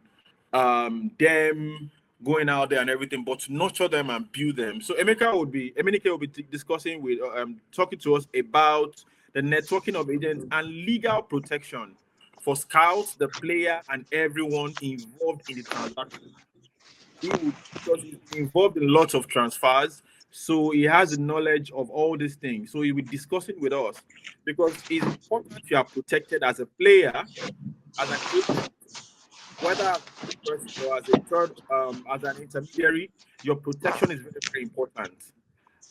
them going out there and everything, but to nurture them and build them. So Emenike will be discussing with talking to us about the networking of agents and legal protection for scouts, the player, and everyone involved in the transaction. He would, because he's involved in lots of transfers. So he has the knowledge of all these things. So he will discuss it with us because it's important you are protected as a player, as an agent, whether as a third person or as a third, as an intermediary. Your protection is very, very important.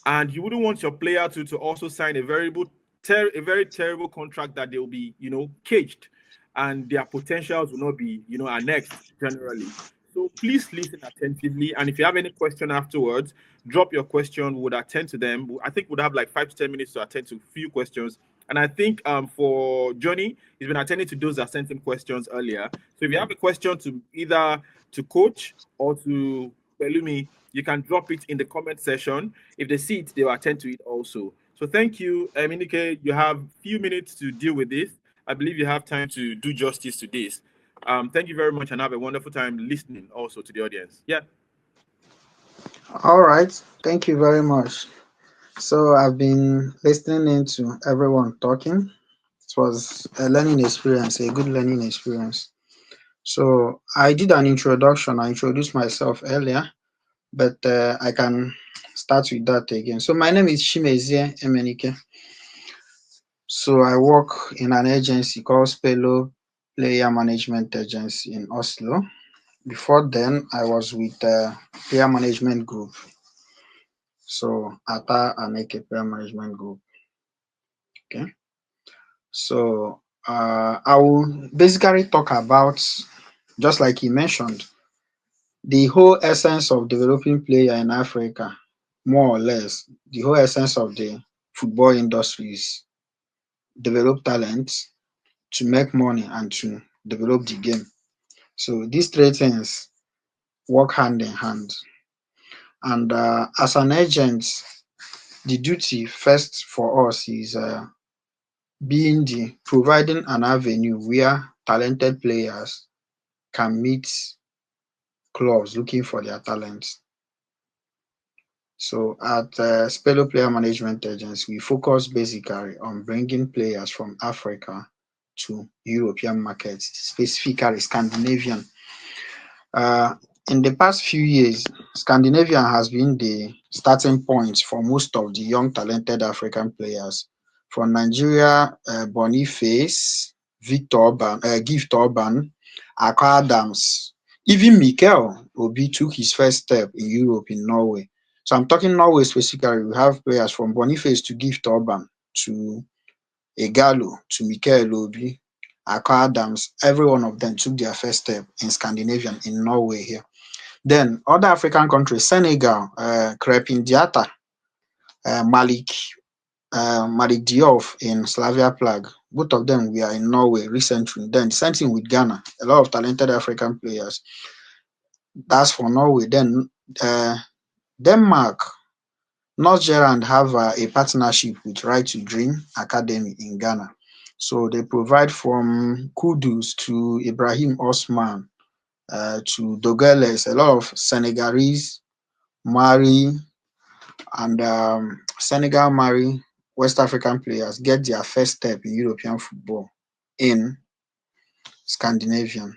And you wouldn't want your player to also sign a very terrible contract that they'll be, caged, and their potentials will not be, annexed generally. So please listen attentively. And if you have any question afterwards, drop your question. We would attend to them. I think we'd have like 5 to 10 minutes to attend to a few questions. And I think for Johnny, he's been attending to those that sent him questions earlier. So if you have a question to either to coach or to Belumi, you can drop it in the comment section. If they see it, they will attend to it also. So thank you, Emenike. You have a few minutes to deal with this. I believe you have time to do justice to this. Thank you very much and have a wonderful time listening also to the audience. Yeah. All right. Thank you very much. So I've been listening into everyone talking. It was a learning experience, a good learning experience. So I did an introduction. I introduced myself earlier, but I can start with that again. So my name is Chimezie Emenike. So I work in an agency called Spelo Player Management Agency in Oslo. Before then, I was with Player Management Group. So Ata Aneke Player Management Group. Okay. So I will basically talk about, just like he mentioned, the whole essence of developing player in Africa, more or less. The whole essence of the football industry is develop talent to make money and to develop the game. So these three things work hand in hand. And as an agent, the duty first for us is being the providing an avenue where talented players can meet clubs looking for their talents. So at Spelo Player Management Agency, we focus basically on bringing players from Africa to European markets, specifically Scandinavian. Uh, in the past few years, Scandinavia has been the starting point for most of the young talented African players. From Nigeria, Boniface, Gift Orban, Aka Adams, even Mikel Obi took his first step in Europe in Norway. So I'm talking Norway specifically. We have players from Boniface to Gift Orban to Egalo to Mikel Obi, Aka Adams. Every one of them took their first step in Scandinavian in Norway here. Then other African countries, Senegal, Crepin Diatta, Malik Malik Diop in Slavia Prague. Both of them were in Norway recently. Then the same thing with Ghana. A lot of talented African players. That's for Norway. Then Denmark, North Gerland have a partnership with Right to Dream Academy in Ghana. So they provide from Kudus to Ibrahim Osman to Dogeles. A lot of Senegalese Mali and Senegal, Mali, West African players get their first step in European football in Scandinavian.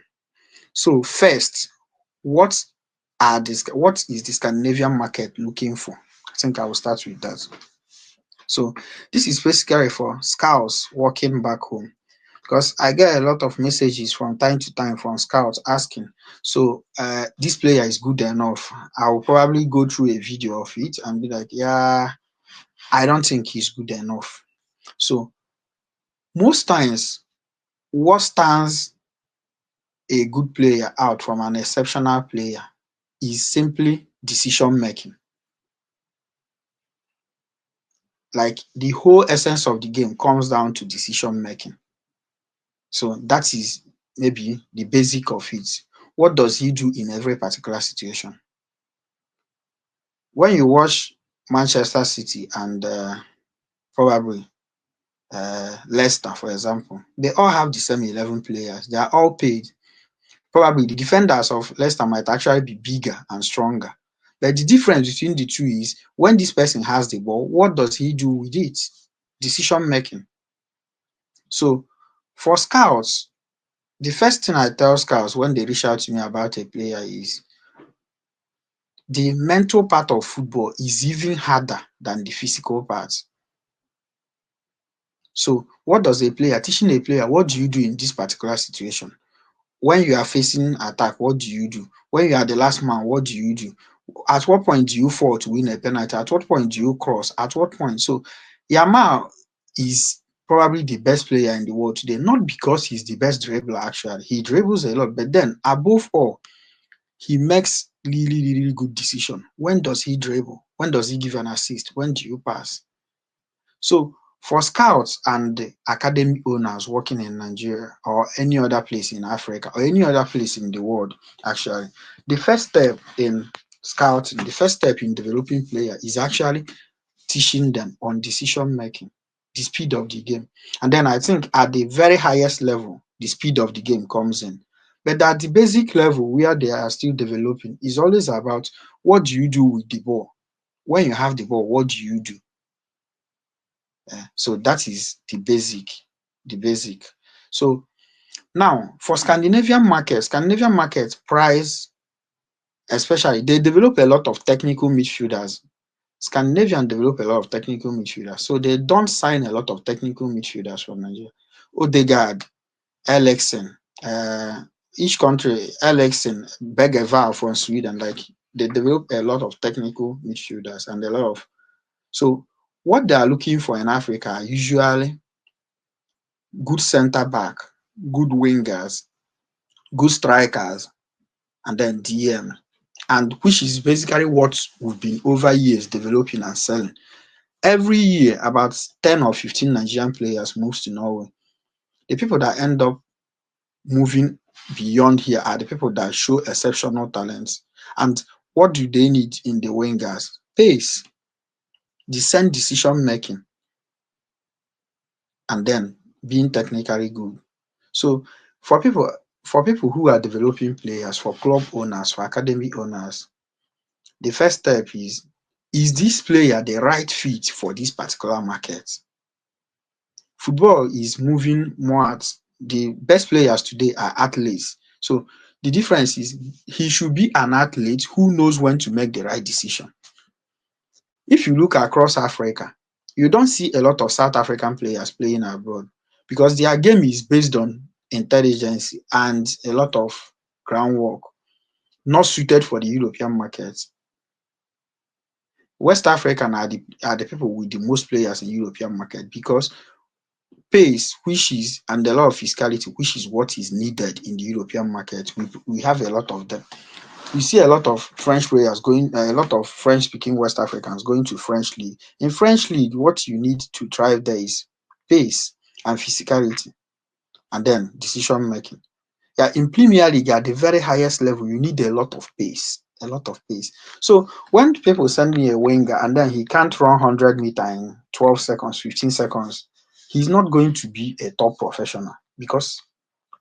So first, what is the Scandinavian market looking for? I think I will start with that. So this is basically for scouts working back home, because I get a lot of messages from time to time from scouts asking, so this player is good enough. I will probably go through a video of it and be like, yeah, I don't think he's good enough. So most times, what stands a good player out from an exceptional player is simply decision making. Like the whole essence of the game comes down to decision making. So that is maybe the basic of it. What does he do in every particular situation? When you watch Manchester City and probably Leicester, for example, they all have the same 11 players. They are all paid. Probably the defenders of Leicester might actually be bigger and stronger. But the difference between the two is when this person has the ball, what does he do with it? Decision making. So for scouts, the first thing I tell scouts when they reach out to me about a player is the mental part of football is even harder than the physical part. So what does a player, teaching a player, what do you do in this particular situation? When you are facing attack, what do you do? When you are the last man, what do you do? At what point do you fall to win a penalty? At what point do you cross? At what point? So Yamal is probably the best player in the world today, not because he's the best dribbler, actually. He dribbles a lot, but then above all, he makes really good decision. When does he dribble? When does he give an assist? When do you pass? So for scouts and academy owners working in Nigeria or any other place in Africa or any other place in the world, actually, the first step in scouting, the first step in developing player is actually teaching them on decision making, the speed of the game. And then I think at the very highest level, the speed of the game comes in. But at the basic level where they are still developing, is always about what do you do with the ball? When you have the ball, what do you do? So that is the basic, the basic. So now for Scandinavian markets price, especially they develop a lot of technical midfielders. Scandinavian develop a lot of technical midfielders. So they don't sign a lot of technical midfielders from Nigeria. Odegaard, Eriksen, each country, Eriksen, Bergevall from Sweden, like they develop a lot of technical midfielders and a lot of, so what they are looking for in Africa are usually good center back, good wingers, good strikers, and then DM, and which is basically what we've been over years developing and selling. Every year, about 10 or 15 Nigerian players moves to Norway. The people that end up moving beyond here are the people that show exceptional talents. And what do they need in the wingers? Pace, decent decision making, and then being technically good. So for people who are developing players, for club owners, for academy owners, the first step is this player the right fit for this particular market? Football is moving more at the best players today are athletes. So the difference is he should be an athlete who knows when to make the right decision. If you look across Africa, you don't see a lot of South African players playing abroad because their game is based on intelligence and a lot of groundwork, not suited for the European market. West African are the people with the most players in European market because pace, which is, and a lot of physicality, which is what is needed in the European market. We have a lot of them. You see a lot of French players going, a lot of French speaking West Africans going to French league. In French league, what you need to thrive there is pace and physicality, and then decision making. Yeah, in Premier League at the very highest level, you need a lot of pace, a lot of pace. So when people send me a winger and then he can't run 100 meter in 12 seconds, 15 seconds, he's not going to be a top professional because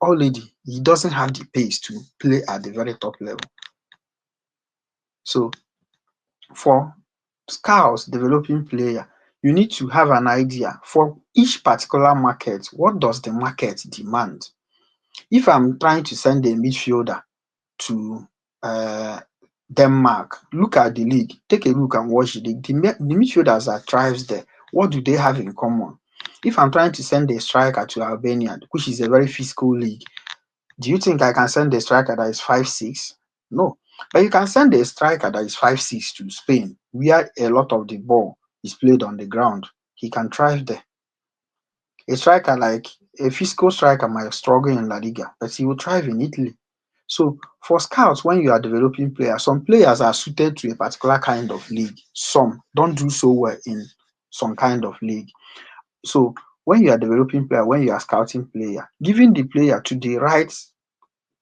already he doesn't have the pace to play at the very top level. So for scouts developing player, you need to have an idea for each particular market. What does the market demand? If I'm trying to send a midfielder to Denmark, look at the league, take a look and watch the league. The midfielders that thrives there, what do they have in common? If I'm trying to send a striker to Albania, which is a very physical league, do you think I can send a striker that is 5'6"? No. But you can send a striker that is 5'6" to Spain, where a lot of the ball is played on the ground. He can thrive there. A striker like a physical striker might struggle in La Liga, but he will thrive in Italy. So for scouts, when you are developing players, some players are suited to a particular kind of league. Some don't do so well in some kind of league. So when you are developing player, when you are scouting player, giving the player to the right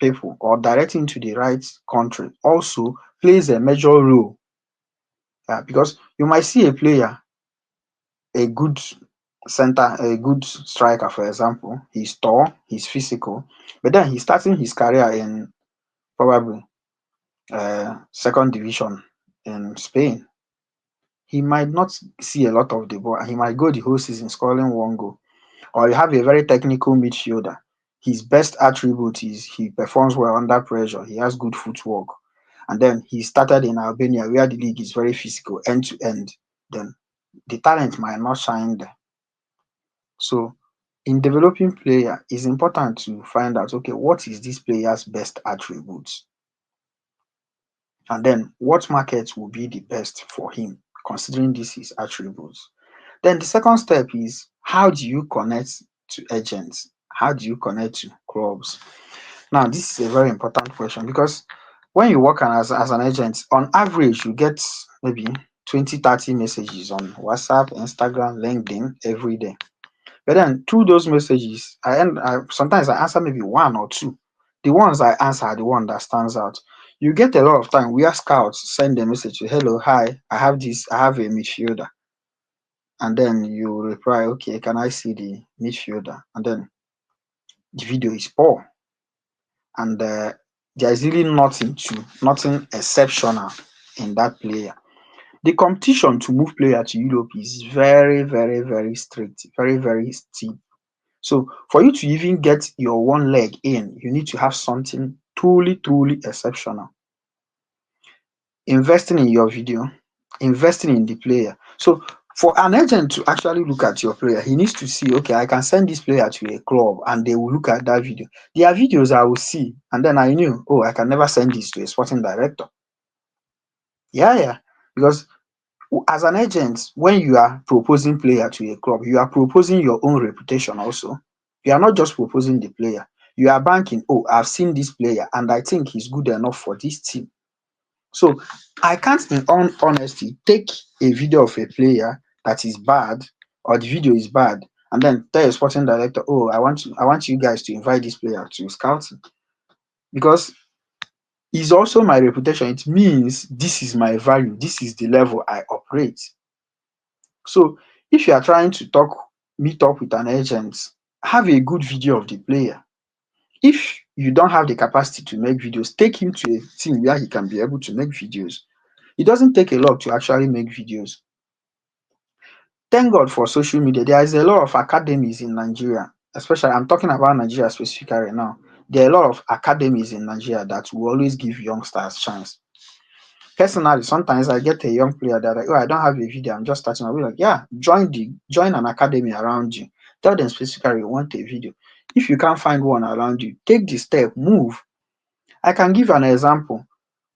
people or directing to the right country also plays a major role. Because you might see a player, a good center, a good striker, for example, he's tall, he's physical, but then he's starting his career in probably second division in Spain. He might not see a lot of the ball and he might go the whole season scoring one goal. Or you have a very technical midfielder. His best attribute is he performs well under pressure. He has good footwork. and then he started in Albania, where the league is very physical, end to end, then the talent might not shine there. So in developing player, it's important to find out, okay, what is this player's best attributes? And then what market will be the best for him, considering this is attributes. Then the second step is, how do you connect to agents? How do you connect to clubs? Now, this is a very important question, because when you work as an agent, on average, you get maybe 20, 30 messages on WhatsApp, Instagram, LinkedIn every day. But then through those messages, sometimes I answer maybe one or two. The ones I answer are the one that stands out. You get a lot of time where scouts send a message to, hello, hi, I have a midfielder. And then you reply, okay, can I see the midfielder? And then the video is poor. And there is really nothing exceptional in that player. The competition to move player to Europe is very, very, very strict, very, very steep. So for you to even get your one leg in, you need to have something truly, truly exceptional. Investing in your video, investing in the player. So for an agent to actually look at your player, he needs to see, okay, I can send this player to a club and they will look at that video. There are videos I will see, and then I knew, oh, I can never send this to a sporting director. Yeah. Because as an agent, when you are proposing player to a club, you are proposing your own reputation also. You are not just proposing the player. You are banking, oh, I've seen this player and I think he's good enough for this team. So I can't, in honesty, take a video of a player that is bad, or the video is bad, and then tell a sporting director, oh, I want you guys to invite this player to scouting. Because it's also my reputation. It means this is my value. This is the level I operate. So if you are trying to meet up with an agent, have a good video of the player. If you don't have the capacity to make videos, take him to a team where he can be able to make videos. It doesn't take a lot to actually make videos. Thank God for social media. There is a lot of academies in Nigeria, especially I'm talking about Nigeria specifically right now. There are a lot of academies in Nigeria that will always give youngsters chance. Personally, sometimes I get a young player that like, oh, I don't have a video, I'm just starting. I'll be like, yeah, join an academy around you. Tell them specifically you want a video. If you can't find one around you, take the step, move. I can give an example.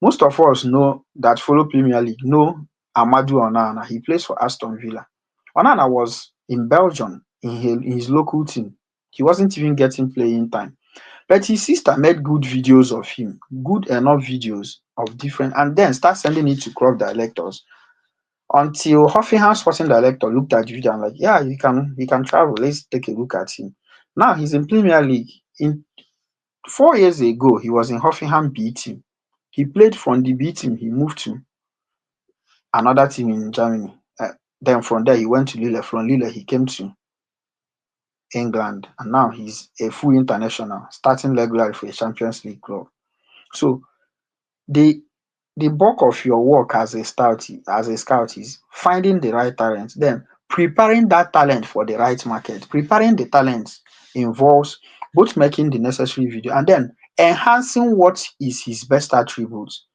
Most of us know that follow Premier League, know Amadou Onana. He plays for Aston Villa. Onana was in Belgium in his local team. He wasn't even getting playing time. But his sister made good videos of him, good enough videos of different, and then start sending it to club directors. Until Hoffenheim sporting director looked at the video and like, yeah, he can travel. Let's take a look at him. Now he's in Premier League. In 4 years ago, he was in Hoffenheim B team. He played from the B team. He moved to another team in Germany. Then from there, he went to Lille. From Lille, he came to England, and now he's a full international, starting regularly for a Champions League club. So the bulk of your work as a scout is finding the right talent, then preparing that talent for the right market. Preparing the talent involves both making the necessary video and then enhancing what is his best attributes.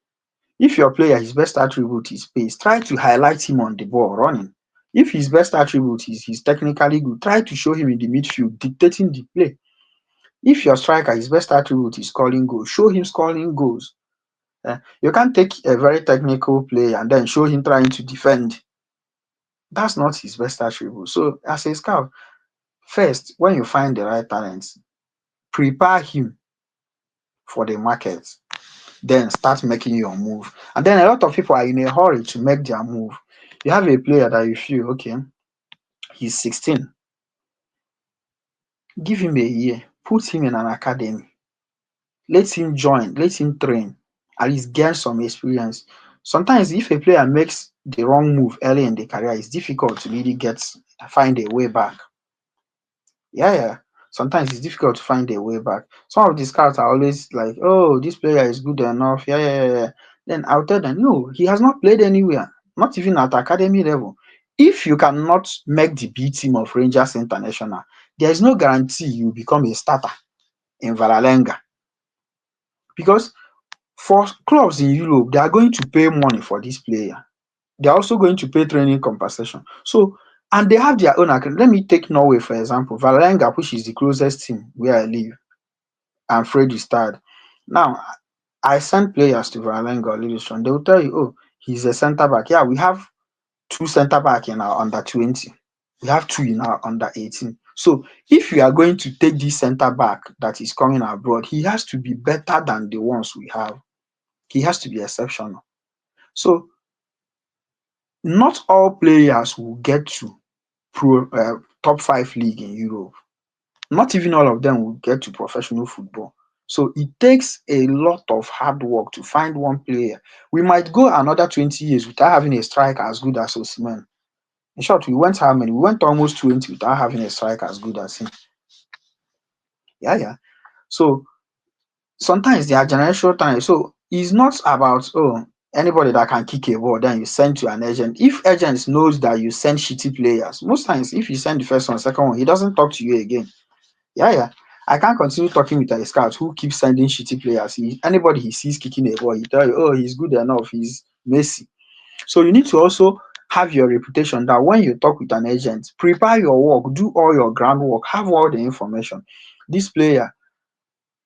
If your player, his best attribute is pace, try to highlight him on the ball running. If his best attribute is he's technically good, try to show him in the midfield, dictating the play. If your striker, his best attribute is scoring goals, show him scoring goals. You can't take a very technical player and then show him trying to defend. That's not his best attribute. So as a scout, first, when you find the right talents, prepare him for the market. Then start making your move. And then a lot of people are in a hurry to make their move. You have a player that you feel, okay, he's 16. Give him a year. Put him in an academy. Let him join. Let him train. At least gain some experience. Sometimes if a player makes the wrong move early in the career, it's difficult to really find a way back. Yeah. Sometimes it's difficult to find a way back. Some of the scouts are always like, oh, this player is good enough. Yeah. Then I'll tell them, no, he has not played anywhere, not even at academy level. If you cannot make the B team of Rangers International, there is no guarantee you become a starter in Varalenga. Because For clubs in Europe, they are going to pay money for this player. They are also going to pay training compensation. So, and they have their own account. Let me take Norway, for example. Valerenga, which is the closest team where I live, and Fredrikstad. Now, I send players to Valerenga or Lillestrøm. They will tell you, oh, he's a centre back. Yeah, we have 2 centre back in our under 20. We have 2 in our under 18. So if you are going to take this centre back that is coming abroad, he has to be better than the ones we have. He has to be exceptional. So not all players will get to top 5 league in Europe. Not even all of them will get to professional football. So it takes a lot of hard work to find one player. We might go another 20 years without having a striker as good as Osimhen. In short, we went how many? We went almost 20 without having a striker as good as him. Yeah. So sometimes they are generational time. So it's not about anybody that can kick a ball, then you send to an agent. If agents knows that you send shitty players, most times if you send the first one, second one, he doesn't talk to you again. Yeah. I can't continue talking with a scout who keeps sending shitty players. Anybody he sees kicking a ball, he tell you, oh, he's good enough, he's Messi. So you need to also have your reputation that when you talk with an agent, prepare your work, do all your groundwork, have all the information. This player,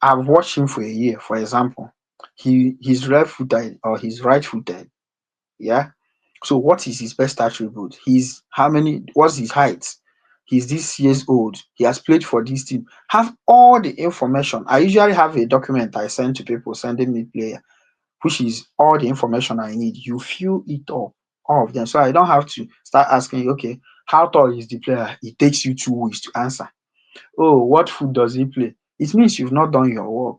I've watched him for a year, for example. He's left-footed or he's right-footed. Yeah. So what is his best attribute? What's his height? He's this years old. He has played for this team. Have all the information. I usually have a document I send to people sending me player, which is all the information I need. You fill it up, all of them. So I don't have to start asking you, okay, how tall is the player? It takes you 2 weeks to answer. Oh, what food does he play? It means you've not done your work.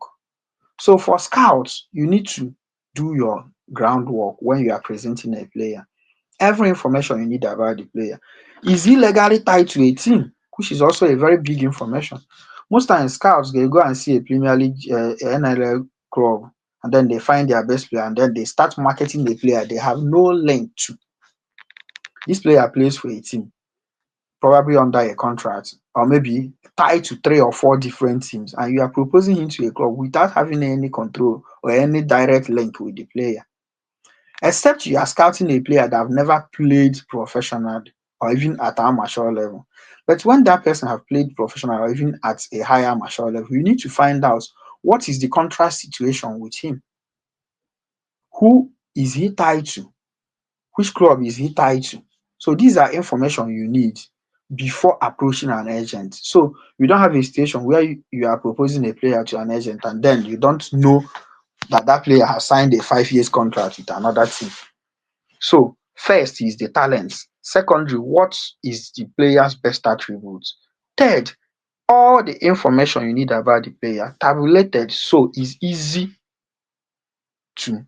So for scouts, you need to do your groundwork when you are presenting a player. Every information you need about the player. Is he legally tied to a team? Which is also a very big information. Most times, scouts they go and see a Premier League, NLL club, and then they find their best player, and then they start marketing the player they have no link to. This player plays for a team, probably under a contract, or maybe tied to 3 or 4 different teams, and you are proposing him to a club without having any control or any direct link with the player. Except you are scouting a player that have never played professional or even at amateur level. But when that person have played professional or even at a higher amateur level, you need to find out what is the contract situation with him. Who is he tied to? Which club is he tied to? So these are information you need before approaching an agent. So you don't have a situation where you are proposing a player to an agent and then you don't know that player has signed a 5 years contract with another team. So first is the talent. Secondly, what is the player's best attributes? Third, all the information you need about the player tabulated so it's easy to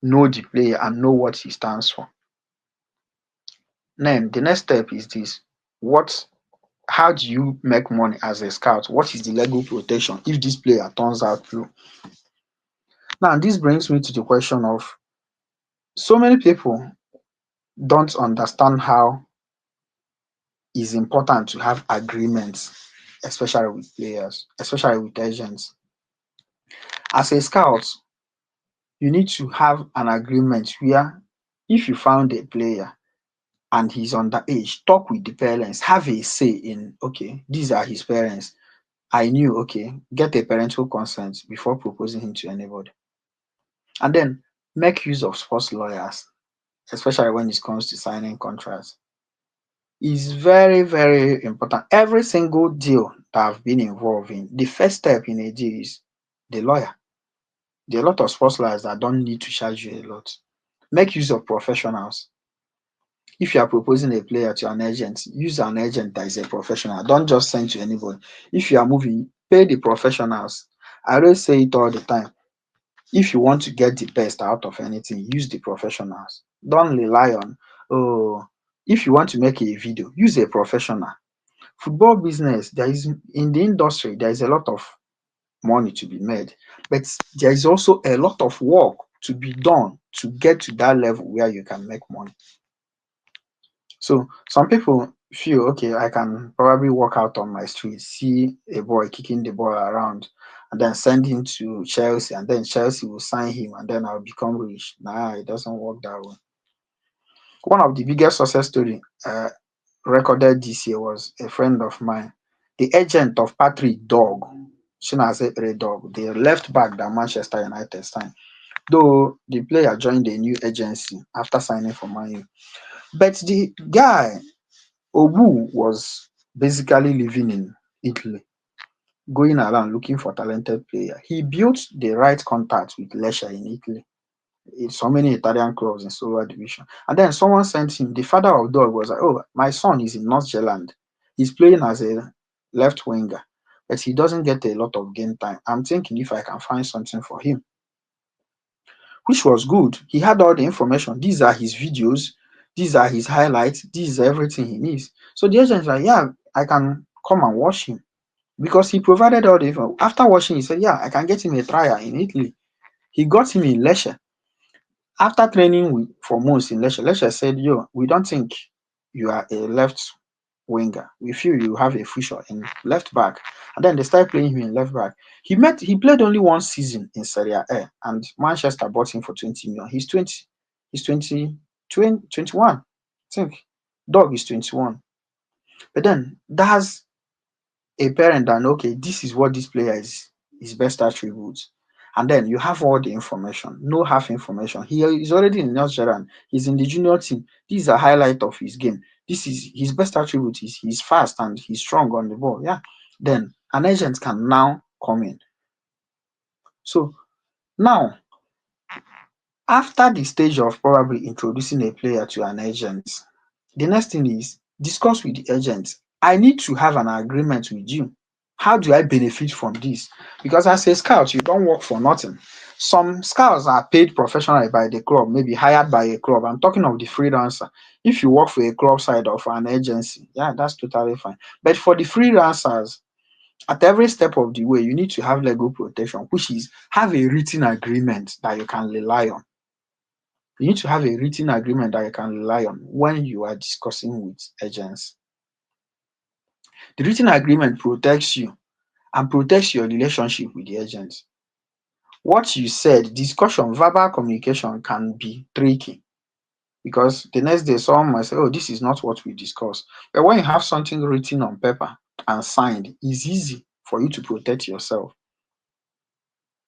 know the player and know what he stands for. Then the next step is this. How do you make money as a scout? What is the legal protection if this player turns out true? Now this brings me to the question of so many people don't understand how it's important to have agreements, especially with players, especially with agents. As a scout, you need to have an agreement where if you found a player and he's underage, talk with the parents, have a say in, okay, these are his parents. I knew, okay, get a parental consent before proposing him to anybody. And then make use of sports lawyers, especially when it comes to signing contracts. Is very, very important. Every single deal that I've been involved in, the first step in a deal is the lawyer. There are a lot of sports lawyers that don't need to charge you a lot. Make use of professionals. If you are proposing a player to an agent, use an agent that is a professional. Don't just send to anybody. If you are moving, pay the professionals. I always say it all the time. If you want to get the best out of anything, use the professionals. Don't rely on, oh, if you want to make a video, use a professional. Football business, in the industry, there is a lot of money to be made, but there is also a lot of work to be done to get to that level where you can make money. So some people feel, okay, I can probably walk out on my street, see a boy kicking the ball around, and then send him to Chelsea, and then Chelsea will sign him, and then I'll become rich. Nah, it doesn't work that way. One of the biggest success story recorded this year was a friend of mine, the agent of Patrick Dog, Chinase Dog, the left back that Manchester United signed. Though the player joined a new agency after signing for Man U. But the guy, Obu, was basically living in Italy, going around looking for talented player. He built the right contact with Lecce in Italy. It's so many Italian clubs in Silver Division. And then someone sent him, the father of Dog was like, oh, my son is in North Zealand. He's playing as a left winger, but he doesn't get a lot of game time. I'm thinking if I can find something for him, which was good. He had all the information. These are his videos. These are his highlights. This is everything he needs. So the agent was like, yeah, I can come and watch him because he provided all the info. After watching, he said, yeah, I can get him a trial in Italy. He got him in Lecce. After training for months in Lecce, Lecce said, yo, we don't think you are a left winger. We feel you have a future in left back. And then they started playing him in left back. He played only one season in Serie A, and Manchester bought him for 20 million. He's 20, he's 21. I think Dog is 21. But then that's a parent that, okay, this is what this player is, his best attributes. And then you have all the information, no half information. He is already in North Zealand. He's in the junior team. This is a highlight of his game. This is his best attribute. Is he's fast and he's strong on the ball. Yeah. Then an agent can now come in. So now, after the stage of probably introducing a player to an agent, the next thing is discuss with the agent. I need to have an agreement with you. How do I benefit from this? Because as a scout, you don't work for nothing. Some scouts are paid professionally by the club, maybe hired by a club. I'm talking of the freelancer. If you work for a club side or for an agency, yeah, that's totally fine. But for the freelancers, at every step of the way, you need to have legal protection, which is have a written agreement that you can rely on. You need to have a written agreement that you can rely on when you are discussing with agents. The written agreement protects you and protects your relationship with the agent. What you said, discussion, verbal communication can be tricky because the next day someone might say, oh, this is not what we discussed. But when you have something written on paper and signed, it's easy for you to protect yourself.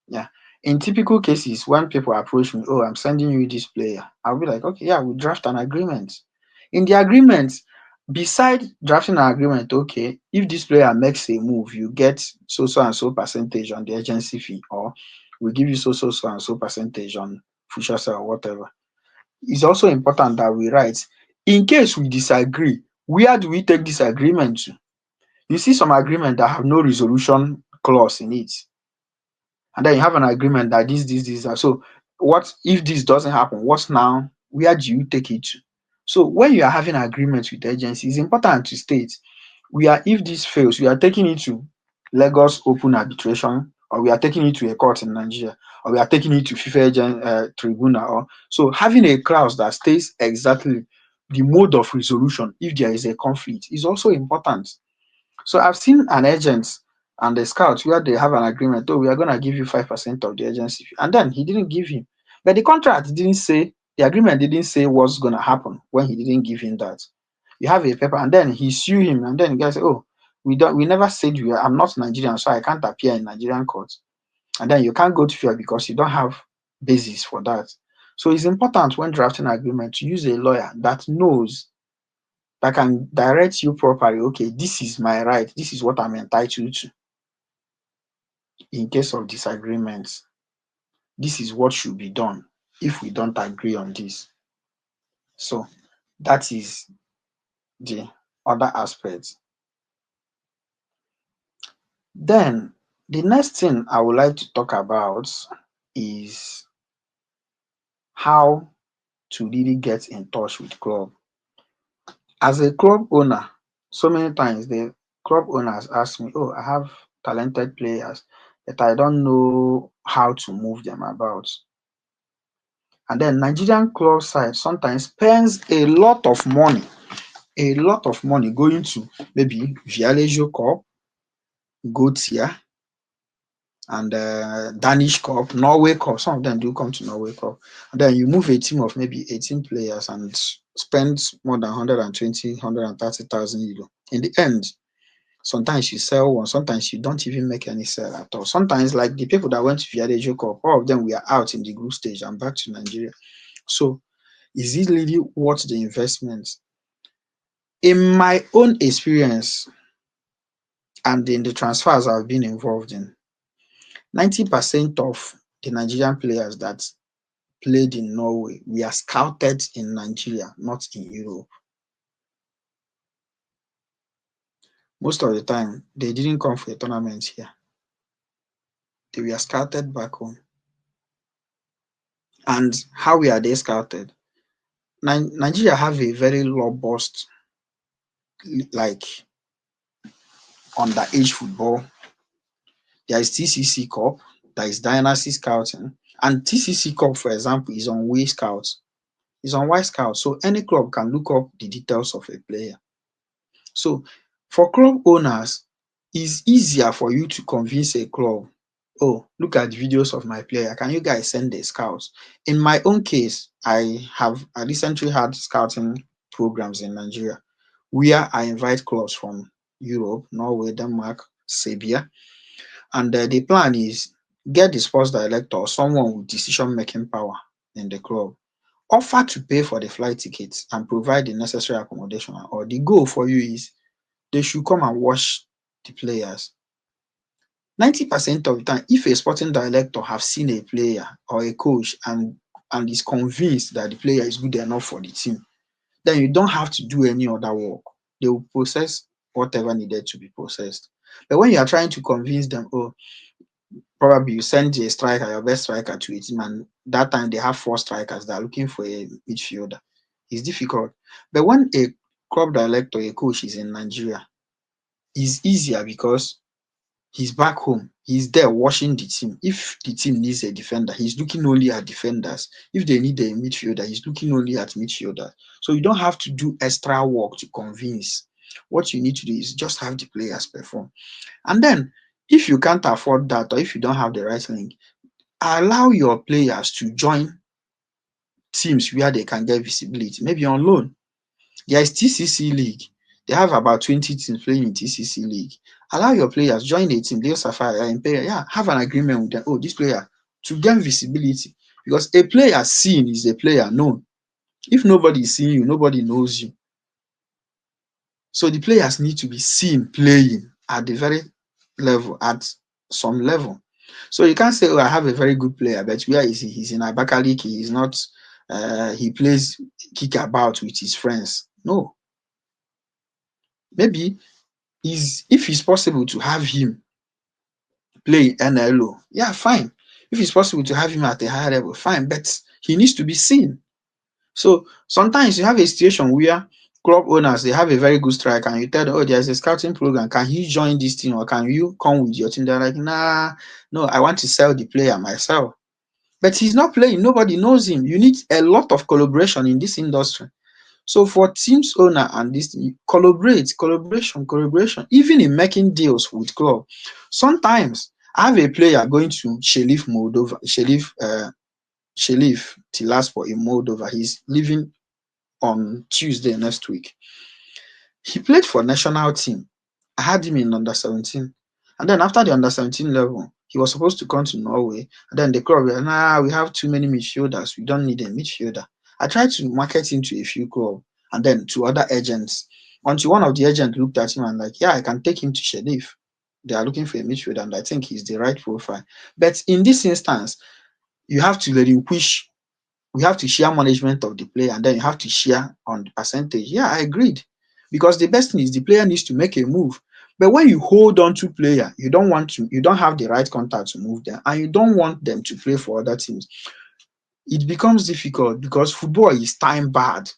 Yeah. In typical cases, when people approach me, oh, I'm sending you this player, I'll be like, okay, yeah, we draft an agreement. In the agreement, beside drafting an agreement, okay, if this player makes a move, you get so and so percentage on the agency fee, or we give you so and so percentage on future sale or whatever. It's also important that we write, in case we disagree, where do we take this agreement to? You see some agreement that have no resolution clause in it. And then you have an agreement that this. So what if this doesn't happen? What's now? Where do you take it to? So when you are having agreements with agencies, it's important to state, if this fails, we are taking it to Lagos Open Arbitration, or we are taking it to a court in Nigeria, or we are taking it to FIFA tribunal. So having a clause that states exactly the mode of resolution if there is a conflict is also important. So I've seen an agent and the scout where they have an agreement, oh, we are going to give you 5% of the agency fee. And then he didn't give him. But the contract didn't say, the agreement didn't say what's going to happen when he didn't give him that. You have a paper, and then he sue him, and then the guy say, oh, we never said I'm not Nigerian, so I can't appear in Nigerian court. And then you can't go to FIFA because you don't have basis for that. So it's important when drafting an agreement to use a lawyer that knows, that can direct you properly. Okay, this is my right. This is what I'm entitled to. In case of disagreements, this is what should be done if we don't agree on this. So that is the other aspect. Then the next thing I would like to talk about is how to really get in touch with club. As a club owner, so many times the club owners ask me, oh, I have talented players, but I don't know how to move them about. And then Nigerian club side sometimes spends a lot of money going to maybe Vialejo Cup, Gotia, and Danish Cup, Norway Cup. Some of them do come to Norway Cup. And then you move a team of maybe 18 players and spend more than 120, 130,000 euro. In the end, sometimes you sell one, sometimes you don't even make any sale at all. Sometimes, like the people that went to Viadejo Cup, all of them were out in the group stage and back to Nigeria. So, is it really worth the investment? In my own experience and in the transfers I've been involved in, 90% of the Nigerian players that played in Norway were scouted in Nigeria, not in Europe. Most of the time, they didn't come for a tournament here. They were scouted back home. And how were they scouted? Nigeria have a very robust, like, underage football. There is TCC Cup, there is Dynasty Scouting, and TCC Cup, for example, is on Way Scouts. It's on Y Scout, so any club can look up the details of a player. So for club owners, it's easier for you to convince a club, oh, look at videos of my player. Can you guys send the scouts? In my own case, I recently had scouting programs in Nigeria where I invite clubs from Europe, Norway, Denmark, Serbia, and the plan is get the sports director or someone with decision-making power in the club, offer to pay for the flight tickets and provide the necessary accommodation, or the goal for you is they should come and watch the players. 90% of the time, if a sporting director have seen a player or a coach and is convinced that the player is good enough for the team, then you don't have to do any other work. They will process whatever needed to be processed. But when you are trying to convince them, oh, probably you send a striker, your best striker, to a team, and that time they have 4 strikers that are looking for a midfielder, it's difficult. But when a club director, a coach is in Nigeria, it's easier because he's back home. He's there watching the team. If the team needs a defender, he's looking only at defenders. If they need a midfielder, he's looking only at midfielders. So you don't have to do extra work to convince. What you need to do is just have the players perform. And then, if you can't afford that, or if you don't have the right link, allow your players to join teams where they can get visibility, maybe on loan. There is TCC League. They have about 20 teams playing in TCC League. Allow your players, join a team, Leo Sapphire, Imperial, have an agreement with them. Oh, this player, to gain visibility. Because a player seen is a player known. If nobody is seeing you, nobody knows you. So the players need to be seen playing at the very level, at some level. So you can't say, oh, I have a very good player, but where is he? He's in Abakaliki. He's not, he plays kick about with his friends. No. Maybe if it's possible to have him play in NLO, yeah, fine. If it's possible to have him at a higher level, fine, but he needs to be seen. So sometimes you have a situation where club owners, they have a very good striker and you tell them, oh, there's a scouting program. Can he join this team or can you come with your team? They're like, nah, no, I want to sell the player myself. But he's not playing. Nobody knows him. You need a lot of collaboration in this industry. So for teams owner and this, collaboration, even in making deals with club. Sometimes I have a player going to Sheriff Moldova, Sheriff Tiraspol in Moldova. He's leaving on Tuesday next week. He played for national team. I had him in under 17. And then after the under 17 level, he was supposed to come to Norway. And then the club were, nah, we have too many midfielders. We don't need a midfielder. I tried to market him to a few clubs and then to other agents. Until one of the agents looked at him and like, yeah, I can take him to Sheriff. They are looking for a midfielder and I think he's the right profile. But in this instance, you have to relinquish. We have to share management of the player and then you have to share on the percentage. Yeah, I agreed. Because the best thing is the player needs to make a move. But when you hold on to player, you don't have the right contact to move them and you don't want them to play for other teams. It becomes difficult because football is time barred.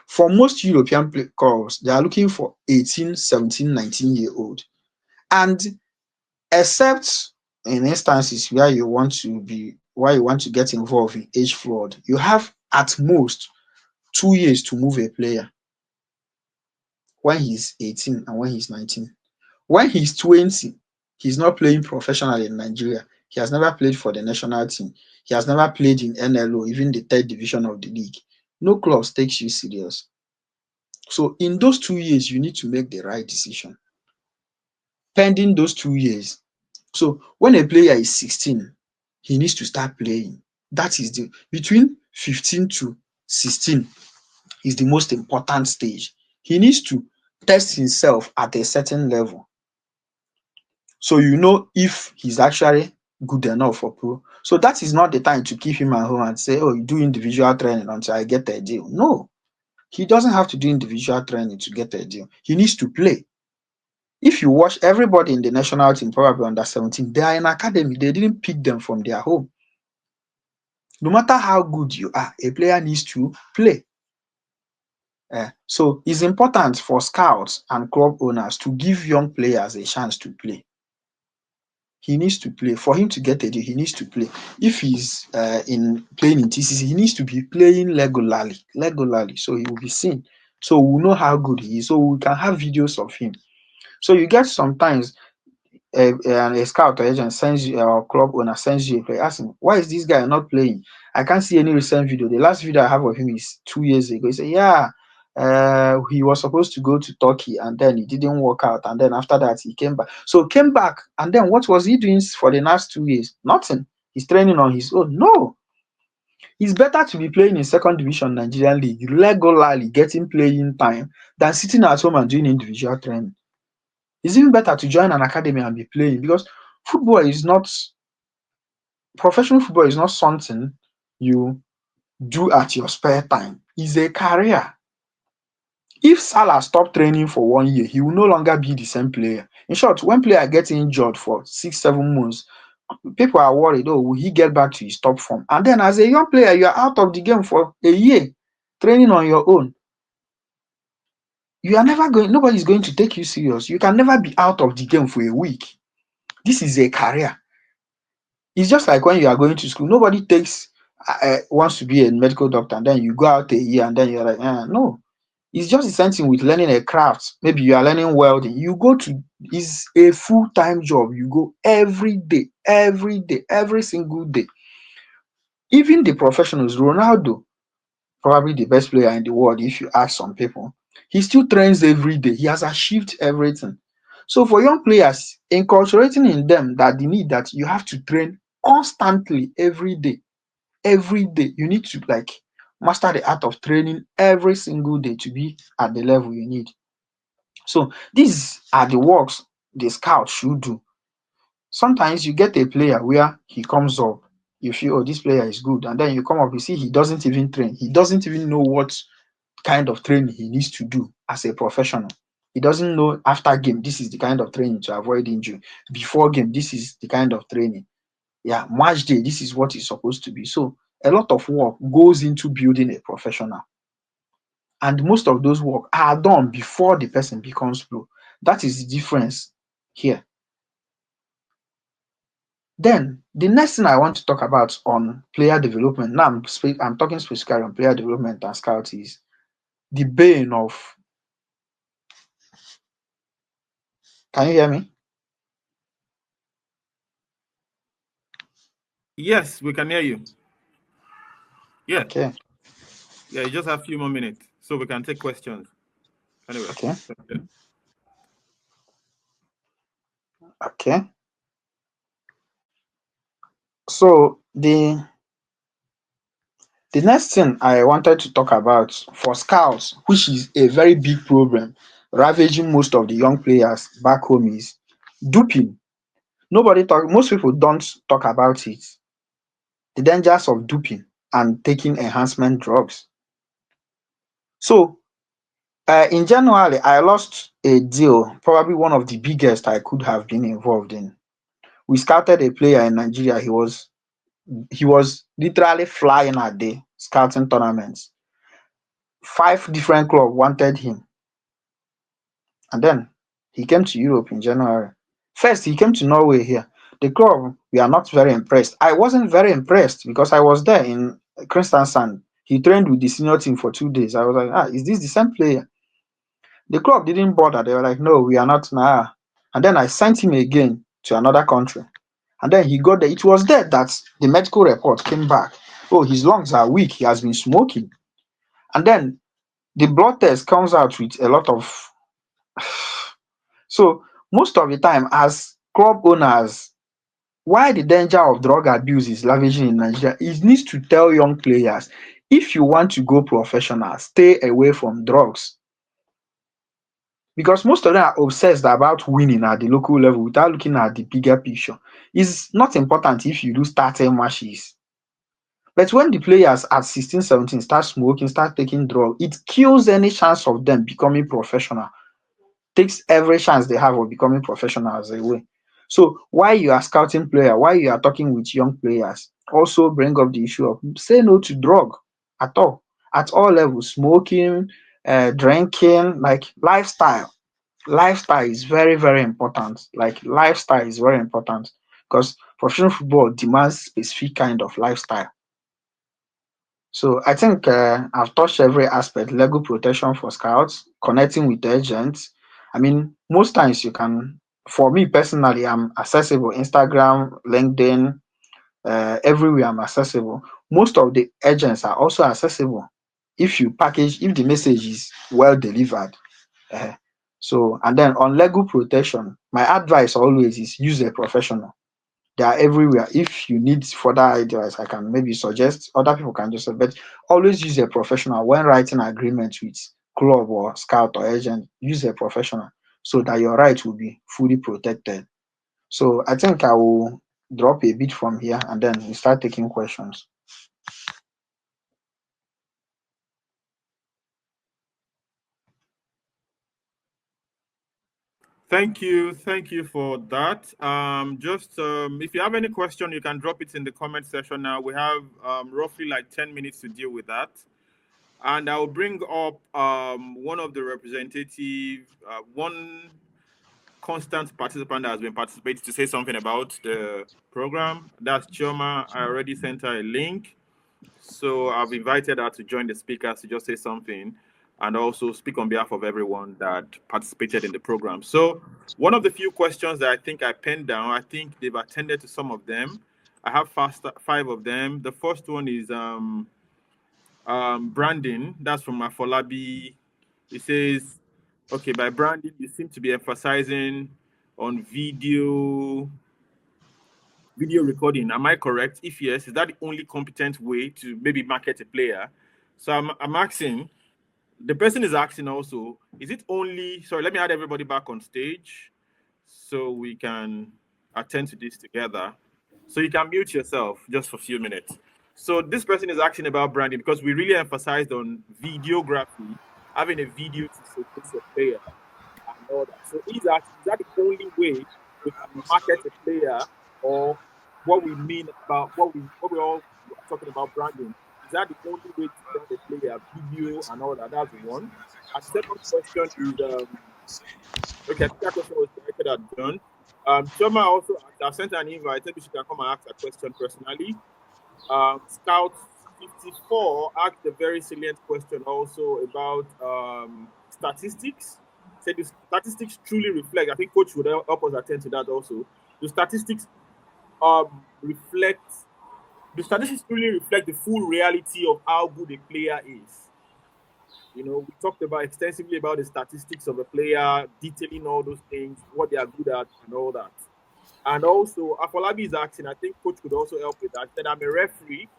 For most European clubs, they are looking for 18, 17, 19-year-old. And except in instances where you want to get involved in age fraud, you have at most 2 years to move a player when he's 18 and when he's 19. When he's 20, He's not playing professionally in Nigeria. He has never played for the national team. He has never played in NLO, even the third division of the league. No club takes you serious. So in those 2 years, you need to make the right decision. Pending those 2 years. So when a player is 16, he needs to start playing. That is between 15 to 16 is the most important stage. He needs to test himself at a certain level. So you know if he's actually good enough for pro. So that is not the time to keep him at home and say, oh, you do individual training until I get a deal. No, he doesn't have to do individual training to get a deal. He needs to play. If you watch everybody in the national team, probably under 17, they are in academy. They didn't pick them from their home. No matter how good you are, a player needs to play. So it's important for scouts and club owners to give young players a chance to play. He needs to play. For him to get a deal, he needs to play. If he's in playing in TCC, he needs to be playing regularly. So he will be seen. So we'll know how good he is. So we can have videos of him. So you get sometimes a scout or agent sends you, or club owner sends you a player, ask him, why is this guy not playing? I can't see any recent video. The last video I have of him is 2 years ago. He said, yeah, he was supposed to go to Turkey and then it didn't work out. And then after that, he came back. So came back. And then what was he doing for the last 2 years? Nothing. He's training on his own. No. It's better to be playing in second division Nigerian league regularly, getting playing time, than sitting at home and doing individual training. It's even better to join an academy and be playing, because professional football is not something you do at your spare time. It's a career. If Salah stopped training for 1 year, he will no longer be the same player. In short, when player gets injured for 6-7 months, people are worried, oh, will he get back to his top form? And then as a young player, you are out of the game for a year, training on your own. Nobody's going to take you serious. You can never be out of the game for a week. This is a career. It's just like when you are going to school. Nobody wants to be a medical doctor and then you go out a year and then you're like, no. It's just the same thing with learning a craft. Maybe you are learning welding. It's a full-time job. You go every day, every single day. Even the professionals, Ronaldo, probably the best player in the world, if you ask some people, he still trains every day. He has achieved everything. So for young players, inculcating in them that the need that you have to train constantly every day. You need to master the art of training every single day to be at the level you need. So these are the works the scout should do. Sometimes you get a player where he comes up, you feel, oh, this player is good, and then you come up, you see he doesn't even train. He doesn't even know what kind of training he needs to do as a professional. He doesn't know after game, this is the kind of training to avoid injury. Before game, this is the kind of training. Yeah, match day, this is what it's supposed to be. So a lot of work goes into building a professional. And most of those work are done before the person becomes pro. That is the difference here. Then the next thing I want to talk about on player development, now I'm talking specifically on player development and scout, is the bane of. Can you hear me? Yes, we can hear you. Yeah. Okay. Yeah, you just have a few more minutes so we can take questions. Anyway. Okay. So the next thing I wanted to talk about for scouts, which is a very big problem ravaging most of the young players back home, is doping. Most people don't talk about it. The dangers of doping and taking enhancement drugs. So in January, I lost a deal, probably one of the biggest I could have been involved in. We scouted a player in Nigeria. He was literally flying at the scouting tournaments. 5 different clubs wanted him. And then he came to Europe in January. First, he came to Norway here. The club, we are not very impressed. I wasn't very impressed because I was there in Kristiansand. He trained with the senior team for 2 days. I was like, is this the same player? The club didn't bother. They were like, no, we are not. Nah. And then I sent him again to another country. And then he got there. It was there that the medical report came back. Oh, his lungs are weak. He has been smoking. And then the blood test comes out with a lot of. So most of the time, as club owners, why the danger of drug abuse is ravaging in Nigeria, it needs to tell young players, if you want to go professional, stay away from drugs. Because most of them are obsessed about winning at the local level without looking at the bigger picture. It's not important if you do starting matches. But when the players at 16, 17 start smoking, start taking drugs, it kills any chance of them becoming professional. Takes every chance they have of becoming professionals away. So while you are scouting player, while you are talking with young players, also bring up the issue of say no to drug at all levels, smoking, drinking, like lifestyle. Lifestyle is very, very important. Like lifestyle is very important because professional football demands specific kind of lifestyle. So I think I've touched every aspect: legal protection for scouts, connecting with agents. I mean, most times you can. For me personally, I'm accessible. Instagram, LinkedIn, everywhere I'm accessible. Most of the agents are also accessible if you package, if the message is well delivered. Uh, so, and then on legal protection, my advice always is use a professional. They are everywhere. If you need further ideas, I can maybe suggest. Other people can just, but always use a professional when writing agreements with club or scout or agent. Use a professional so that your rights will be fully protected. So I think I will drop a bit from here and then we start taking questions. Thank you for that. If you have any question, you can drop it in the comment section now. We have roughly like 10 minutes to deal with that. And I'll bring up one of the representative, one constant participant that has been participating to say something about the program. That's Chioma. I already sent her a link. So I've invited her to join the speakers to just say something and also speak on behalf of everyone that participated in the program. So one of the few questions that I think I penned down, I think they've attended to some of them. I have five of them. The first one is branding. That's from Afolabi. It says, okay, by branding, you seem to be emphasizing on video recording. Am I correct? If yes, is that the only competent way to maybe market a player? So I'm asking, the person is asking also, is it only, sorry, let me add everybody back on stage so we can attend to this together. So you can mute yourself just for a few minutes. So this person is asking about branding because we really emphasized on videography, having a video to showcase your player and all that. So he's asking, is that the only way we can market a player, or what we mean about what we all are talking about branding? Is that the only way to brand a player, video and all that? That's one. And second question is okay, I think that question was directed at John. Choma also asked, I've sent her an invite. Maybe she can come and ask that question personally. Scout 54 asked a very salient question also about statistics. Said the statistics truly reflect. I think Coach would help us attend to that also. The statistics reflect. The statistics truly reflect the full reality of how good a player is. You know, we talked about extensively about the statistics of a player, detailing all those things, what they are good at, and all that. And also, Afolabi is asking, I think Coach could also help with that. That I'm a referee,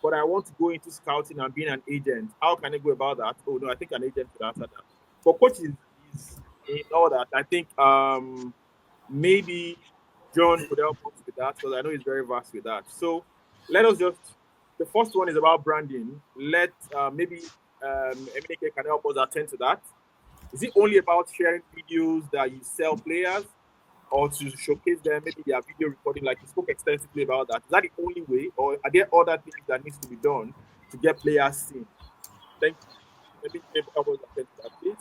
but I want to go into scouting and being an agent. How can I go about that? Oh no, I think an agent could answer that. But Coach is in all that. I think maybe John could help us with that because I know he's very vast with that. So let us just. The first one is about branding. Let maybe Emenike can help us attend to that. Is it only about sharing videos that you sell players, or to showcase them, maybe their video recording, like you spoke extensively about that? Is that the only way, or are there other things that needs to be done to get players seen? Thank you. Maybe help us attend to that, please.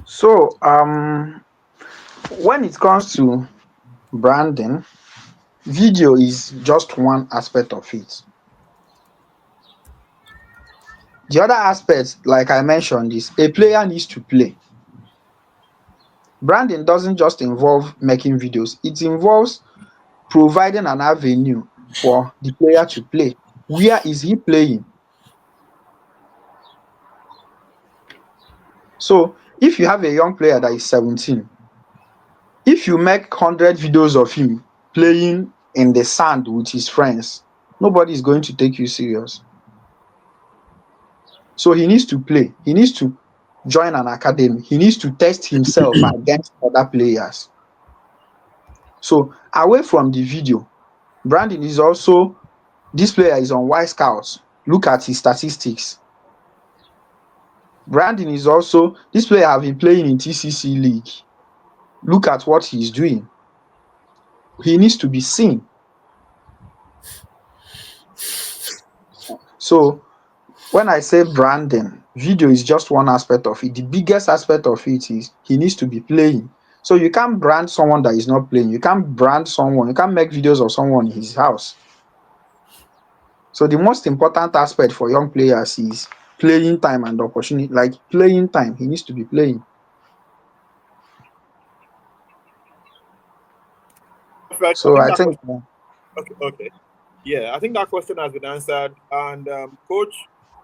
So when it comes to branding, video is just one aspect of it. The other aspect, like I mentioned, is a player needs to play. Branding doesn't just involve making videos, it involves providing an avenue for the player to play. Where is he playing? So if you have a young player that is 17, if you make 100 videos of him playing in the sand with his friends, nobody is going to take you serious. So he needs to play. He needs to join an academy. He needs to test himself against other players. So away from the video, branding is also, this player is on Y Scouts. Look at his statistics. Branding is also, this player have been playing in TCC League. Look at what he's doing. He needs to be seen. So when I say branding, video is just one aspect of it. The biggest aspect of it is he needs to be playing. So you can't brand someone that is not playing. You can't brand someone. You can't make videos of someone in his house. So the most important aspect for young players is playing time and opportunity. Like playing time, he needs to be playing. Perfect. So I that think question, okay. Yeah, I think that question has been answered. And coach,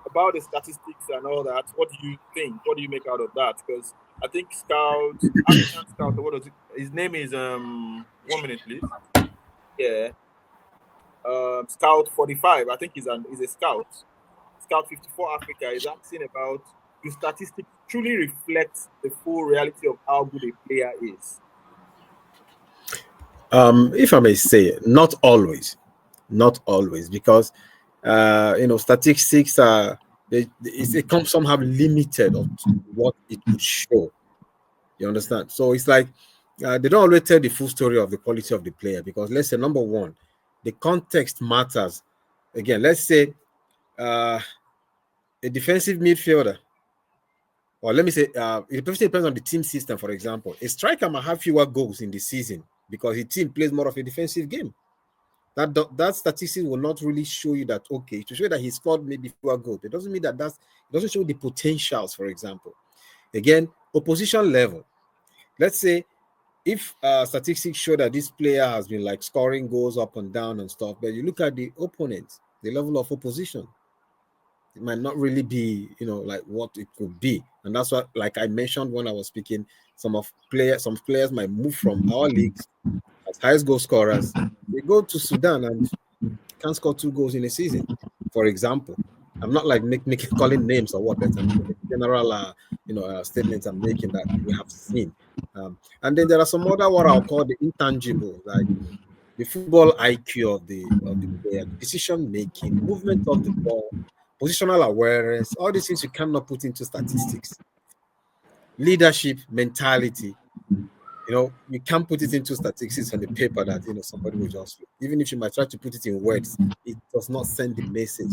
about the statistics and all that, what do you think? What do you make out of that? Because I think African Scout, what was it? His name is 1 minute, please. Yeah. Scout 45. I think he's a scout. Scout 54 Africa is asking about, do statistics truly reflect the full reality of how good a player is? If I may say, not always, because statistics are they come somehow limited of what it could show. You understand? So it's like they don't always tell the full story of the quality of the player, because let's say number one, the context matters. Again, let's say a defensive midfielder, or let me say it depends on the team system. For example, a striker might have fewer goals in the season because his team plays more of a defensive game. That statistics will not really show you that, okay, to show that he scored maybe fewer goals. It doesn't mean it doesn't show the potentials. For example, again, opposition level. Let's say if statistics show that this player has been like scoring goals up and down and stuff, but you look at the opponent, the level of opposition, it might not really be, like what it could be. And that's what, like I mentioned when I was speaking, some players might move from our leagues as highest goal scorers. They go to Sudan and can't score 2 goals in a season, for example. I'm not like calling names or what, but general statements I'm making that we have seen. And then there are some other what I'll call the intangible, like the football IQ of the player, decision making, movement of the ball, positional awareness, all these things you cannot put into statistics. Leadership, mentality, you can't put it into statistics on the paper that somebody will just, even if you might try to put it in words, it does not send the message.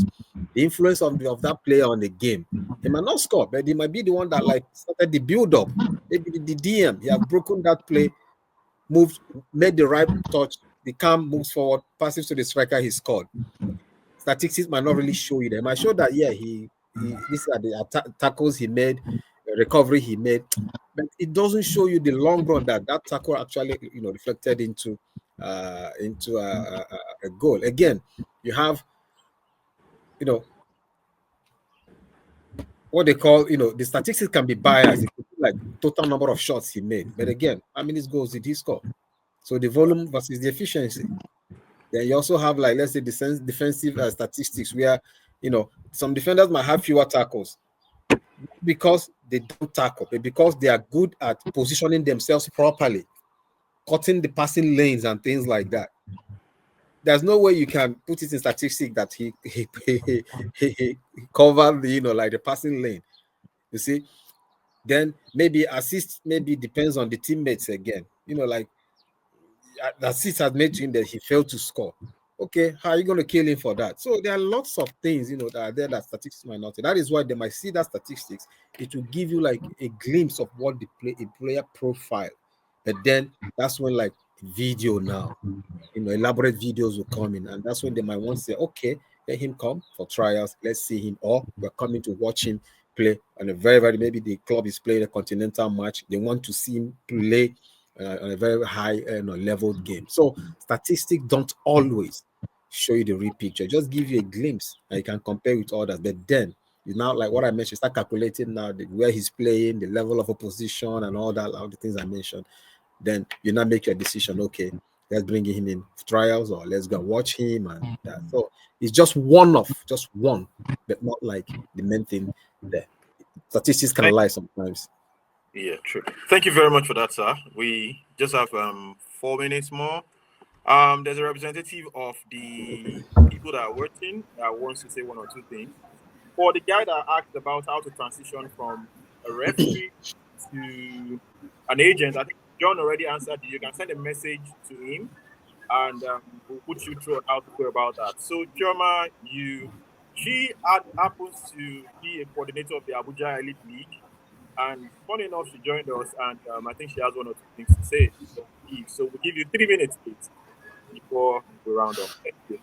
The influence of that player on the game, he might not score, but he might be the one that like started the build-up. Maybe the DM, he have broken that play, made the right touch, the cam moves forward, passes to the striker, he scored. Statistics might not really show you that. It might show that, yeah, these are the tackles he made, the recovery he made, but it doesn't show you the long run that tackle actually, reflected into a goal. Again, you have, what they call, the statistics can be biased. It could be like total number of shots he made, but again, how many goals did he score? So the volume versus the efficiency. Then you also have, like, let's say, defensive statistics where, some defenders might have fewer tackles because they don't tackle, but because they are good at positioning themselves properly, cutting the passing lanes and things like that. There's no way you can put it in statistics that he covered the, like the passing lane. You see, then maybe assist maybe depends on the teammates again. Like the assist has made to him that he failed to score. Okay, how are you going to kill him for that? So there are lots of things, that are there that statistics might not. That is why they might see that statistics. It will give you like a glimpse of what a player profile. But then that's when like video now, elaborate videos will come in, and that's when they might want to say, okay, let him come for trials. Let's see him, or we're coming to watch him play on a very, very, maybe the club is playing a continental match. They want to see him play on a very high leveled game. So statistics don't always show you the real picture. Just give you a glimpse and you can compare with others. But then you now, like what I mentioned, start calculating now where he's playing, the level of opposition, and all that, all the things I mentioned. Then you now make your decision. Okay, let's bring him in trials, or let's go watch him, and that. So it's just one, but not like the main thing there. Statistics can lie sometimes. Yeah, true. Thank you very much for that, sir. We just have 4 minutes more. There's a representative of the people that are working that wants to say one or two things. For the guy that asked about how to transition from a referee to an agent, I think John already answered. You can send a message to him, and we'll put you through on how to go about that. So, Chioma, she happens to be a coordinator of the Abuja Elite League, and funny enough, she joined us, and I think she has one or two things to say. So we'll give you 3 minutes, please, before we round up. Thank you.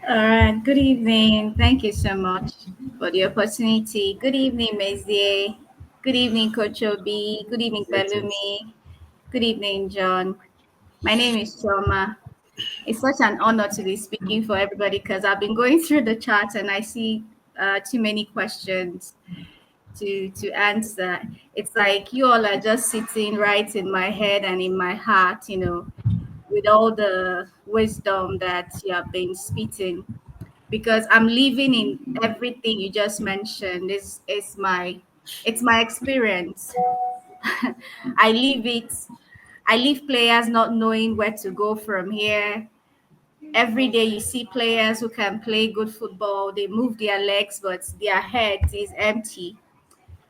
All right. Good evening. Thank you so much for the opportunity. Good evening, Mezie. Good evening, Coach Obi. Good evening, Balumi. Good evening, John. My name is Choma. It's such an honor to be speaking for everybody because I've been going through the chat and I see too many questions to answer. It's like you all are just sitting right in my head and in my heart, with all the wisdom that you have been spitting, because I'm living in everything you just mentioned. It's my experience. I live it. I leave players not knowing where to go from here. Every day you see players who can play good football. They move their legs, but their head is empty.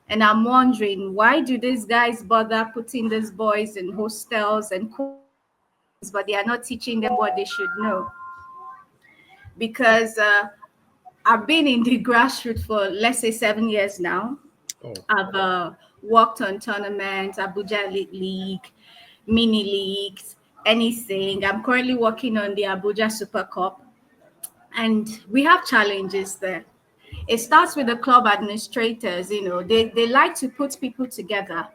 And I'm wondering, why do these guys bother putting these boys in hostels and but they are not teaching them what they should know? Because I've been in the grassroots for, let's say, 7 years now. Oh. I've worked on tournaments, Abuja League, mini leagues, anything. I'm currently working on the Abuja Super Cup, and we have challenges there. It starts with the club administrators. They like to put people together.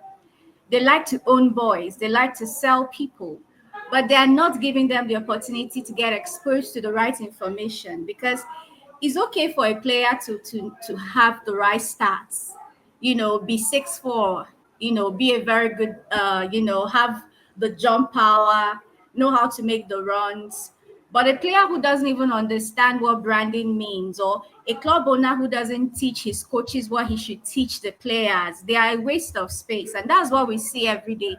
They like to own boys. They like to sell people, but they are not giving them the opportunity to get exposed to the right information, because it's okay for a player to have the right stats, be 6'4", be a very good, have the jump power, know how to make the runs. But a player who doesn't even understand what branding means, or a club owner who doesn't teach his coaches what he should teach the players, they are a waste of space. And that's what we see every day.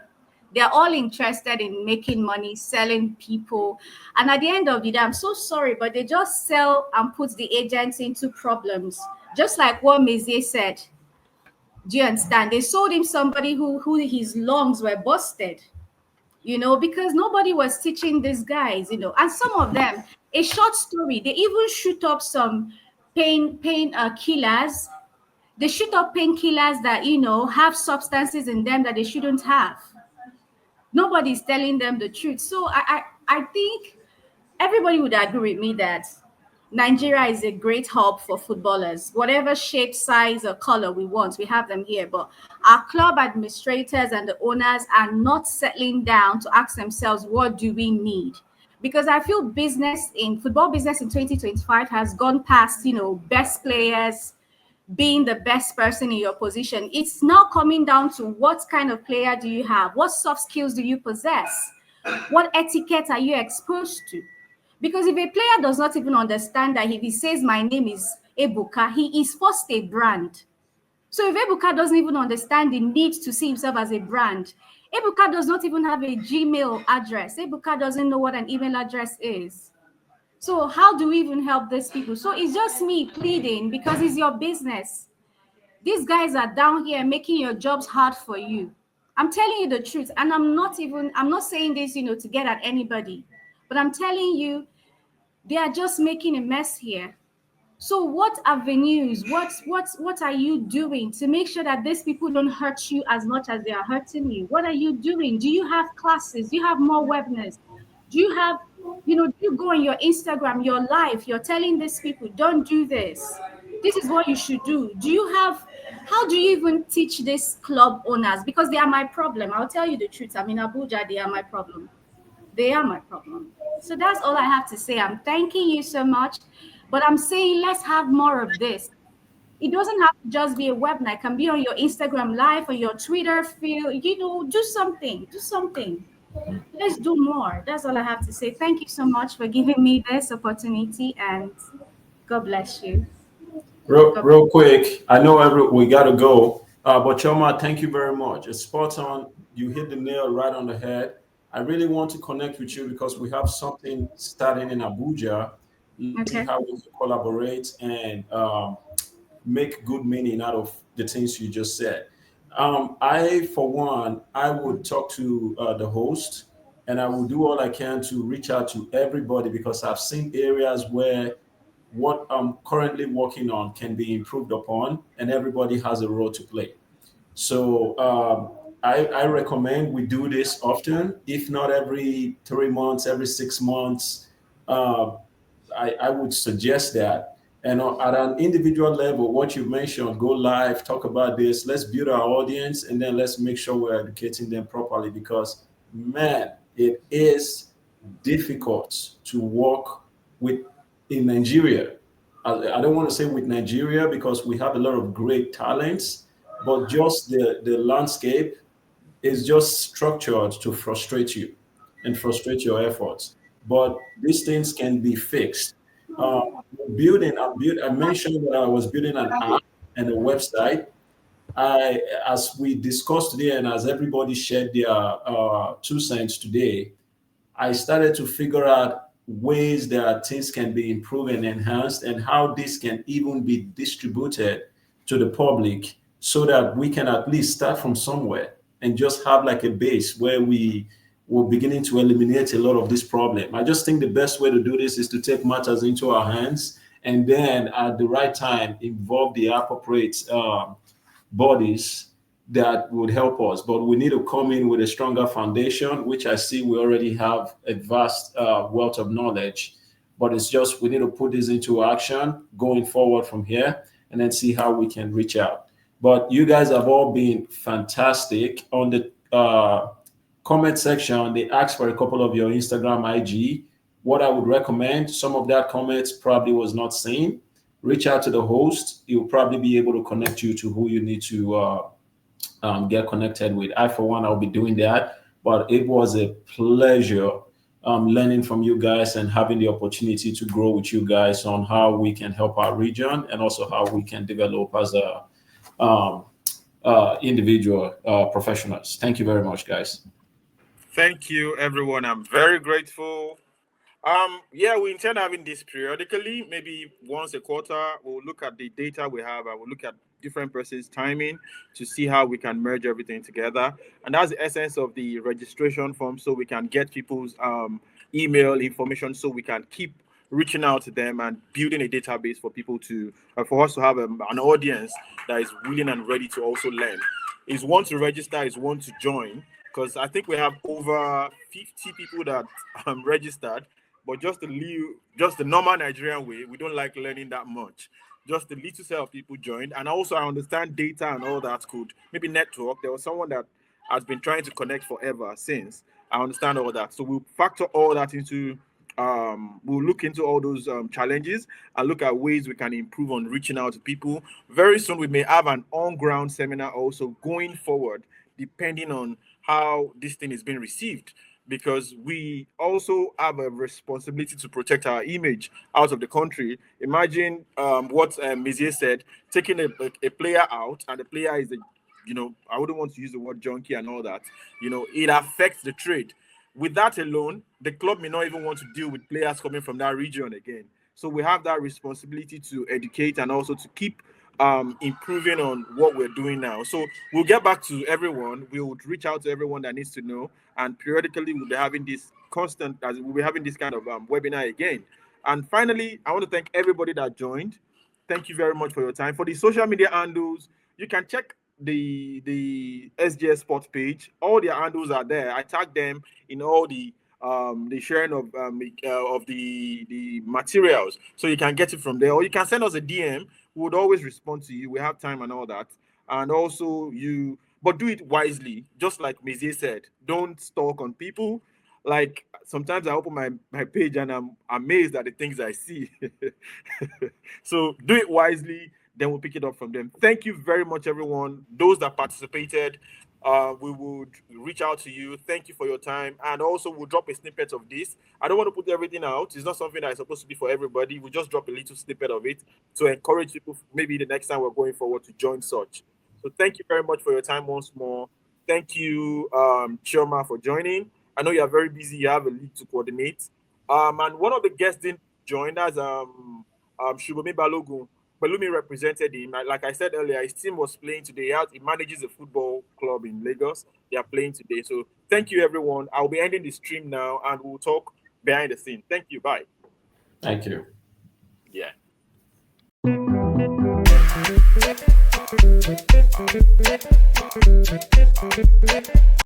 They're all interested in making money, selling people. And at the end of the day, I'm so sorry, but they just sell and put the agents into problems. Just like what Mezie said. Do you understand? They sold him somebody who his lungs were busted, because nobody was teaching these guys, and some of them, a short story, they even shoot up some pain killers. They shoot up painkillers that, have substances in them that they shouldn't have. Nobody's telling them the truth. So I think everybody would agree with me that Nigeria is a great hub for footballers. Whatever shape, size, or color we want, we have them here. But our club administrators and the owners are not settling down to ask themselves, what do we need? Because I feel football business in 2025 has gone past, best players, being the best person in your position. It's now coming down to what kind of player do you have? What soft skills do you possess? What etiquette are you exposed to? Because if a player does not even understand that if he says, my name is Ebuka, he is first a brand. So if Ebuka doesn't even understand the need to see himself as a brand, Ebuka does not even have a Gmail address. Ebuka doesn't know what an email address is. So how do we even help these people? So it's just me pleading, because it's your business. These guys are down here making your jobs hard for you. I'm telling you the truth. And I'm not saying this, to get at anybody, but I'm telling you, they are just making a mess here. So what avenues, what are you doing to make sure that these people don't hurt you as much as they are hurting you? What are you doing? Do you have classes? Do you have more webinars? Do you have, do you go on your Instagram, your life, you're telling these people, don't do this. This is what you should do. How do you even teach these club owners? Because they are my problem. I'll tell you the truth. I'm in Abuja, they are my problem. They are my problem. So that's all I have to say. I'm thanking you so much, but I'm saying let's have more of this. It doesn't have to just be a webinar. It can be on your Instagram live or your Twitter feed. Do something. Do something. Let's do more. That's all I have to say. Thank you so much for giving me this opportunity, and God bless you. Real quick, I know we got to go, but Choma, thank you very much. It's spot on. You hit the nail right on the head. I really want to connect with you because we have something starting in Abuja. Let's see how we can collaborate and make good meaning out of the things you just said. For one, I would talk to the host, and I will do all I can to reach out to everybody because I've seen areas where what I'm currently working on can be improved upon, and everybody has a role to play. So I recommend we do this often, if not every 3 months, every 6 months. Uh, I would suggest that. And at an individual level, what you mentioned, go live, talk about this, let's build our audience, and then let's make sure we're educating them properly because, man, it is difficult to work with in Nigeria. I don't want to say with Nigeria because we have a lot of great talents, but just the landscape is just structured to frustrate you and frustrate your efforts. But these things can be fixed. Uh, I mentioned that I was building an app and a website. As we discussed today, and as everybody shared their 2 cents today, I started to figure out ways that things can be improved and enhanced, and how this can even be distributed to the public so that we can at least start from somewhere and just have like a base where we were beginning to eliminate a lot of this problem. I just think the best way to do this is to take matters into our hands and then at the right time involve the appropriate bodies that would help us. But we need to come in with a stronger foundation, which I see we already have a vast wealth of knowledge. But it's just we need to put this into action going forward from here and then see how we can reach out. But you guys have all been fantastic. On the comment section, they asked for a couple of your Instagram, IG. What I would recommend, some of that comments probably was not seen. Reach out to the host. He'll probably be able to connect you to who you need to get connected with. I, for one, I'll be doing that. But it was a pleasure learning from you guys and having the opportunity to grow with you guys on how we can help our region and also how we can develop as a individual professionals. Thank you very much, guys. Thank you, everyone. I'm very grateful. Yeah, we intend having this periodically, maybe once a quarter. We'll look at the data we have and we'll look at different persons' timing to see how we can merge everything together. And that's the essence of the registration form, so we can get people's email information so we can keep reaching out to them and building a database for people to, for us to have an audience that is willing and ready to also learn. Is one to register, is one to join, because I think we have over 50 people that registered. But just the normal Nigerian way, we don't like learning that much. Just the little set of people joined. And also I understand data and all that could, maybe network. There was someone that has been trying to connect forever since. I understand all that. So we'll factor all that into, we'll look into all those challenges and look at ways we can improve on reaching out to people. Very soon we may have an on-ground seminar also going forward, depending on how this thing is being received, because we also have a responsibility to protect our image out of the country. Imagine what Chimezie said, taking a player out, and the player is I wouldn't want to use the word junkie and all that. It affects the trade. With that alone, the club may not even want to deal with players coming from that region again. So we have that responsibility to educate and also to keep improving on what we're doing now. So we'll get back to everyone. We would reach out to everyone that needs to know, and periodically we'll be having this kind of webinar again. And finally, I want to thank everybody that joined. Thank you very much for your time. For the social media handles, you can check the SGS Sports page. All their handles are there. I tag them in all the sharing of the materials, so you can get it from there, or you can send us a DM. we would always respond to you. We have time and all that. And also but do it wisely. Just like Chimezie said, don't stalk on people. Like sometimes I open my page and I'm amazed at the things I see. So do it wisely, then we'll pick it up from them. Thank you very much, everyone. Those that participated, we would reach out to you. Thank you for your time. And also we'll drop a snippet of this. I don't want to put everything out. It's not something that is supposed to be for everybody. We'll just drop a little snippet of it to encourage people, maybe the next time we're going forward, to join such. So thank you very much for your time once more. Thank you, Chioma, for joining. I know you are very busy. You have a league to coordinate. And one of the guests didn't join us, Olasubomi Balogun. Balumi represented him. Like I said earlier, his team was playing today. He manages a football club in Lagos. They are playing today. So thank you, everyone. I'll be ending the stream now, and we'll talk behind the scene. Thank you. Bye. Thank you. Yeah.